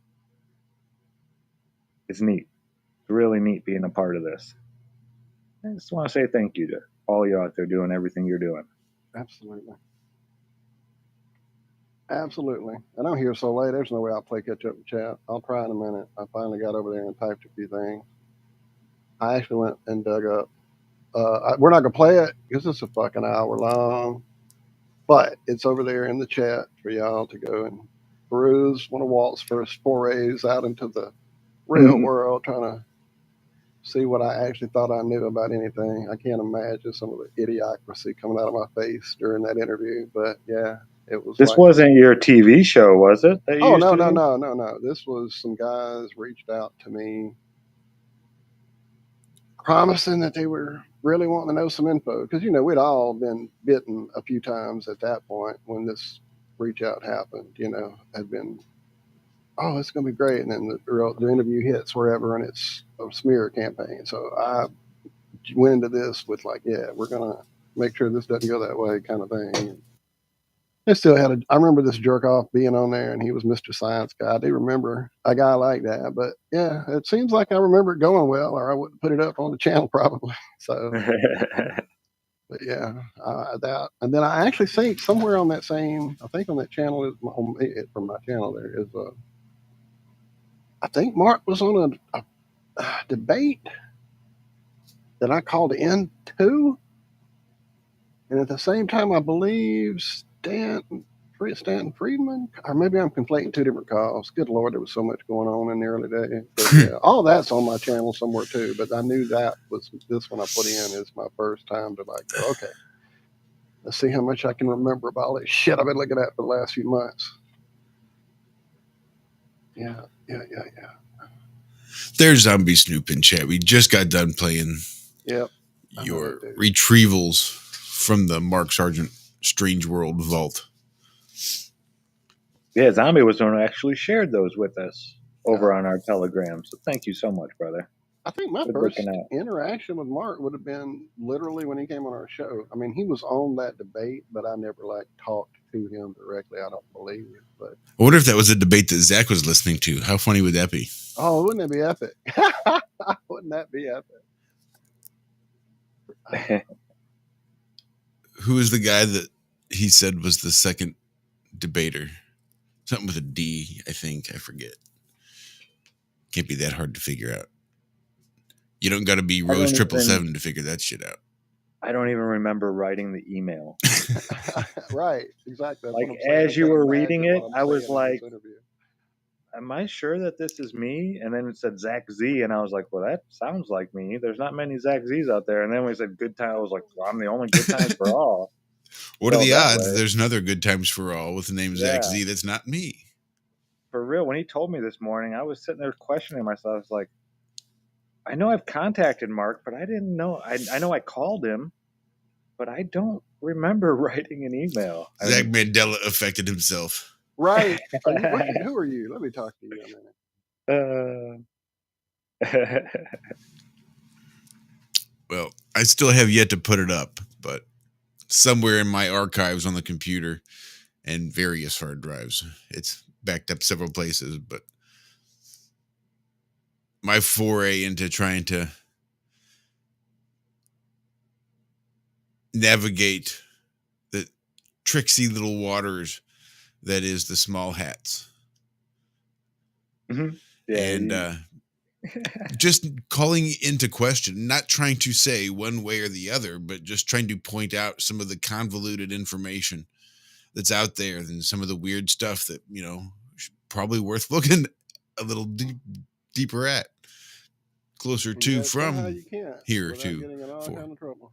neat. It's really neat being a part of this. I just want to say thank you to all you out there doing everything you're doing. Absolutely. Absolutely. And I'm here so late, there's no way I'll play catch up and chat. I'll try in a minute. I finally got over there and typed a few things. I actually went and dug up. We're not going to play it because it's a fucking hour long. But it's over there in the chat for y'all to go and peruse. One of Walt's first forays out into the real world, trying to see what I actually thought I knew about anything. I can't imagine some of the idiocracy coming out of my face during that interview. But yeah, it was. This wasn't your TV show, was it? Oh, no. This was some guys reached out to me promising that they were really wanting to know some info. Because, we'd all been bitten a few times at that point when this reach out happened, had been, oh, it's going to be great. And then the interview hits wherever and it's a smear campaign. So I went into this with like, yeah, we're going to make sure this doesn't go that way kind of thing. I still I remember this jerk off being on there and he was Mr. Science Guy. I do remember a guy like that, but yeah, it seems like I remember it going well or I wouldn't put it up on the channel probably. So, but yeah, that, and then I actually think somewhere on that same, I think on that channel is from my channel there is I think Mark was on a debate that I called into, and at the same time, I believe Stanton Friedman, or maybe I'm conflating two different calls. Good Lord, there was so much going on in the early days. But yeah, all that's on my channel somewhere too. But I knew that was this one I put in is my first time to like go, okay, let's see how much I can remember about all this shit I've been looking at for the last few months. Yeah. There's Zombie Snoop in chat. We just got done playing your retrievals from the Mark Sargent Strange World vault. Yeah, Zombie was the one who actually shared those with us over on our Telegram. So thank you so much, brother. I think my first interaction with Mark would have been literally when he came on our show. I mean, he was on that debate, but I never talked to him directly. I don't believe it. But I wonder if that was a debate that Zack was listening to. How funny would that be? Oh, wouldn't that be epic? Wouldn't that be epic? Who is the guy that he said was the second debater? Something with a D, I think. I forget. Can't be that hard to figure out. You don't got to be Rose 777 to figure that shit out. I don't even remember writing the email. Right, exactly. Like as you were reading it, I was like, am I sure that this is me? And then it said Zach Z, and I was like, well, that sounds like me. There's not many Zach Z's out there. And then we said Good Time. I was like, well, I'm the only Good Times for all. What are the that odds way. there's another Good Times for All with the name Zach Yeah. Z that's not me? For real, when he told me this morning, I was sitting there questioning myself. I was like, I know I've contacted Mark, but I didn't know. I know I called him, but I don't remember writing an email. Zach Mandela affected himself. Right. Who are you? Let me talk to you a minute. Well, I still have yet to put it up, but somewhere in my archives on the computer and various hard drives, it's backed up several places, but my foray into trying to navigate the tricksy little waters that is the small hats. Mm-hmm. Yeah, and just calling into question, not trying to say one way or the other, but just trying to point out some of the convoluted information that's out there and some of the weird stuff that, probably worth looking a little deeper at, closer to from here to trouble.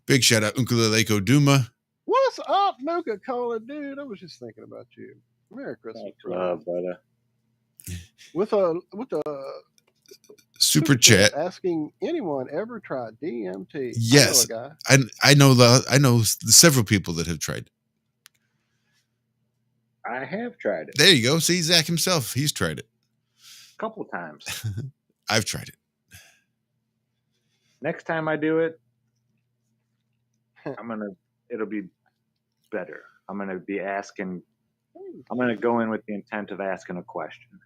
Big shout out Uncle Duma. What's up, Nuka Cola, dude? I was just thinking about you. Merry Christmas, love, brother. With a super chat asking anyone ever tried DMT. Yes, I know several people that have tried it. I have tried it. There you go. See, Zach himself, he's tried it a couple of times. I've tried it. Next time I do it, it'll be better. I'm going to be asking, I'm going to go in with the intent of asking a question.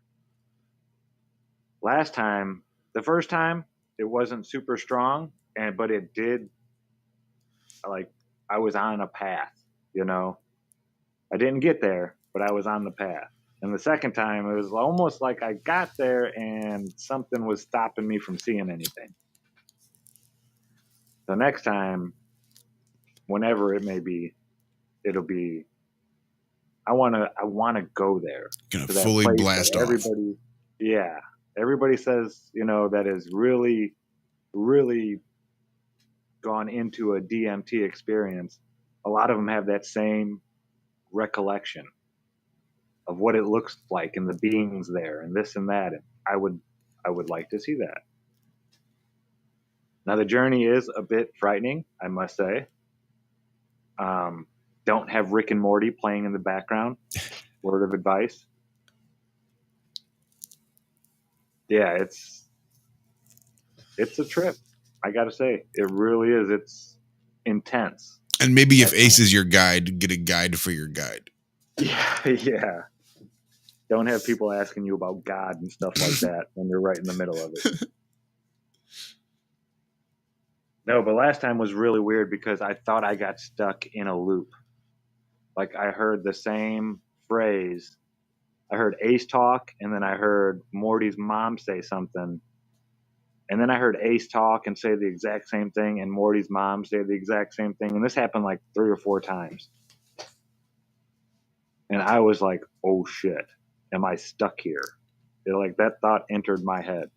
The first time, it wasn't super strong, but it did, I was on a path, I didn't get there, but I was on the path. And the second time, it was almost like I got there and something was stopping me from seeing anything. So next time, whenever it may be, it'll be, I want to go there. Gonna fully blast off. Yeah. Everybody says, that is really, really gone into a DMT experience. A lot of them have that same recollection of what it looks like and the beings there and this and that. And I would like to see that. Now the journey is a bit frightening, I must say. Don't have Rick and Morty playing in the background. Word of advice. Yeah, it's a trip. I got to say, it really is. It's intense. And maybe if Ace is your guide, get a guide for your guide. Yeah. Don't have people asking you about God and stuff like that when you're right in the middle of it. No, but last time was really weird because I thought I got stuck in a loop. Like I heard the same phrase. I heard Ace talk, and then I heard Morty's mom say something. And then I heard Ace talk and say the exact same thing, and Morty's mom say the exact same thing. And this happened like 3 or 4 times. And I was like, oh shit, am I stuck here? That thought entered my head.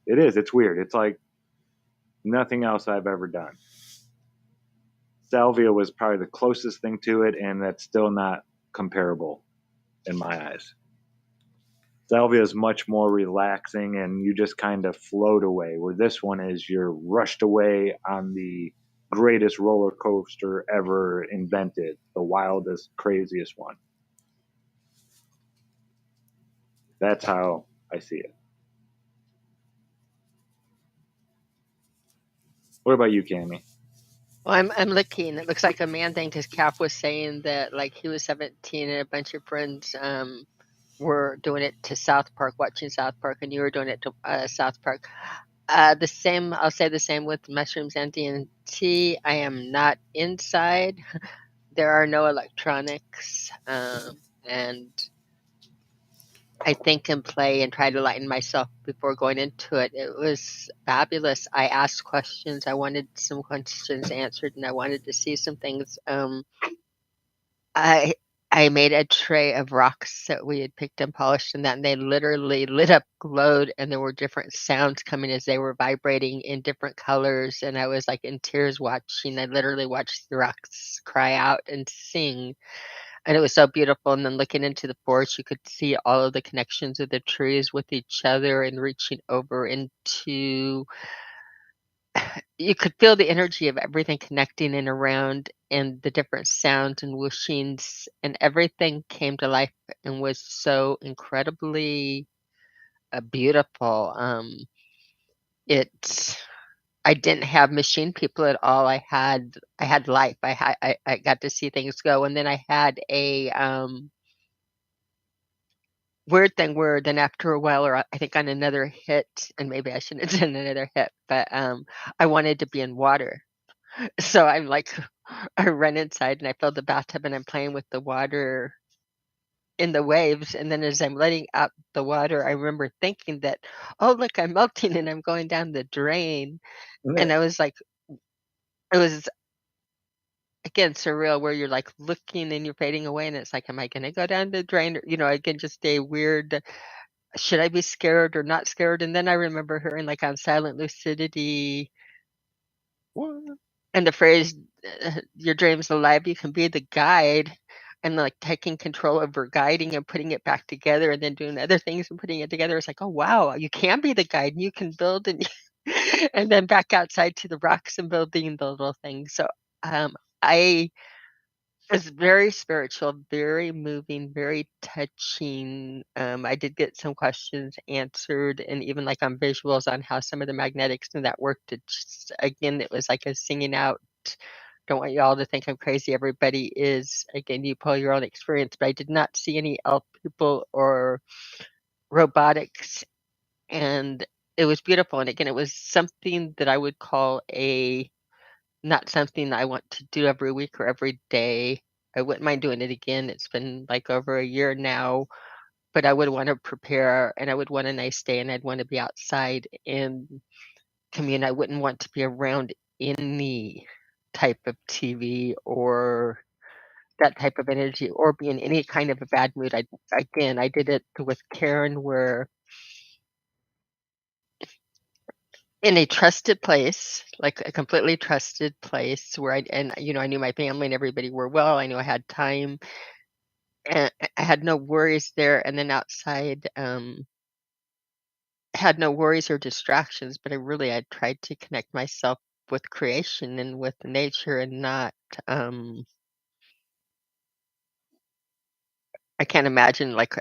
It is, it's weird. It's like nothing else I've ever done. Salvia was probably the closest thing to it, and that's still not comparable in my eyes. Salvia is much more relaxing, and you just kind of float away, where this one is you're rushed away on the greatest roller coaster ever invented, the wildest, craziest one. That's how I see it. What about you, Cami? Well, I'm looking. It looks like a man thing because Cap was saying that like he was 17 and a bunch of friends were doing it to South Park, watching South Park, and you were doing it to South Park. I'll say the same with mushrooms and DMT. I am not inside. There are no electronics, and I think and play and try to lighten myself before going into it. It was fabulous. I asked questions. I wanted some questions answered, and I wanted to see some things. I made a tray of rocks that we had picked and polished and that, and they literally lit up, glowed, and there were different sounds coming as they were vibrating in different colors. And I was like in tears watching. I literally watched the rocks cry out and sing. And it was so beautiful. And then looking into the forest, you could see all of the connections of the trees with each other and reaching over into, you could feel the energy of everything connecting and around, and the different sounds and whooshings, and everything came to life and was so incredibly beautiful. I didn't have machine people at all. I had life. I got to see things go, and then I had a weird thing where then after a while, or I think on another hit, and maybe I shouldn't have done another hit, but I wanted to be in water. So I'm like, I run inside and I fill the bathtub and I'm playing with the water in the waves. And then as I'm letting out the water, I remember thinking that, oh, look, I'm melting and I'm going down the drain. And I was like, it was again surreal where you're like looking and you're fading away. And it's like, am I going to go down the drain? Or, again, just a weird, should I be scared or not scared? And then I remember hearing like on Silent Lucidity, and the phrase, your dream's alive, you can be the guide, and like taking control over guiding and putting it back together and then doing other things and putting it together. It's like, oh, wow, you can be the guide and you can build and and then back outside to the rocks and building the little things. So I was very spiritual, very moving, very touching. I did get some questions answered, and even like on visuals on how some of the magnetics and that worked. It just, again, it was like a singing out. Don't want you all to think I'm crazy. Everybody is, again, you pull your own experience, but I did not see any elf people or robotics, and it was beautiful. And again, it was something that I would call not something I want to do every week or every day. I wouldn't mind doing it again. It's been like over a year now, but I would want to prepare and I would want a nice day and I'd want to be outside and commune. I wouldn't want to be around any type of TV or that type of energy or be in any kind of a bad mood. I did it with Karen where in a trusted place, like a completely trusted place where I knew my family and everybody were well. I knew I had time and I had no worries there. And then outside, had no worries or distractions, but I tried to connect myself with creation and with nature and not, I can't imagine like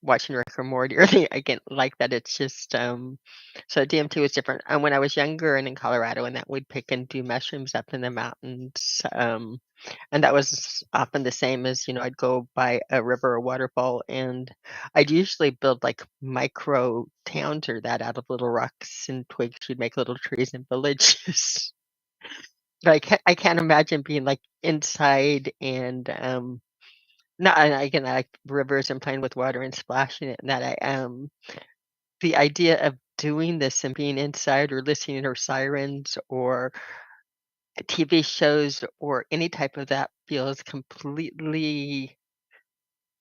watching Rick or Morty or anything again like that. It's just so DMT was different. And when I was younger and in Colorado, and that we'd pick and do mushrooms up in the mountains, and that was often the same as I'd go by a river or waterfall, and I'd usually build like micro towns or that out of little rocks and twigs. We'd make little trees and villages. But I can't imagine being like inside and no, and again, I like rivers and playing with water and splashing it, and that the idea of doing this and being inside or listening to sirens or TV shows or any type of that feels completely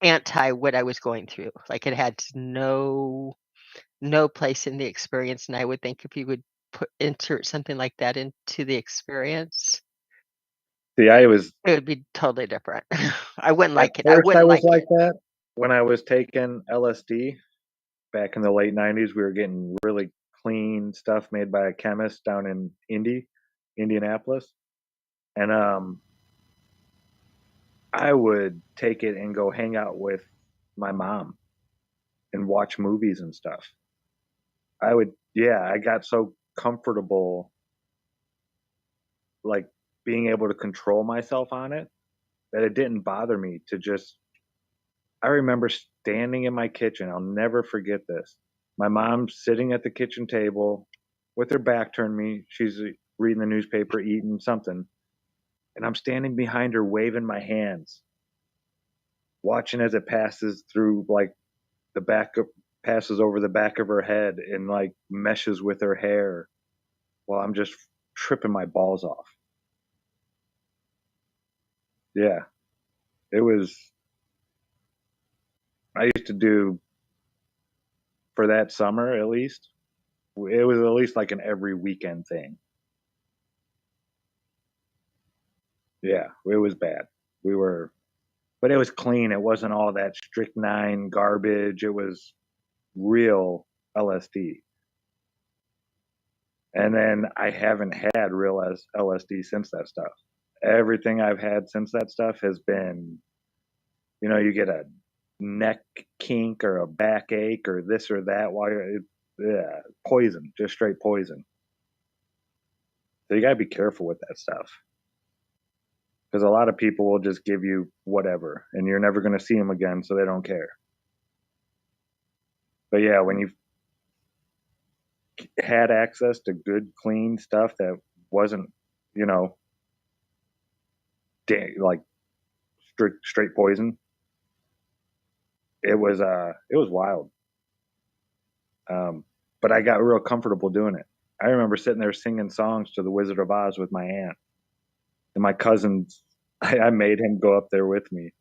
anti what I was going through. Like it had no place in the experience, and I would think if you would insert something like that into the experience, it would be totally different. I wouldn't like it. First, I wouldn't was like it. that when I was taking LSD back in the late '90s. We were getting really clean stuff made by a chemist down in Indianapolis, and I would take it and go hang out with my mom and watch movies and stuff. I got so comfortable, like being able to control myself on it, that it didn't bother me to just. I remember standing in my kitchen. I'll never forget this. My mom's sitting at the kitchen table with her back turned me. She's reading the newspaper, eating something. And I'm standing behind her, waving my hands, watching as it passes through like passes over the back of her head and like meshes with her hair while I'm just tripping my balls off. Yeah, it was I used to do, for that summer at least, it was at least like an every weekend thing. Yeah, it was bad. But it was clean. It wasn't all that strychnine garbage. It was real LSD. And then I haven't had real LSD since that stuff. Everything I've had since that stuff has been, you get a neck kink or a backache or this or that while yeah, poison, just straight poison. So you got to be careful with that stuff. Because a lot of people will just give you whatever, and you're never going to see them again, so they don't care. But yeah, when you've had access to good, clean stuff that wasn't, like straight poison, it was wild. But I got real comfortable doing it. I remember sitting there singing songs to the Wizard of Oz with my aunt and my cousins. I made him go up there with me,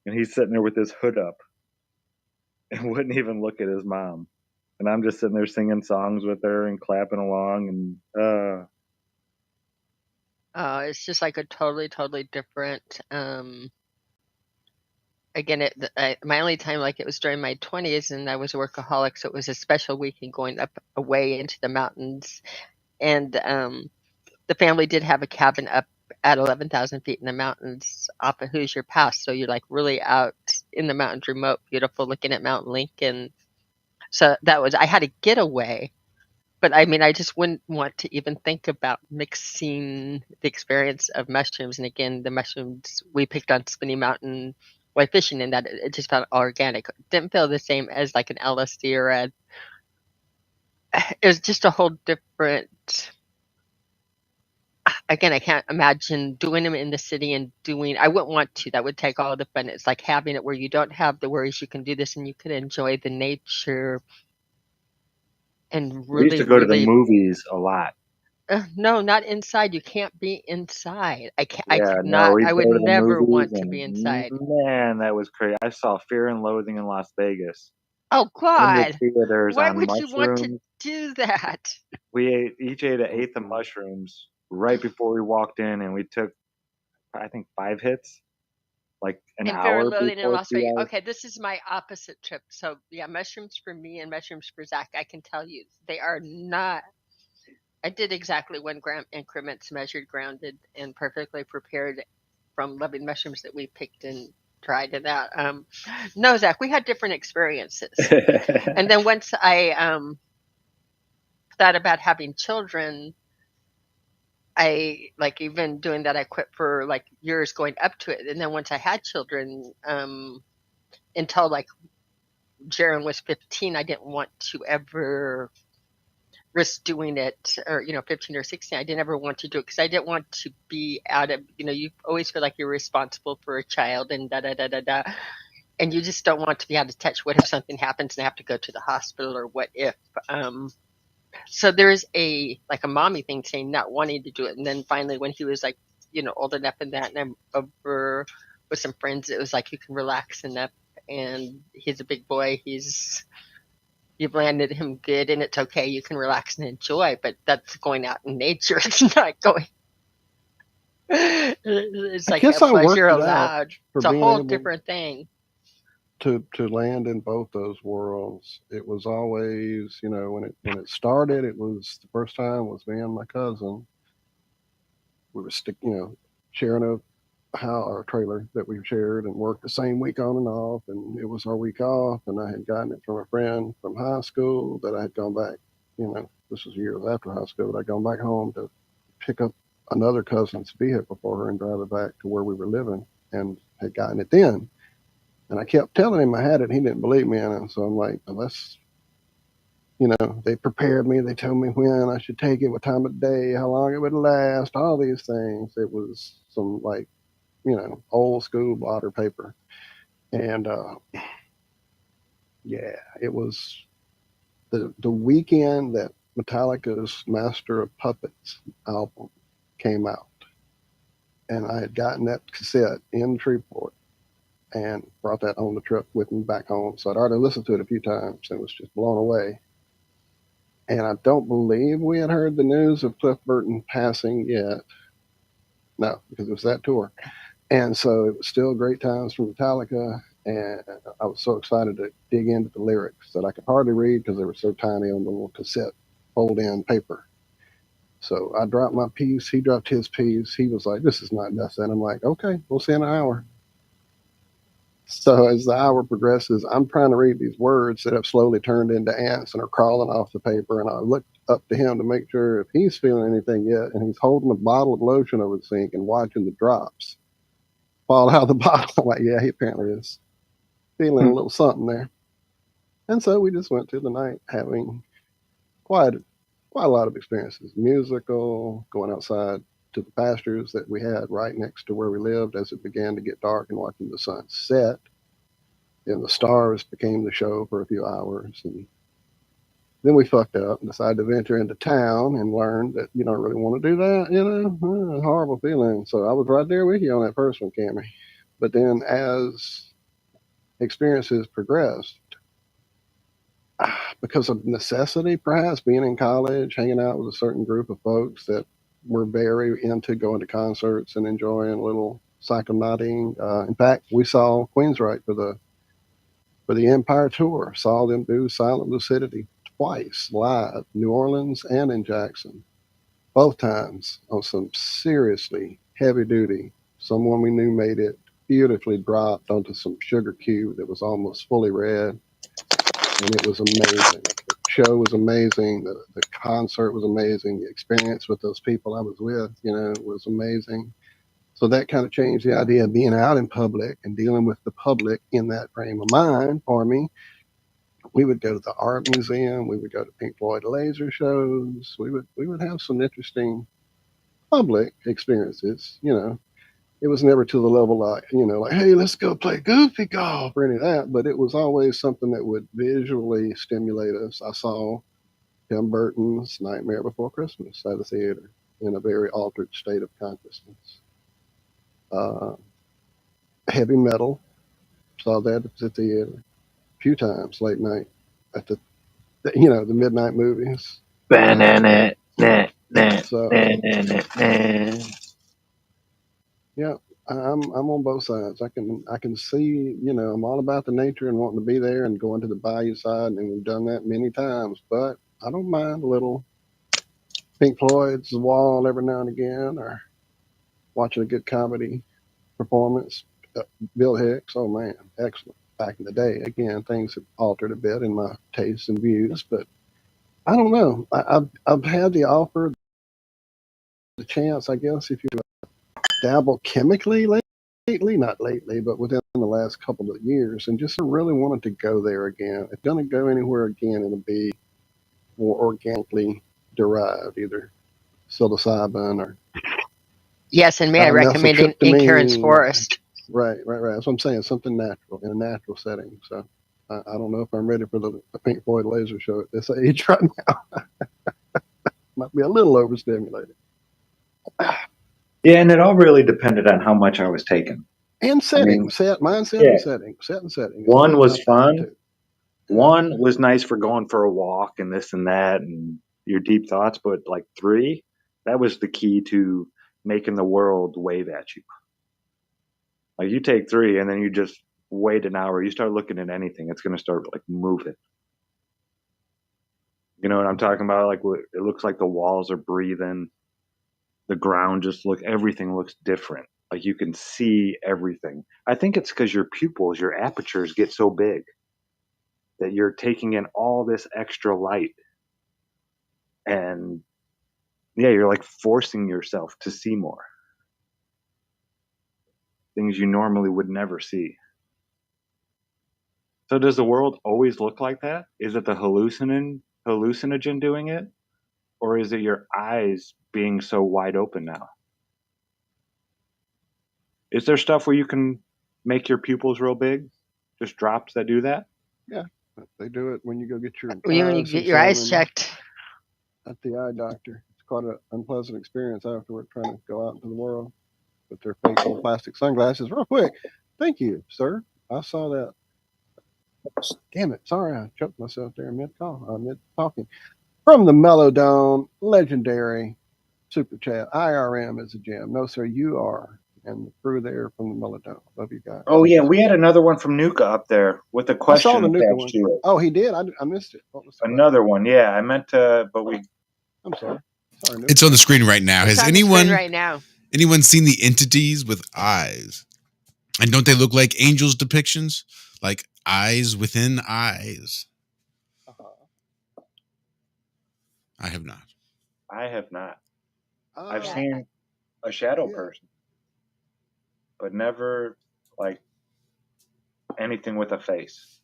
and he's sitting there with his hood up and wouldn't even look at his mom. And I'm just sitting there singing songs with her and clapping along, and it's just like a totally different. Again, my only time, like, it was during my 20s, and I was a workaholic, so it was a special weekend going up away into the mountains. And the family did have a cabin up at 11,000 feet in the mountains off of Hoosier Pass, so you're like really out in the mountains, remote, beautiful, looking at Mount Lincoln. So I had a getaway, but I mean, I just wouldn't want to even think about mixing the experience of mushrooms. And again, the mushrooms we picked on Spinny Mountain while fishing, and that it just felt organic. It didn't feel the same as like an LSD or it was just a whole different. Again, I can't imagine doing them in the city and I wouldn't want to. That would take all the fun. It's like having it where you don't have the worries. You can do this and you can enjoy the nature and really, we used to go to the movies a lot. No, not inside. You can't be inside. I can't. Yeah, I could not. I would never want to and be inside. Man, that was crazy. I saw Fear and Loathing in Las Vegas Oh in the God! theaters Why on would you want to mushrooms. do that? We each ate an eighth of mushrooms right before we walked in, and we took, I think, 5 hits, like an And Fear hour and Loathing in before Las 3 Vegas. hours. Okay, this is my opposite trip. So yeah, mushrooms for me and mushrooms for Zack. I can tell you, they are not. I did exactly 1 gram increments, measured, grounded, and perfectly prepared from loving mushrooms that we picked and tried it out. No, Zack, we had different experiences. And then once I thought about having children, I like even doing that. I quit for like years going up to it, and then once I had children, until like Jaron was 15, I didn't want to ever risk doing it, or 15 or 16. I didn't ever want to do it because I didn't want to be out of, you always feel like you're responsible for a child and da da da da da, and you just don't want to be out of touch. What if something happens and I have to go to the hospital, or what if? So there's a mommy thing saying not wanting to do it, and then finally when he was like old enough and that, and I'm over with some friends, it was like you can relax enough, and he's a big boy. You've landed him good, and it's okay. You can relax and enjoy, but that's going out in nature. It's not going. It's like a pleasure allowed. It's a whole different thing. To land in both those worlds, it was always, when it started, it was the first time was me and my cousin. We were sharing our trailer that we shared and worked the same week on and off, and it was our week off, and I had gotten it from a friend from high school that I had gone back, this was years after high school, but I'd gone back home to pick up another cousin's vehicle for her and drive it back to where we were living, and had gotten it then. And I kept telling him I had it, and he didn't believe me, and so I'm like, well, they prepared me, they told me when I should take it, what time of day, how long it would last, all these things. It was some old school blotter paper. And it was the weekend that Metallica's Master of Puppets album came out. And I had gotten that cassette in Shreveport. and brought that on the trip with me back home. So I'd already listened to it a few times and was just blown away. And I don't believe we had heard the news of Cliff Burton passing yet. No, because it was that tour. And so it was still great times from Metallica. And I was so excited to dig into the lyrics that I could hardly read because they were so tiny on the little cassette fold-in paper. So I dropped my piece. He dropped his piece. He was like, "This is not nothing." I'm like, "Okay, we'll see in an hour." So as the hour progresses, I'm trying to read these words that have slowly turned into ants and are crawling off the paper. And I look up to him to make sure if he's feeling anything yet. And he's holding a bottle of lotion over the sink and watching the drops fall out of the bottle. I'm like, yeah, he apparently is feeling a little something there. And so we just went through the night having quite a lot of experiences. Musical, going outside to the pastures that we had right next to where we lived as it began to get dark and watching the sun set. Then the stars became the show for a few hours. And then we fucked up and decided to venture into town and learned that you don't really want to do that, horrible feeling. So I was right there with you on that first one, Cami. But then as experiences progressed, because of necessity, perhaps being in college, hanging out with a certain group of folks that were very into going to concerts and enjoying a little psychonauting. In fact, we saw Queensryche for the Empire Tour. Saw them do Silent Lucidity twice live, New Orleans and in Jackson. Both times on some seriously heavy duty. Someone we knew made it beautifully dropped onto some sugar cube that was almost fully red. And it was amazing. The show was amazing. The concert was amazing. The experience with those people I was with, was amazing. So that kind of changed the idea of being out in public and dealing with the public in that frame of mind for me. We would go to the art museum. We would go to Pink Floyd laser shows. We would have some interesting public experiences. It was never to the level like, hey, let's go play goofy golf or any of that, but it was always something that would visually stimulate us. I saw Tim Burton's Nightmare Before Christmas at the theater in a very altered state of consciousness. Heavy metal, saw that at the theater a few times late night at the midnight movies. So yeah, I'm on both sides. I can see, I'm all about the nature and wanting to be there and going to the bayou side, and we've done that many times. But I don't mind a little Pink Floyd's The Wall every now and again, or watching a good comedy performance. Bill Hicks, oh man, excellent. Back in the day, again, things have altered a bit in my tastes and views, but I don't know. I've had the offer, the chance, I guess, if you dabble chemically lately, not lately, but within the last couple of years, and just really wanted to go there again. If going to go anywhere again, it'll be more organically derived, either psilocybin or Yes, and may I recommend in Karen's Forest? Right. That's what I'm saying. Something natural in a natural setting. So I don't know if I'm ready for the Pink Floyd laser show at this age right now. Might be a little overstimulated. Yeah, and it all really depended on how much I was taking. And setting, mindset and setting. Set and setting. One was fun. One was nice for going for a walk and this and that and your deep thoughts. But like 3, that was the key to making the world wave at you. Like you take 3 and then you just wait an hour. You start looking at anything, it's going to start like moving. You know what I'm talking about? Like it looks like the walls are breathing. The ground everything looks different. Like you can see everything. I think it's because your pupils, your apertures get so big that you're taking in all this extra light. And yeah, you're like forcing yourself to see more. Things you normally would never see. So does the world always look like that? Is it the hallucinogen doing it? Or is it your eyes being so wide open now? Is there stuff where you can make your pupils real big? Just drops that do that? Yeah, they do it when you go get your eyes checked at the eye doctor. It's quite an unpleasant experience afterward, trying to go out into the world with their fake little plastic sunglasses. Real quick, Thank you, sir. I saw that. Damn it. Sorry, I choked myself there mid talking. From the Melodome, legendary super chat. IRM is a gem. No, sir, you are. And the crew there from the Melodome. Love you guys. Oh, yeah. We had another one from Nuka up there with a I question saw the Nuka attached one. to it. Oh, he did? I missed it. What was the Another one. Yeah, I meant to, but we. I'm sorry. Sorry, Nuka. It's on the screen right now. It's Has on the screen anyone right now. seen the entities with eyes? And don't they look like angels' depictions? Like eyes within eyes. I have not. I have not. I've Yeah. seen a shadow Yeah. person, but never like anything with a face.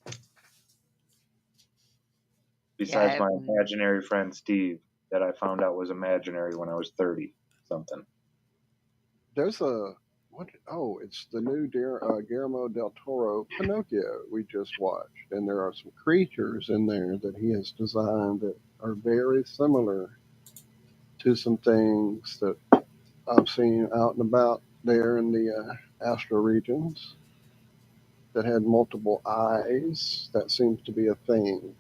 Besides my imaginary friend Steve, that I found out was imaginary when I was 30 something. There's a what? Oh, it's the new Guillermo del Toro Pinocchio we just watched, and there are some creatures in there that he has designed that are very similar to some things that I've seen out and about there in the astral regions that had multiple eyes. That seems to be a thing.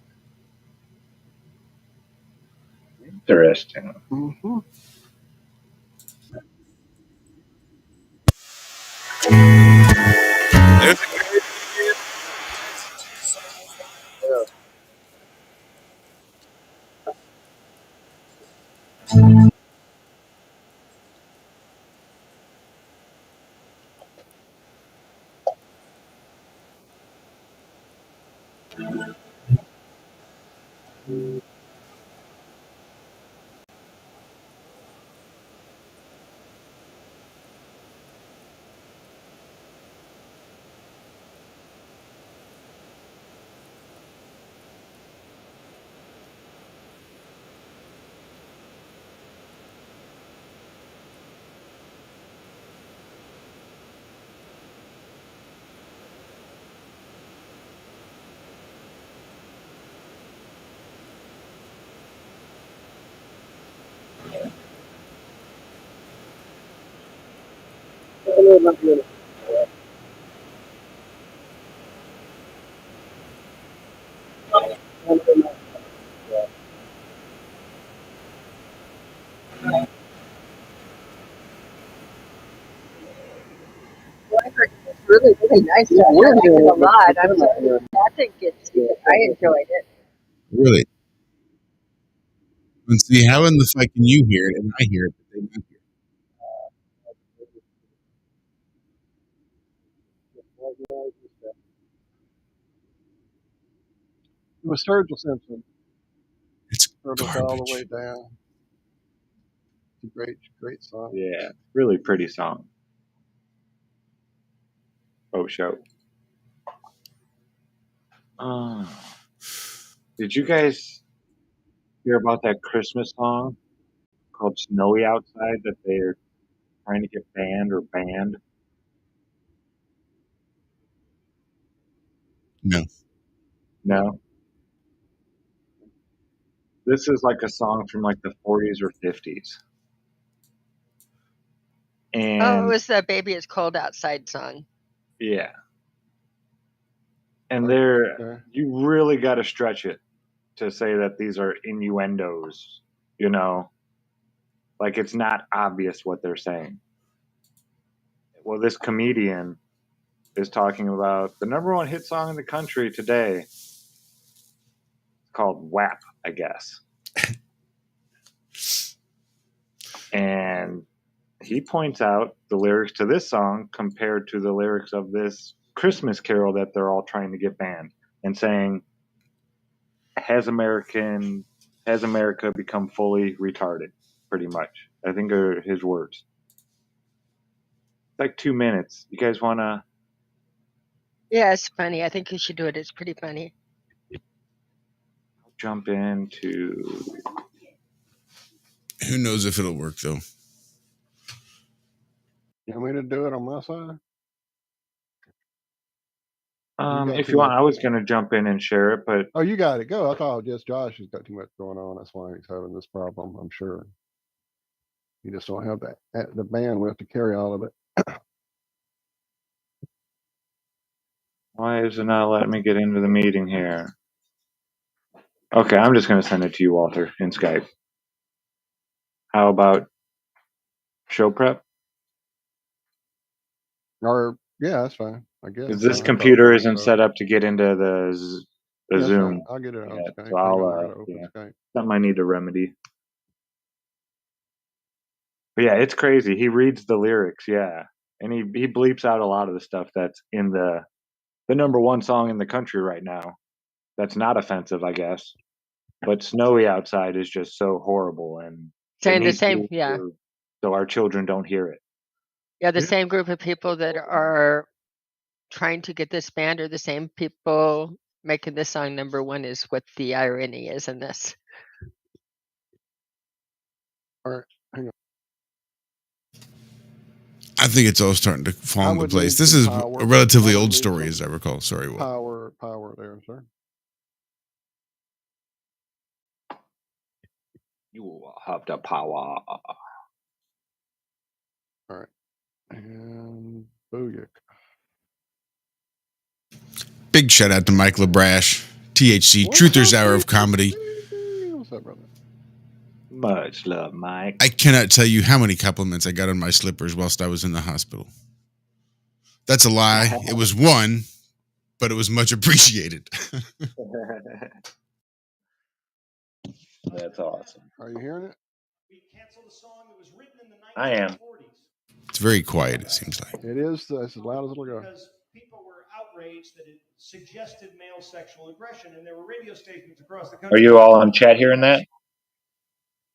Interesting. Mm-hmm. It's really, really nice. Yeah, I liked it a lot. I'm sorry. I think I enjoyed it. Really? And see, how in the fuck can you hear it and I hear it, but they don't hear It was Sturgill Simpson. it? It's Turtles all the way garbage. down. It's a great song. Yeah, really pretty song. Oh, show. Did you guys hear about that Christmas song called Snowy Outside that they're trying to get banned or banned? No. No. This is like a song from like the 40s or 50s. And Oh, it was the Baby It's Cold Outside song. yeah. And you really got to stretch it to say that these are innuendos, you know? Like it's not obvious what they're saying. Well, this comedian is talking about the number one hit song in the country today. It's called WAP, I guess. And he points out the lyrics to this song compared to the lyrics of this Christmas carol that they're all trying to get banned, and saying, has America become fully retarded? Pretty much. I think are his words. It's like 2 minutes. You guys want to? Yeah, it's funny. I think you should do it. It's pretty funny. Jump into. Who knows if it'll work though? You want me to do it on my side? If you want, I was going to jump in and share it, but you got it. Go. I thought just Josh has got too much going on. That's why he's having this problem. I'm sure. You just don't have the bandwidth to carry all of it. Why is it not letting me get into the meeting here? Okay, I'm just going to send it to you, Walter, in Skype. How about show prep? Or yeah, that's fine. I guess. Because this I computer isn't set up to get into the yeah, Zoom. I'll get it on yet, Skype. so Hang I'll, on, I gotta open yeah, Skype. something I need to remedy. But yeah, it's crazy. He reads the lyrics, yeah, and he bleeps out a lot of the stuff that's in the number one song in the country right now. That's not offensive, I guess. But "Snowy Outside" is just so horrible, and it Saying the needs to be same, yeah. removed so our children don't hear it. Yeah, the same group of people that are trying to get this banned are the same people making this song number one, is what the irony is in this. All right, hang on. I think it's all starting to fall I into would place. need This some is power. a relatively I would old need story, some as I recall. Sorry, Will. Power there, sir. You will have the power. All right, and booyah. Big shout out to Mike LaBrash, THC, What's Truthers up, Hour of THC? Comedy. What's up, brother? Much love, Mike. I cannot tell you how many compliments I got on my slippers whilst I was in the hospital. That's a lie. It was one, but it was much appreciated. That's awesome. Are you hearing it? I am. It's very quiet, it seems like. It is. It's as loud as it'll go. Because people were outraged that it suggested male sexual aggression, and there were radio stations across the country. Are you all on chat hearing that? It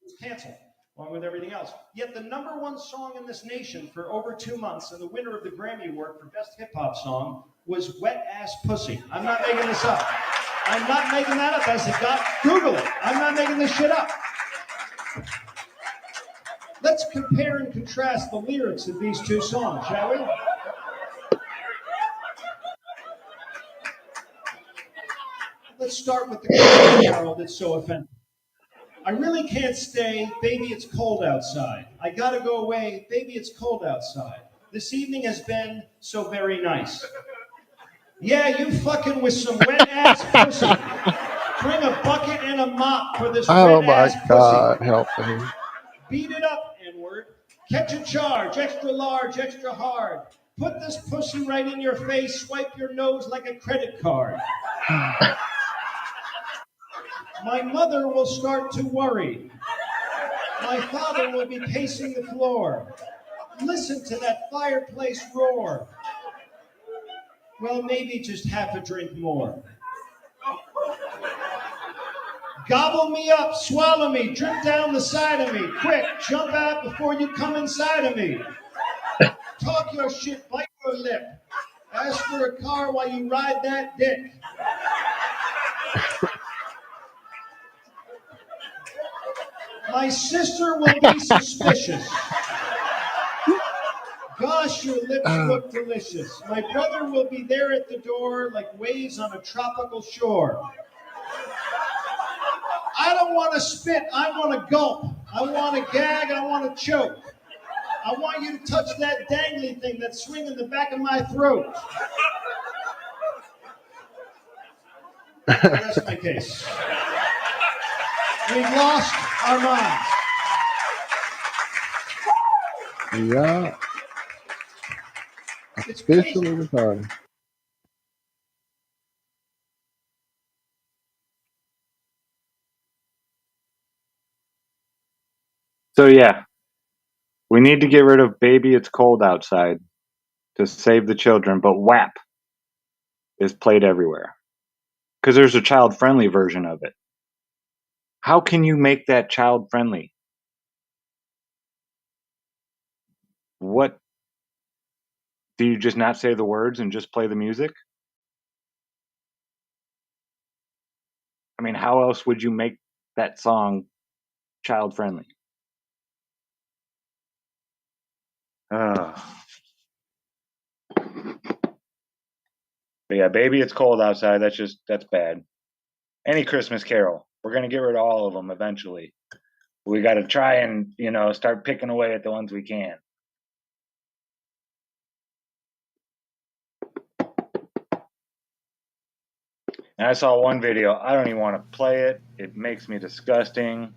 was canceled, along with everything else. Yet the number one song in this nation for over 2 months, and the winner of the Grammy Award for Best Hip Hop Song, was Wet Ass Pussy. I'm not making this up. I'm not making that up. I said, God, Google it. I'm not making this shit up. Let's compare and contrast the lyrics of these two songs, shall we? Let's start with the Christmas carol that's so offensive. I really can't stay, baby, it's cold outside. I gotta go away, baby, it's cold outside. This evening has been so very nice. Yeah, you fucking with some wet ass pussy. Bring a bucket and a mop for this Oh wet my ass God, pussy. help me. Beat it up, N-word. Catch a charge, extra large, extra hard. Put this pussy right in your face, swipe your nose like a credit card. My mother will start to worry. My father will be pacing the floor. Listen to that fireplace roar. Well, maybe just half a drink more. Gobble me up, swallow me, drip down the side of me. Quick, jump out before you come inside of me. Talk your shit, bite your lip. Ask for a car while you ride that dick. My sister will be suspicious. Gosh, your lips look delicious. My brother will be there at the door like waves on a tropical shore. I don't want to spit, I want to gulp. I want to gag, I want to choke. I want you to touch that dangly thing that's swinging the back of my throat. That's my case. We've lost our minds. Yeah. Officially retarded. So yeah, we need to get rid of "Baby It's Cold Outside" to save the children, but WAP is played everywhere because there's a child-friendly version of it. How can you make that child-friendly? What? Do you just not say the words and just play the music? I mean, how else would you make that song child-friendly? But yeah, "Baby It's Cold Outside," that's bad. Any Christmas carol, we're gonna get rid of all of them eventually. We got to try and start picking away at the ones we can. And I saw one video. I don't even want to play it. It makes me disgusting.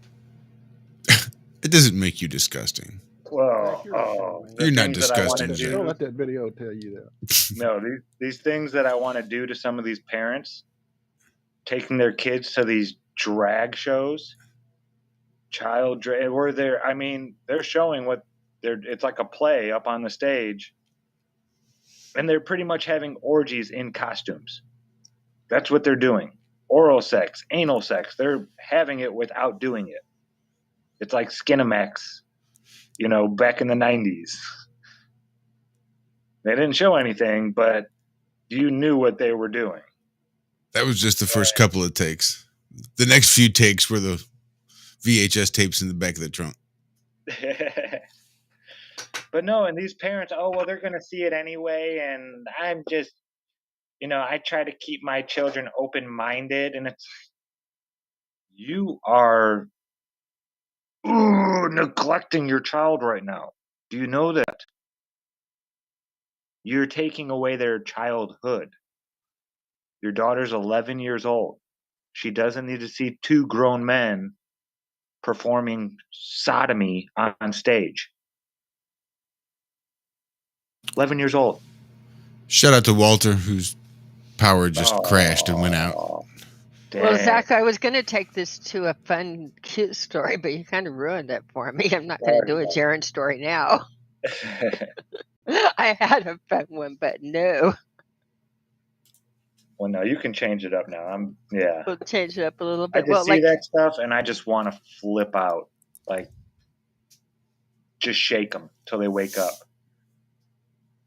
It doesn't make you disgusting. Well, You're not things that I want to disgusting, Zack. Don't do. let that video tell you that. No, these things that I want to do to some of these parents, taking their kids to these drag shows, child drag, where they're showing what it's like a play up on the stage, and they're pretty much having orgies in costumes. That's what they're doing. Oral sex, anal sex. They're having it without doing it. It's like Skinamax, back in the 90s. They didn't show anything, but you knew what they were doing. That was just the first couple of takes. The next few takes were the VHS tapes in the back of the trunk. But no, and these parents, they're going to see it anyway, and I'm just, I try to keep my children open-minded, and it's, you are neglecting your child right now. Do you know that? You're taking away their childhood. Your daughter's 11 years old. She doesn't need to see two grown men performing sodomy on stage. 11 years old. Shout out to Walter, whose power just crashed and went out. Damn. Well, Zach, I was going to take this to a fun, cute story, but you kind of ruined it for me. I'm not going to do a Jaron story now. I had a fun one, but no. Well, no, you can change it up now. We'll change it up a little bit. I just see that stuff, and I just want to flip out. Like, just shake them till they wake up.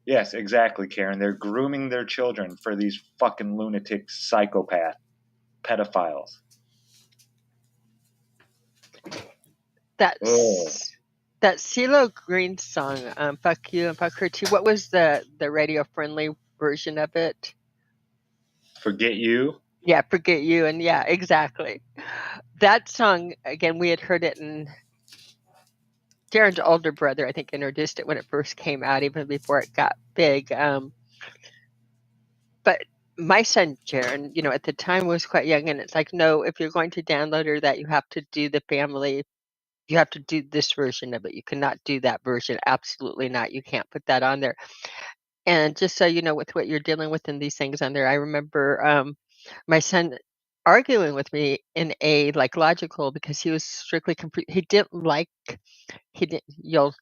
Yes, exactly, Karen. They're grooming their children for these fucking lunatic psychopath pedophiles. That CeeLo Green song, "Fuck You and Fuck Her Too." What was the radio friendly version of it? Forget You. Yeah, Forget You, and yeah, exactly. That song again. We had heard it, and Jaren's older brother, I think, introduced it when it first came out, even before it got big. But my son Jaren, at the time was quite young, and it's like, no, if you're going to download or that, you have to do the family. You have to do this version of it. You cannot do that version. Absolutely not. You can't put that on there. And just so you know, with what you're dealing with in these things on there, I remember my son arguing with me in a logical, because he was strictly complete. He didn't.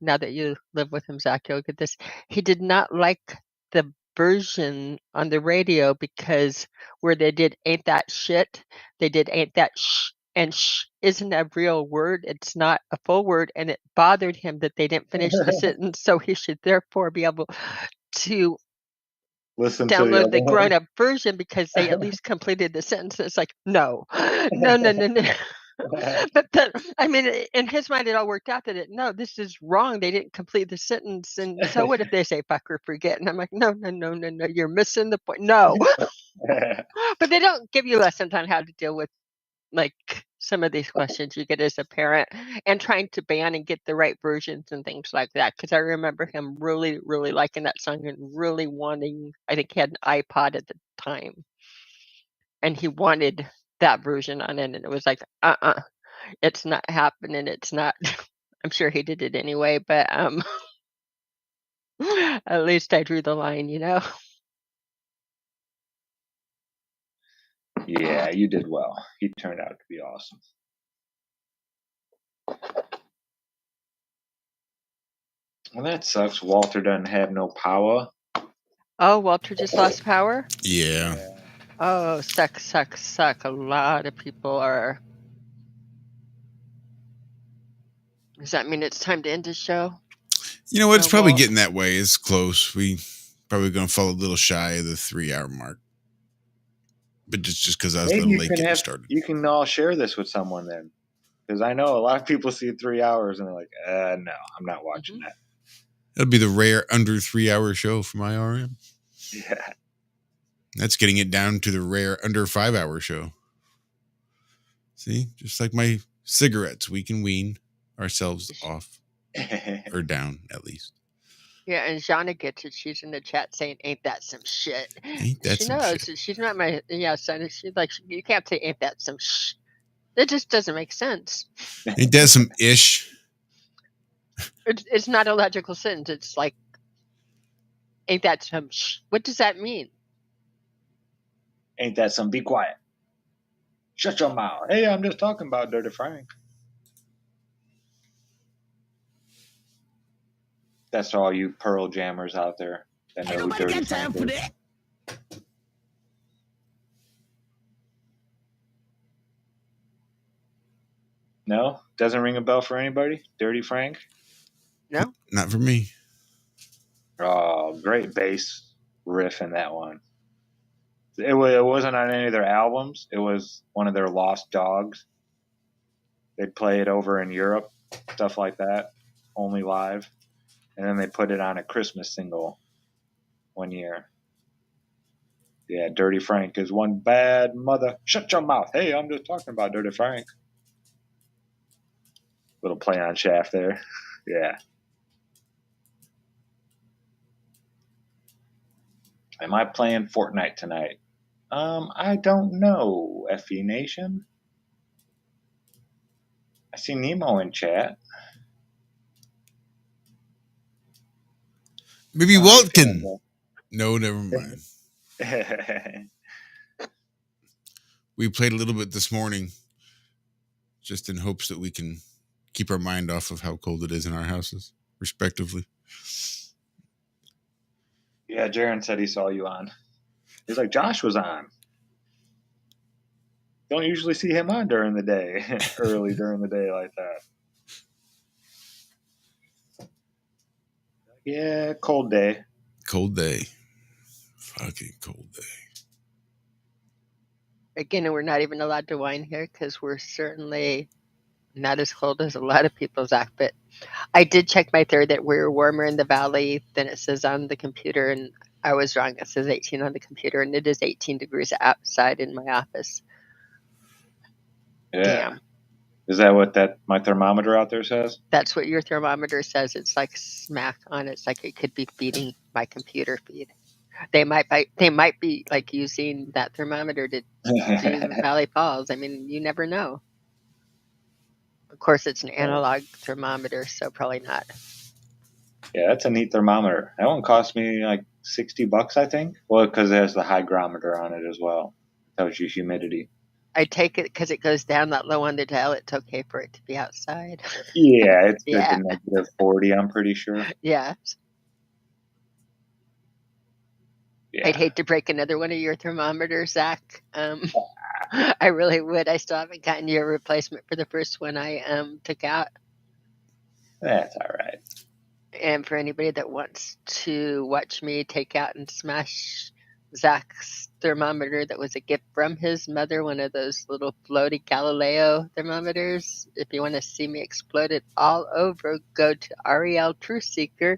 Now that you live with him, Zach, you'll get this. He did not like the version on the radio because where they did "ain't that shit," they did "ain't that sh," and "sh" isn't a real word. It's not a full word, and it bothered him that they didn't finish the sentence. So he should therefore be able to download the grown-up version, because they at least completed the sentence. It's like, no. But in his mind, it all worked out that this is wrong. They didn't complete the sentence. And so what if they say fuck or forget? And I'm like, no, you're missing the point. No. But they don't give you lessons on how to deal with some of these questions you get as a parent, and trying to ban and get the right versions and things like that. Because I remember him really, really liking that song and really wanting, I think he had an iPod at the time, and he wanted that version on it, and it was like, it's not happening. It's not. I'm sure he did it anyway, but at least I drew the line, Yeah, you did well. He turned out to be awesome. Well, that sucks. Walter doesn't have no power. Oh, Walter just lost power? Yeah. Oh, suck. A lot of people are. Does that mean it's time to end the show? You know what? It's probably getting that way. It's close. We probably going to fall a little shy of the 3-hour mark. But just because I was a little late getting started. You can all share this with someone then. Because I know a lot of people see 3 hours and they're like, no, I'm not watching that. That'll be the rare under 3-hour show from IRM. Yeah. That's getting it down to the rare under 5-hour show. See? Just like my cigarettes, we can wean ourselves off. Or down, at least. Yeah, and Jana gets it. She's in the chat saying, "Ain't that some shit?" Ain't that She some knows. shit? She's not my son. She's like, you can't say, "Ain't that some sh?" It just doesn't make sense. Ain't that some ish? It's not a logical sentence. It's like, "Ain't that some sh?" What does that mean? Ain't that some be quiet? Shut your mouth. Hey, I'm just talking about Dirty Frank. That's all you Pearl Jammers out there that know who Dirty Frank is. that. No? Doesn't ring a bell for anybody? Dirty Frank? No. Not for me. Oh, great bass riff in that one. It wasn't on any of their albums. It was one of their lost dogs. They'd play it over in Europe, stuff like that, only live. And then they put it on a Christmas single one year. Yeah, Dirty Frank is one bad mother. Shut your mouth. Hey, I'm just talking about Dirty Frank. Little play on Shaft there. Yeah. Am I playing Fortnite tonight? I don't know, FE Nation. I see Nemo in chat. Maybe Walt can. No, never mind. We played a little bit this morning, just in hopes that we can keep our mind off of how cold it is in our houses, respectively. Yeah, Jaron said he saw you on. He's like, Josh was on. Don't usually see him on during the day, early during the day like that. Yeah, cold day. Cold day. Fucking cold day. Again, we're not even allowed to whine here because we're certainly not as cold as a lot of people, Zach. But I did check my theory that we're warmer in the valley than it says on the computer, and I was wrong. It says 18 on the computer, and it is 18 degrees outside in my office. Yeah. Damn. Is that what my thermometer out there says? That's what your thermometer says. It's like smack on. It's like it could be feeding my computer feed. They might be like using that thermometer to do the Valley Falls. I mean, you never know. Of course, it's an analog thermometer, so probably not. Yeah, that's a neat thermometer. That one cost me like $60, I think. Well, because it has the hygrometer on it as well. Tells you humidity. I take it because it goes down that low on the dial. It's okay for it to be outside. Yeah, it's good Yeah. to negative 40, I'm pretty sure. Yeah. Yeah. I'd hate to break another one of your thermometers, Zach. I really would. I still haven't gotten you a replacement for the first one I took out. That's all right. And for anybody that wants to watch me take out and smash Zach's thermometer that was a gift from his mother, one of those little floaty Galileo thermometers, if you want to see me explode it all over, go to Ariel Truthseeker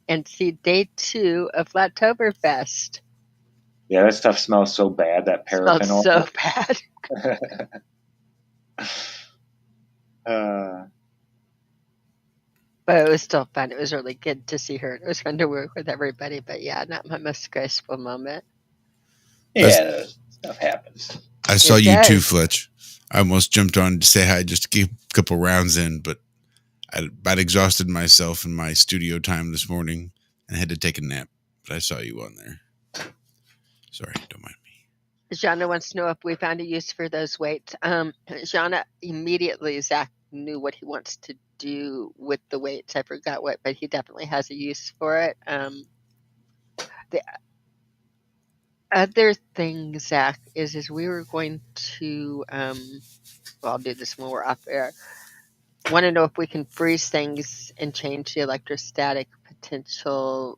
and see day 2 of Flattoberfest. Yeah, that stuff smells so bad, that paraffin oil. Smells so bad. But it was still fun. It was really good to see her. It was fun to work with everybody. But yeah, not my most graceful moment. Yeah, stuff happens. I saw you too, Fletch. I almost jumped on to say hi just to keep a couple rounds in, but I about exhausted myself in my studio time this morning and had to take a nap. But I saw you on there. Sorry, don't mind me. Jana wants to know if we found a use for those weights. Jana, immediately, Zach knew what he wants to do with the weights. I forgot what, but he definitely has a use for it. The other thing, Zach, is we were going to, well, I'll do this when we're off air. Want to know if we can freeze things and change the electrostatic potential.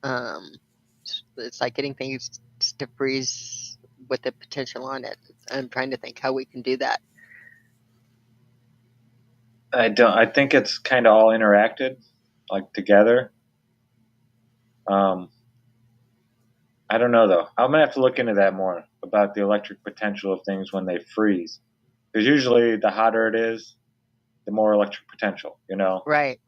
It's like getting things to freeze with the potential on it. I'm trying to think how we can do that. I think it's kind of all interacted, like together. I don't know though. I'm gonna have to look into that more about the electric potential of things when they freeze, because usually the hotter it is, the more electric potential. You know. Right.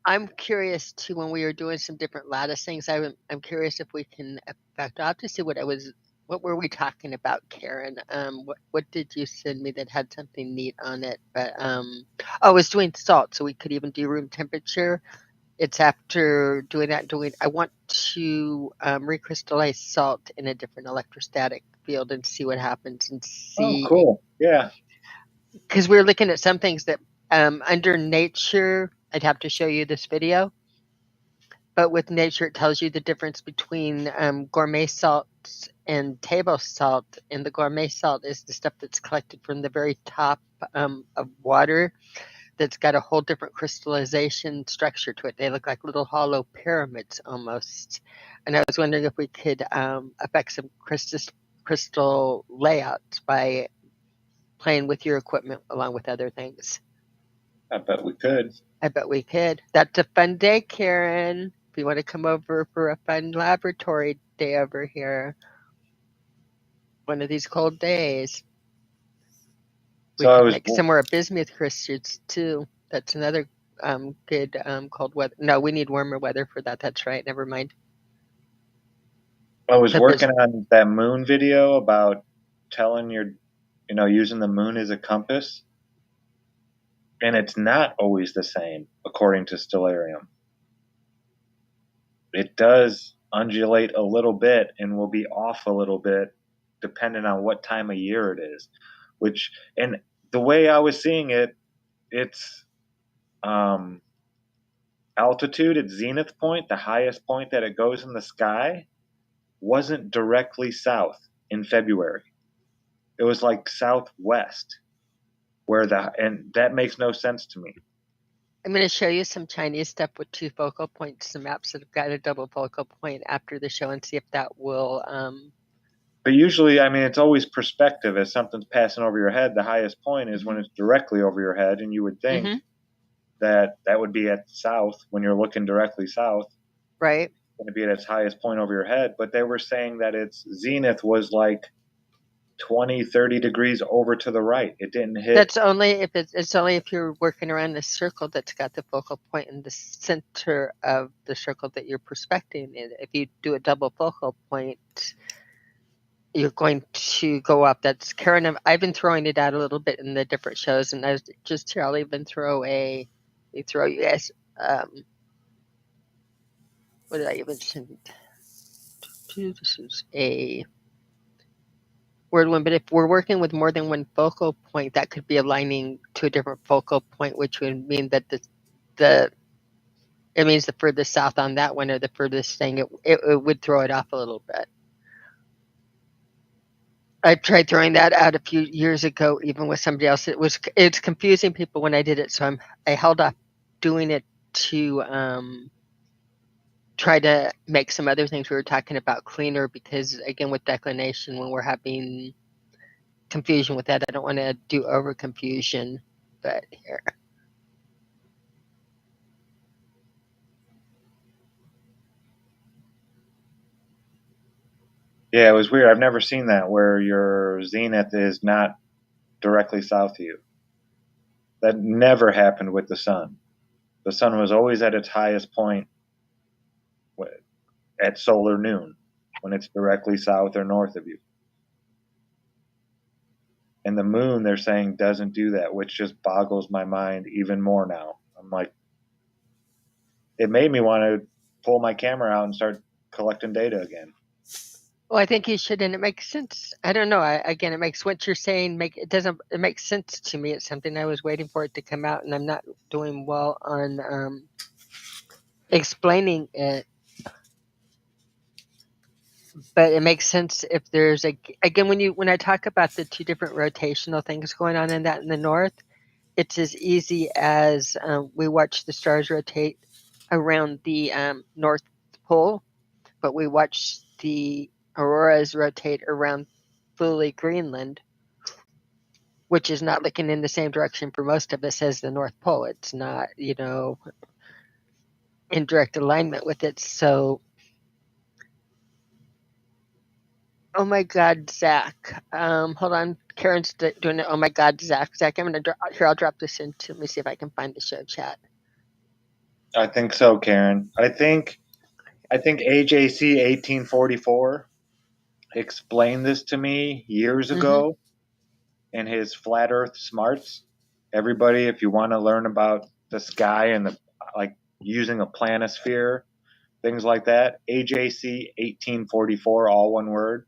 I'm curious too. When we were doing some different lattice things, I'm curious if we can affect. I'll have to see what were we talking about, Karen? What did you send me that had something neat on it? But I was doing salt, so we could even do room temperature. It's after doing that. I want to recrystallize salt in a different electrostatic field and see what happens and Oh, see. cool. Yeah. Because we're looking at some things that under nature, I'd have to show you this video. But with nature, it tells you the difference between gourmet salts and table salt. And the gourmet salt is the stuff that's collected from the very top of water that's got a whole different crystallization structure to it. They look like little hollow pyramids almost. And I was wondering if we could affect some crystal layouts by playing with your equipment along with other things. I bet we could. I bet we could. That's a fun day, Karen. If you want to come over for a fun laboratory day over here, one of these cold days. We So could make some more bismuth crystals too. That's another good cold weather. No, we need warmer weather for that. That's right. Never mind. I was working on that moon video about telling using the moon as a compass. And it's not always the same, according to Stellarium. It does undulate a little bit and will be off a little bit depending on what time of year it is. And the way I was seeing it, its altitude, its zenith point, the highest point that it goes in the sky, wasn't directly south in February. It was like southwest, and that makes no sense to me. I'm going to show you some Chinese stuff with 2 focal points, some maps that have got a double focal point after the show, and see if that will. But usually, it's always perspective. As something's passing over your head, the highest point is when it's directly over your head, and you would think that would be at south when you're looking directly south. Right. It's going to be at its highest point over your head. But they were saying that its zenith was like 20, 30 degrees over to the right. It didn't hit. That's only if it's only if you're working around the circle that's got the focal point in the center of the circle that you're perspecting in. If you do a double focal point, you're going to go up. That's Karen. I've been throwing it out a little bit in the different shows, and I was just here. I'll even throw you guys. What did I even send? This is a word one, but if we're working with more than one focal point, that could be aligning to a different focal point, which would mean that it means the furthest south on that one or the furthest thing. It would throw it off a little bit. I tried throwing that out a few years ago, even with somebody else. It's confusing people when I did it, so I held off doing it to try to make some other things we were talking about cleaner, because again, with declination, when we're having confusion with that, I don't want to do over confusion. But here. Yeah, it was weird. I've never seen that where your zenith is not directly south of you. That never happened with the sun. The sun was always at its highest point at solar noon, when it's directly south or north of you. And the moon, they're saying, doesn't do that, which just boggles my mind even more now. I'm like, it made me want to pull my camera out and start collecting data again. Well, I think you should, and it makes sense. I don't know. Again, it makes what you're saying it makes sense to me. It's something I was waiting for it to come out, and I'm not doing well on explaining it. But it makes sense if there's again when I talk about the 2 different rotational things going on in the north, it's as easy as we watch the stars rotate around the North Pole, but we watch the auroras rotate around fully Greenland, which is not looking in the same direction for most of us as the North Pole. It's not, in direct alignment with it. So, oh my God, Zack. Hold on. Karen's doing it. Oh my God, Zack. Zack, I'm going to, here, I'll drop this into, let me see if I can find the show chat. I think so, Karen. I think AJC 1844 explained this to me years ago in his Flat Earth Smarts. Everybody, if you want to learn about the sky and like using a planisphere, things like that, AJC 1844, all one word,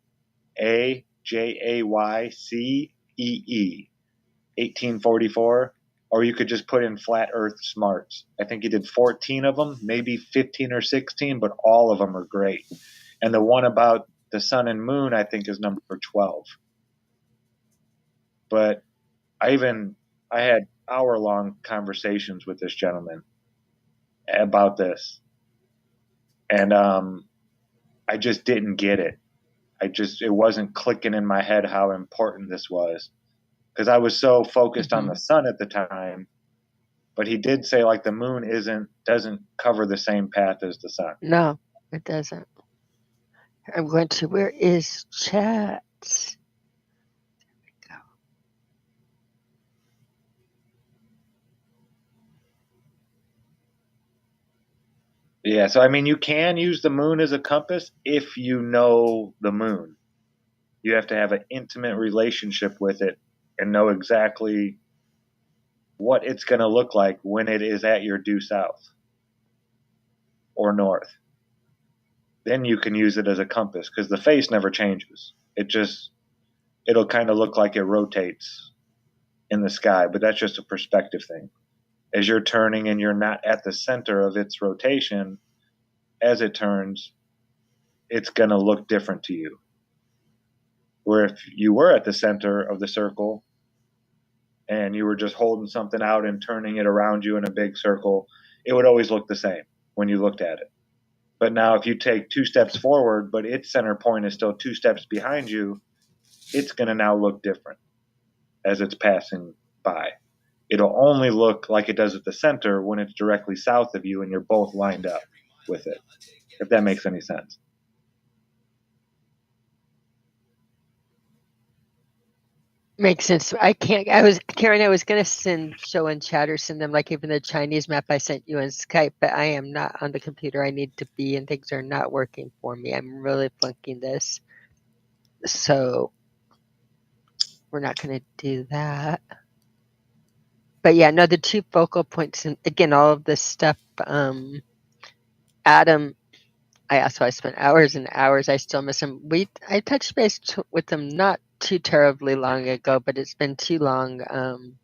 AJAYCEE 1844, or you could just put in Flat Earth Smarts. I think he did 14 of them, maybe 15 or 16, but all of them are great. And the one about the sun and moon, I think, is number 12. But I had hour-long conversations with this gentleman about this, and I just didn't get it. It wasn't clicking in my head how important this was, because I was so focused on the sun at the time. But he did say, like, the moon doesn't cover the same path as the sun. No, it doesn't. I'm going to, where is chat? Yeah, so I mean, you can use the moon as a compass if you know the moon. You have to have an intimate relationship with it and know exactly what it's going to look like when it is at your due south or north. Then you can use it as a compass, because the face never changes. It'll kind of look like it rotates in the sky, but that's just a perspective thing. As you're turning and you're not at the center of its rotation, as it turns, it's going to look different to you. Where if you were at the center of the circle and you were just holding something out and turning it around you in a big circle, it would always look the same when you looked at it. But now if you take 2 steps forward, but its center point is still 2 steps behind you, it's going to now look different as it's passing by. It'll only look like it does at the center when it's directly south of you and you're both lined up with it, if that makes any sense. Makes sense. Karen, I was going to show in chat or send them, like, even the Chinese map I sent you in Skype, but I am not on the computer I need to be, and things are not working for me. I'm really flunking this. So we're not going to do that. But yeah, no, the 2 focal points, and again, all of this stuff, Adam, I spent hours and hours. I still miss him. I touched base with him not too terribly long ago, but it's been too long.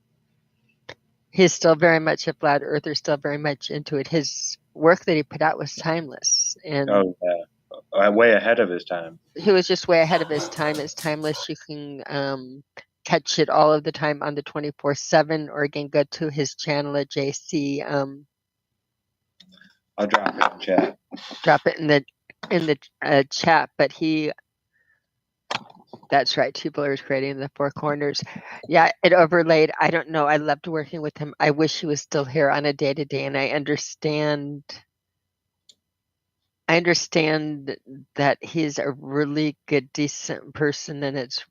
He's still very much a flat earther, still very much into it. His work that he put out was timeless, and way ahead of his time. He was just way ahead of his time. It's timeless. You can catch it all of the time on the 24/7, or again, go to his channel at JC. I'll drop it in chat. Drop it in the chat. But that's right. 2 blurs creating the 4 corners. Yeah, it overlaid. I don't know. I loved working with him. I wish he was still here on a day-to-day, and I understand that he's a really good, decent person, and it's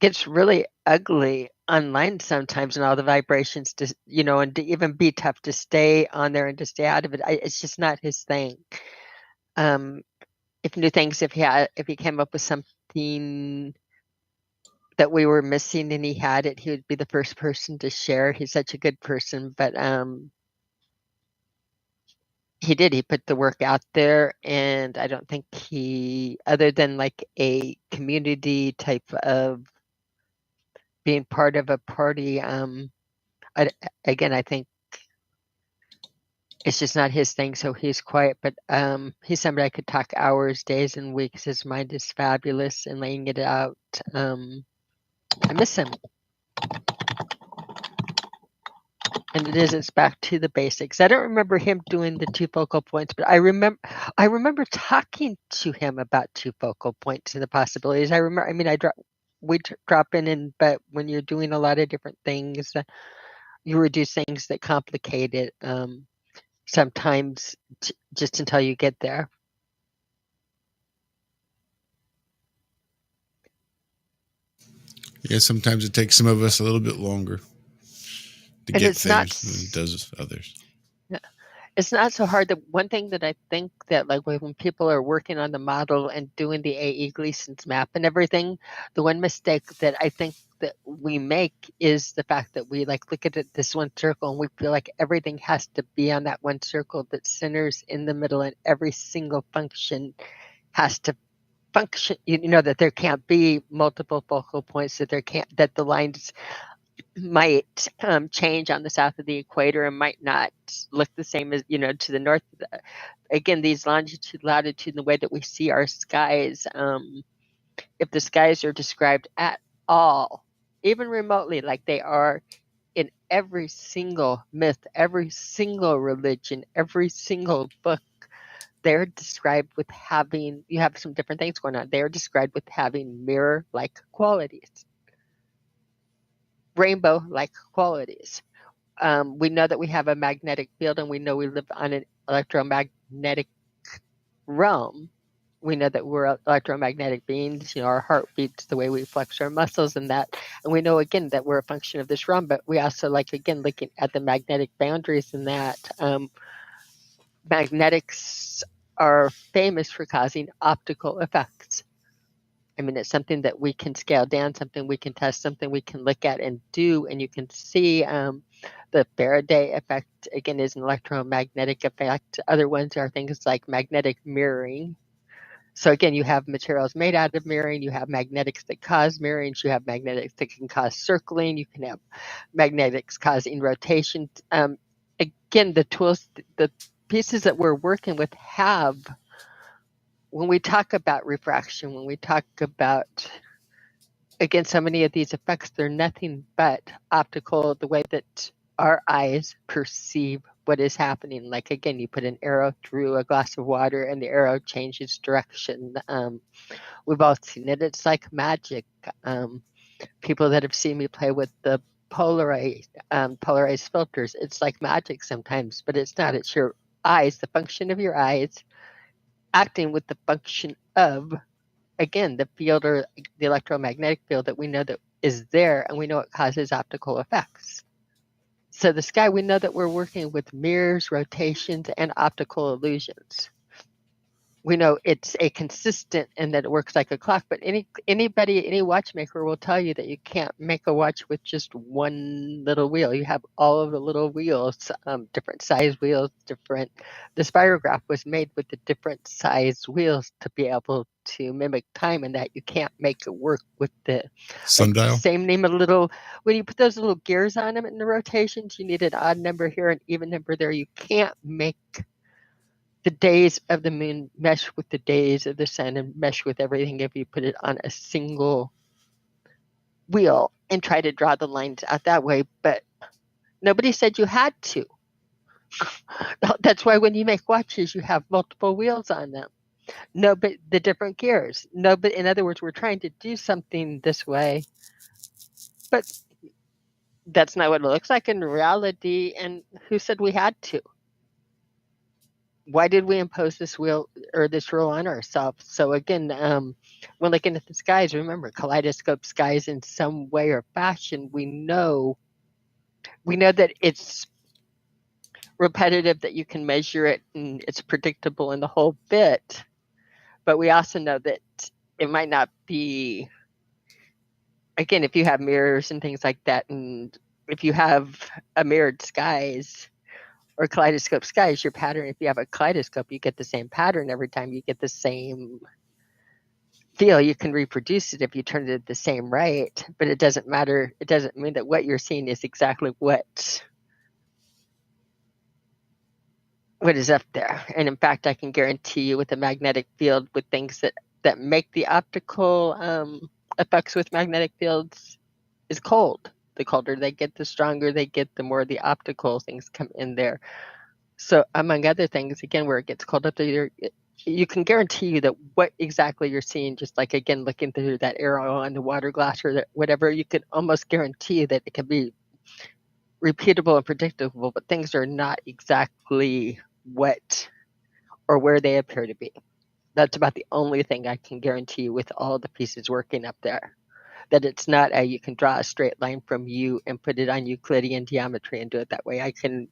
gets really ugly online sometimes, and all the vibrations and to even be tough to stay on there and to stay out of it. It's just not his thing. If new things, if he came up with something that we were missing and he had it, he would be the first person to share. He's such a good person, but he put the work out there, and I don't think other than like a community type of being part of a party, I think it's just not his thing, so he's quiet. But he's somebody I could talk hours, days, and weeks. His mind is fabulous and laying it out. I miss him. And it's back to the basics. I don't remember him doing the 2 focal points, but I remember talking to him about 2 focal points and the possibilities. We drop in, but when you're doing a lot of different things, you reduce things that complicate it. Sometimes just until you get there. Yeah, sometimes it takes some of us a little bit longer. to And get it's not things than it does others. it's not so hard. The one thing that I think that, like, when people are working on the model and doing the A.E. Gleason's map and everything, the one mistake that I think that we make is the fact that we like look at it, this one circle, and we feel like everything has to be on that one circle that centers in the middle, and every single function has to function. You know that there can't be multiple focal points, that the lines might change on the south of the equator and might not look the same as, to the north. Again, these longitude, latitude, and the way that we see our skies, if the skies are described at all, even remotely, like they are in every single myth, every single religion, every single book, they're described with having, you have some different things going on. They're described with having mirror-like qualities, rainbow-like qualities. We know that we have a magnetic field, and we know we live on an electromagnetic realm. We know that we're electromagnetic beings. Our heart beats the way we flex our muscles and that. And we know, again, that we're a function of this realm, but we also looking at the magnetic boundaries in that. Magnetics are famous for causing optical effects. I mean, it's something that we can scale down, something we can test, something we can look at and do, and you can see the Faraday effect, again, is an electromagnetic effect. Other ones are things like magnetic mirroring. So again, you have materials made out of mirroring, you have magnetics that cause mirrorings, you have magnetics that can cause circling, you can have magnetics causing rotation. Again, the tools, the pieces that we're working with have, when we talk about refraction, when we talk about, again, so many of these effects, they're nothing but optical, the way that our eyes perceive what is happening. Like, again, you put an arrow through a glass of water and the arrow changes direction. We've all seen it. It's like magic. People that have seen me play with the polarized filters, it's like magic sometimes, but it's not. It's your eyes, the function of your eyes, acting with the function of, again, the field or the electromagnetic field that we know that is there, and we know it causes optical effects. So the sky, we know that we're working with mirrors, rotations, and optical illusions. We know it's a consistent and that it works like a clock, but any watchmaker will tell you that you can't make a watch with just one little wheel. You have all of the little wheels, different size wheels, different. The spirograph was made with the different size wheels to be able to mimic time, and that you can't make it work with the sundial. Same name of little. When you put those little gears on them in the rotations, you need an odd number here, an even number there. You can't make the days of the moon mesh with the days of the sun and mesh with everything if you put it on a single wheel and try to draw the lines out that way. But nobody said you had to. That's why when you make watches, you have multiple wheels on them. No, but the different gears. No, but in other words, we're trying to do something this way, but that's not what it looks like in reality. And who said we had to? Why did we impose this wheel or this rule on ourselves? So again, when looking at the skies, remember, kaleidoscope skies in some way or fashion, we know that it's repetitive, that you can measure it, and it's predictable in the whole bit. But we also know that it might not be, again, if you have mirrors and things like that, and if you have a mirrored skies or kaleidoscope skies, your pattern, if you have a kaleidoscope, you get the same pattern every time, you get the same feel. You can reproduce it if you turn it at the same rate, but it doesn't matter. It doesn't mean that what you're seeing is exactly what is up there. And in fact, I can guarantee you with a magnetic field, with things that make the optical effects with magnetic fields is cold. The colder they get, the stronger they get, the more the optical things come in there. So among other things, again, where it gets cold up there, you can guarantee you that what exactly you're seeing, just like, again, looking through that arrow on the water glass or whatever, you can almost guarantee that it can be repeatable and predictable, but things are not exactly what or where they appear to be. That's about the only thing I can guarantee you with all the pieces working up there. that it's not you can draw a straight line from you and put it on Euclidean geometry and do it that way. I can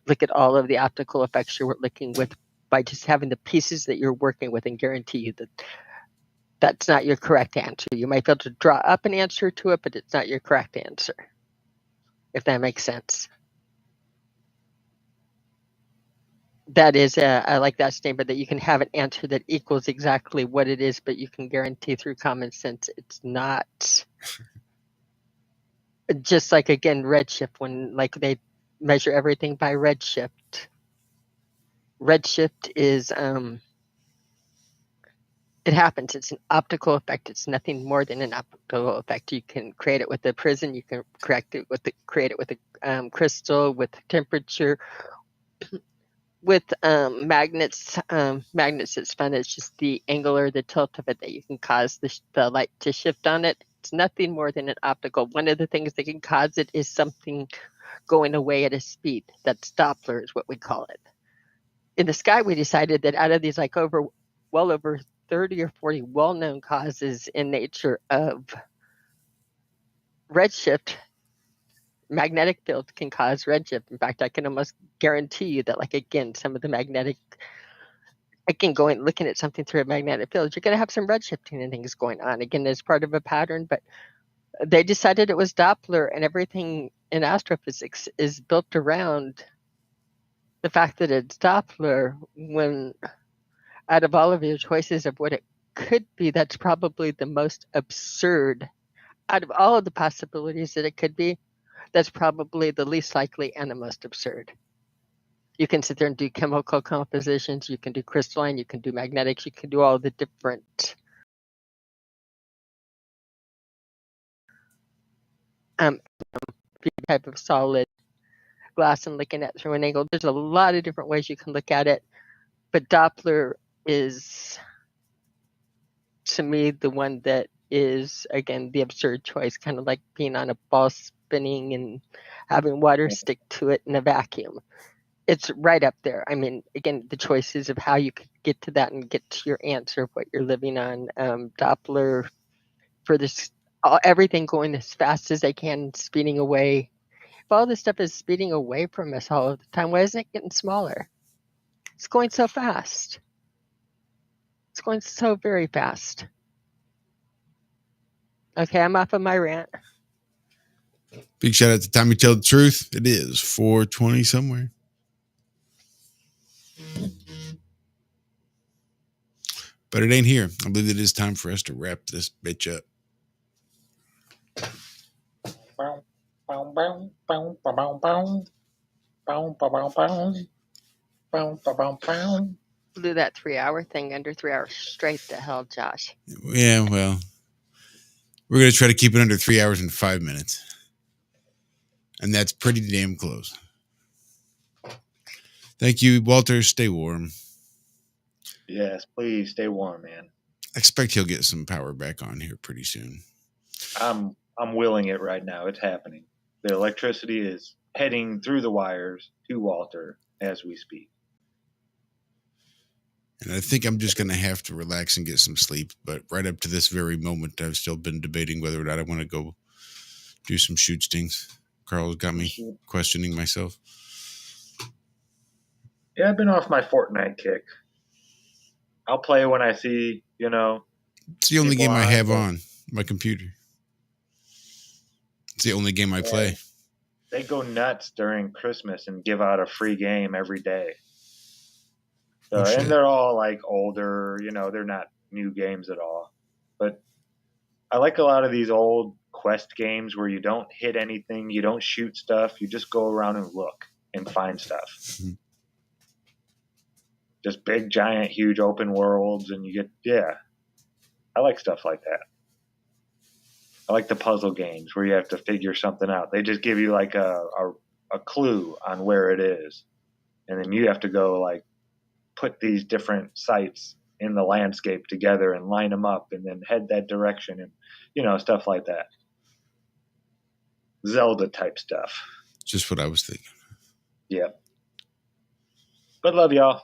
look at all of the optical effects you're looking with by just having the pieces that you're working with and guarantee you that that's not your correct answer. You might be able to draw up an answer to it, but it's not your correct answer, if that makes sense. That is, I like that statement that you can have an answer that equals exactly what it is, but you can guarantee through common sense it's not. Just like, again, redshift, when they measure everything by redshift. Redshift is, it happens. It's an optical effect. It's nothing more than an optical effect. You can create it with a prism. You can create it with a crystal, with temperature. With magnets, it's fun. It's just the angle or the tilt of it that you can cause the light to shift on it. It's nothing more than an optical. One of the things that can cause it is something going away at a speed. That's Doppler is what we call it. In the sky, we decided that out of these well over 30 or 40 well-known causes in nature of redshift, magnetic field can cause redshift. In fact, I can almost guarantee you that, again, some of the magnetic, looking at something through a magnetic field, you're going to have some redshifting and things going on. Again, as part of a pattern, but they decided it was Doppler, and everything in astrophysics is built around the fact that it's Doppler. When out of all of your choices of what it could be, that's probably the most absurd. Out of all of the possibilities that it could be, that's probably the least likely and the most absurd. You can sit there and do chemical compositions, you can do crystalline, you can do magnetics, you can do all the different type of solid glass and looking at through an angle. There's a lot of different ways you can look at it, but Doppler is, to me, the one that is, again, the absurd choice, kind of like being on a ball spinning and having water stick to it in a vacuum. It's right up there. I mean, again, the choices of how you could get to that and get to your answer of what you're living on. Doppler for this, everything going as fast as they can, speeding away. If all this stuff is speeding away from us all the time, why isn't it getting smaller? It's going so fast. It's going so very fast. Okay, I'm off of my rant. Big shout out to Tommy Tell the Truth. It is 4:20 somewhere. But it ain't here. I believe it is time for us to wrap this bitch up. Blew that 3-hour thing under 3 hours straight to hell, Josh. Yeah, well, we're going to try to keep it under 3 hours and 5 minutes. And that's pretty damn close. Thank you, Walter. Stay warm. Yes, please stay warm, man. I expect he'll get some power back on here pretty soon. I'm willing it right now. It's happening. The electricity is heading through the wires to Walter as we speak. And I think I'm just going to have to relax and get some sleep. But right up to this very moment, I've still been debating whether or not I want to go do some shoot stings. Carl's got me questioning myself. Yeah, I've been off my Fortnite kick. I'll play when I see, It's the only game I have on my computer. It's the only game I play. They go nuts during Christmas and give out a free game every day. So, and they're all older, they're not new games at all. But I like a lot of these old quest games where you don't hit anything, you don't shoot stuff, you just go around and look and find stuff. Mm-hmm. Just big, giant, huge open worlds, and you get, I like stuff like that. I like the puzzle games where you have to figure something out. They just give you a clue on where it is, and then you have to go put these different sites in the landscape together and line them up and then head that direction and, stuff like that. Zelda type stuff. Just what I was thinking. Yeah. But love y'all.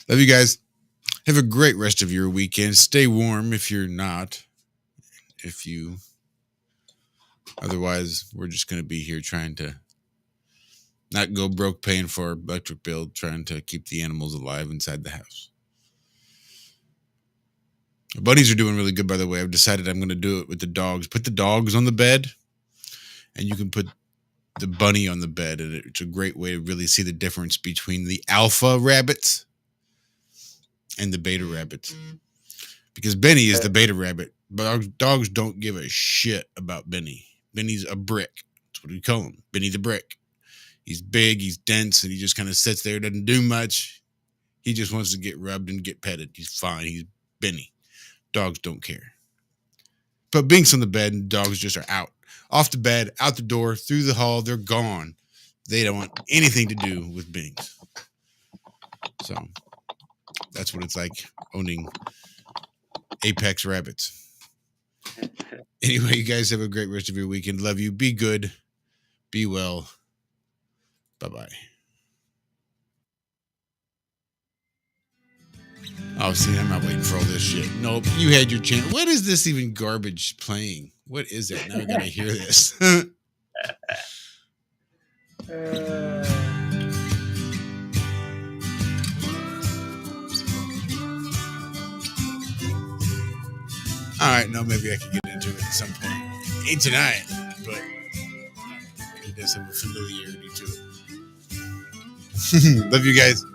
Love you guys. Have a great rest of your weekend. Stay warm if you're not. If you Otherwise, we're just going to be here trying to not go broke paying for our electric bill, trying to keep the animals alive inside the house. The bunnies are doing really good, by the way. I've decided I'm going to do it with the dogs. Put the dogs on the bed, and you can put the bunny on the bed. And it's a great way to really see the difference between the alpha rabbits and the beta rabbits. Because Benny is the beta rabbit, but dogs don't give a shit about Benny. Benny's a brick. That's what we call him. Benny the brick. He's big, he's dense, and he just kind of sits there, doesn't do much. He just wants to get rubbed and get petted. He's fine. He's Benny. Dogs don't care. Put Binks on the bed, and dogs just are out. Off the bed, out the door, through the hall. They're gone. They don't want anything to do with Binks. So that's what it's like owning apex rabbits. Anyway, you guys have a great rest of your weekend. Love you. Be good. Be well. Bye-bye. Oh, see, I'm not waiting for all this shit. Nope, you had your chance. What is this even garbage playing? What is it? Now I gotta hear this. All right, no, maybe I can get into it at some point. Ain't tonight, but it does have a familiarity to it. Love you guys.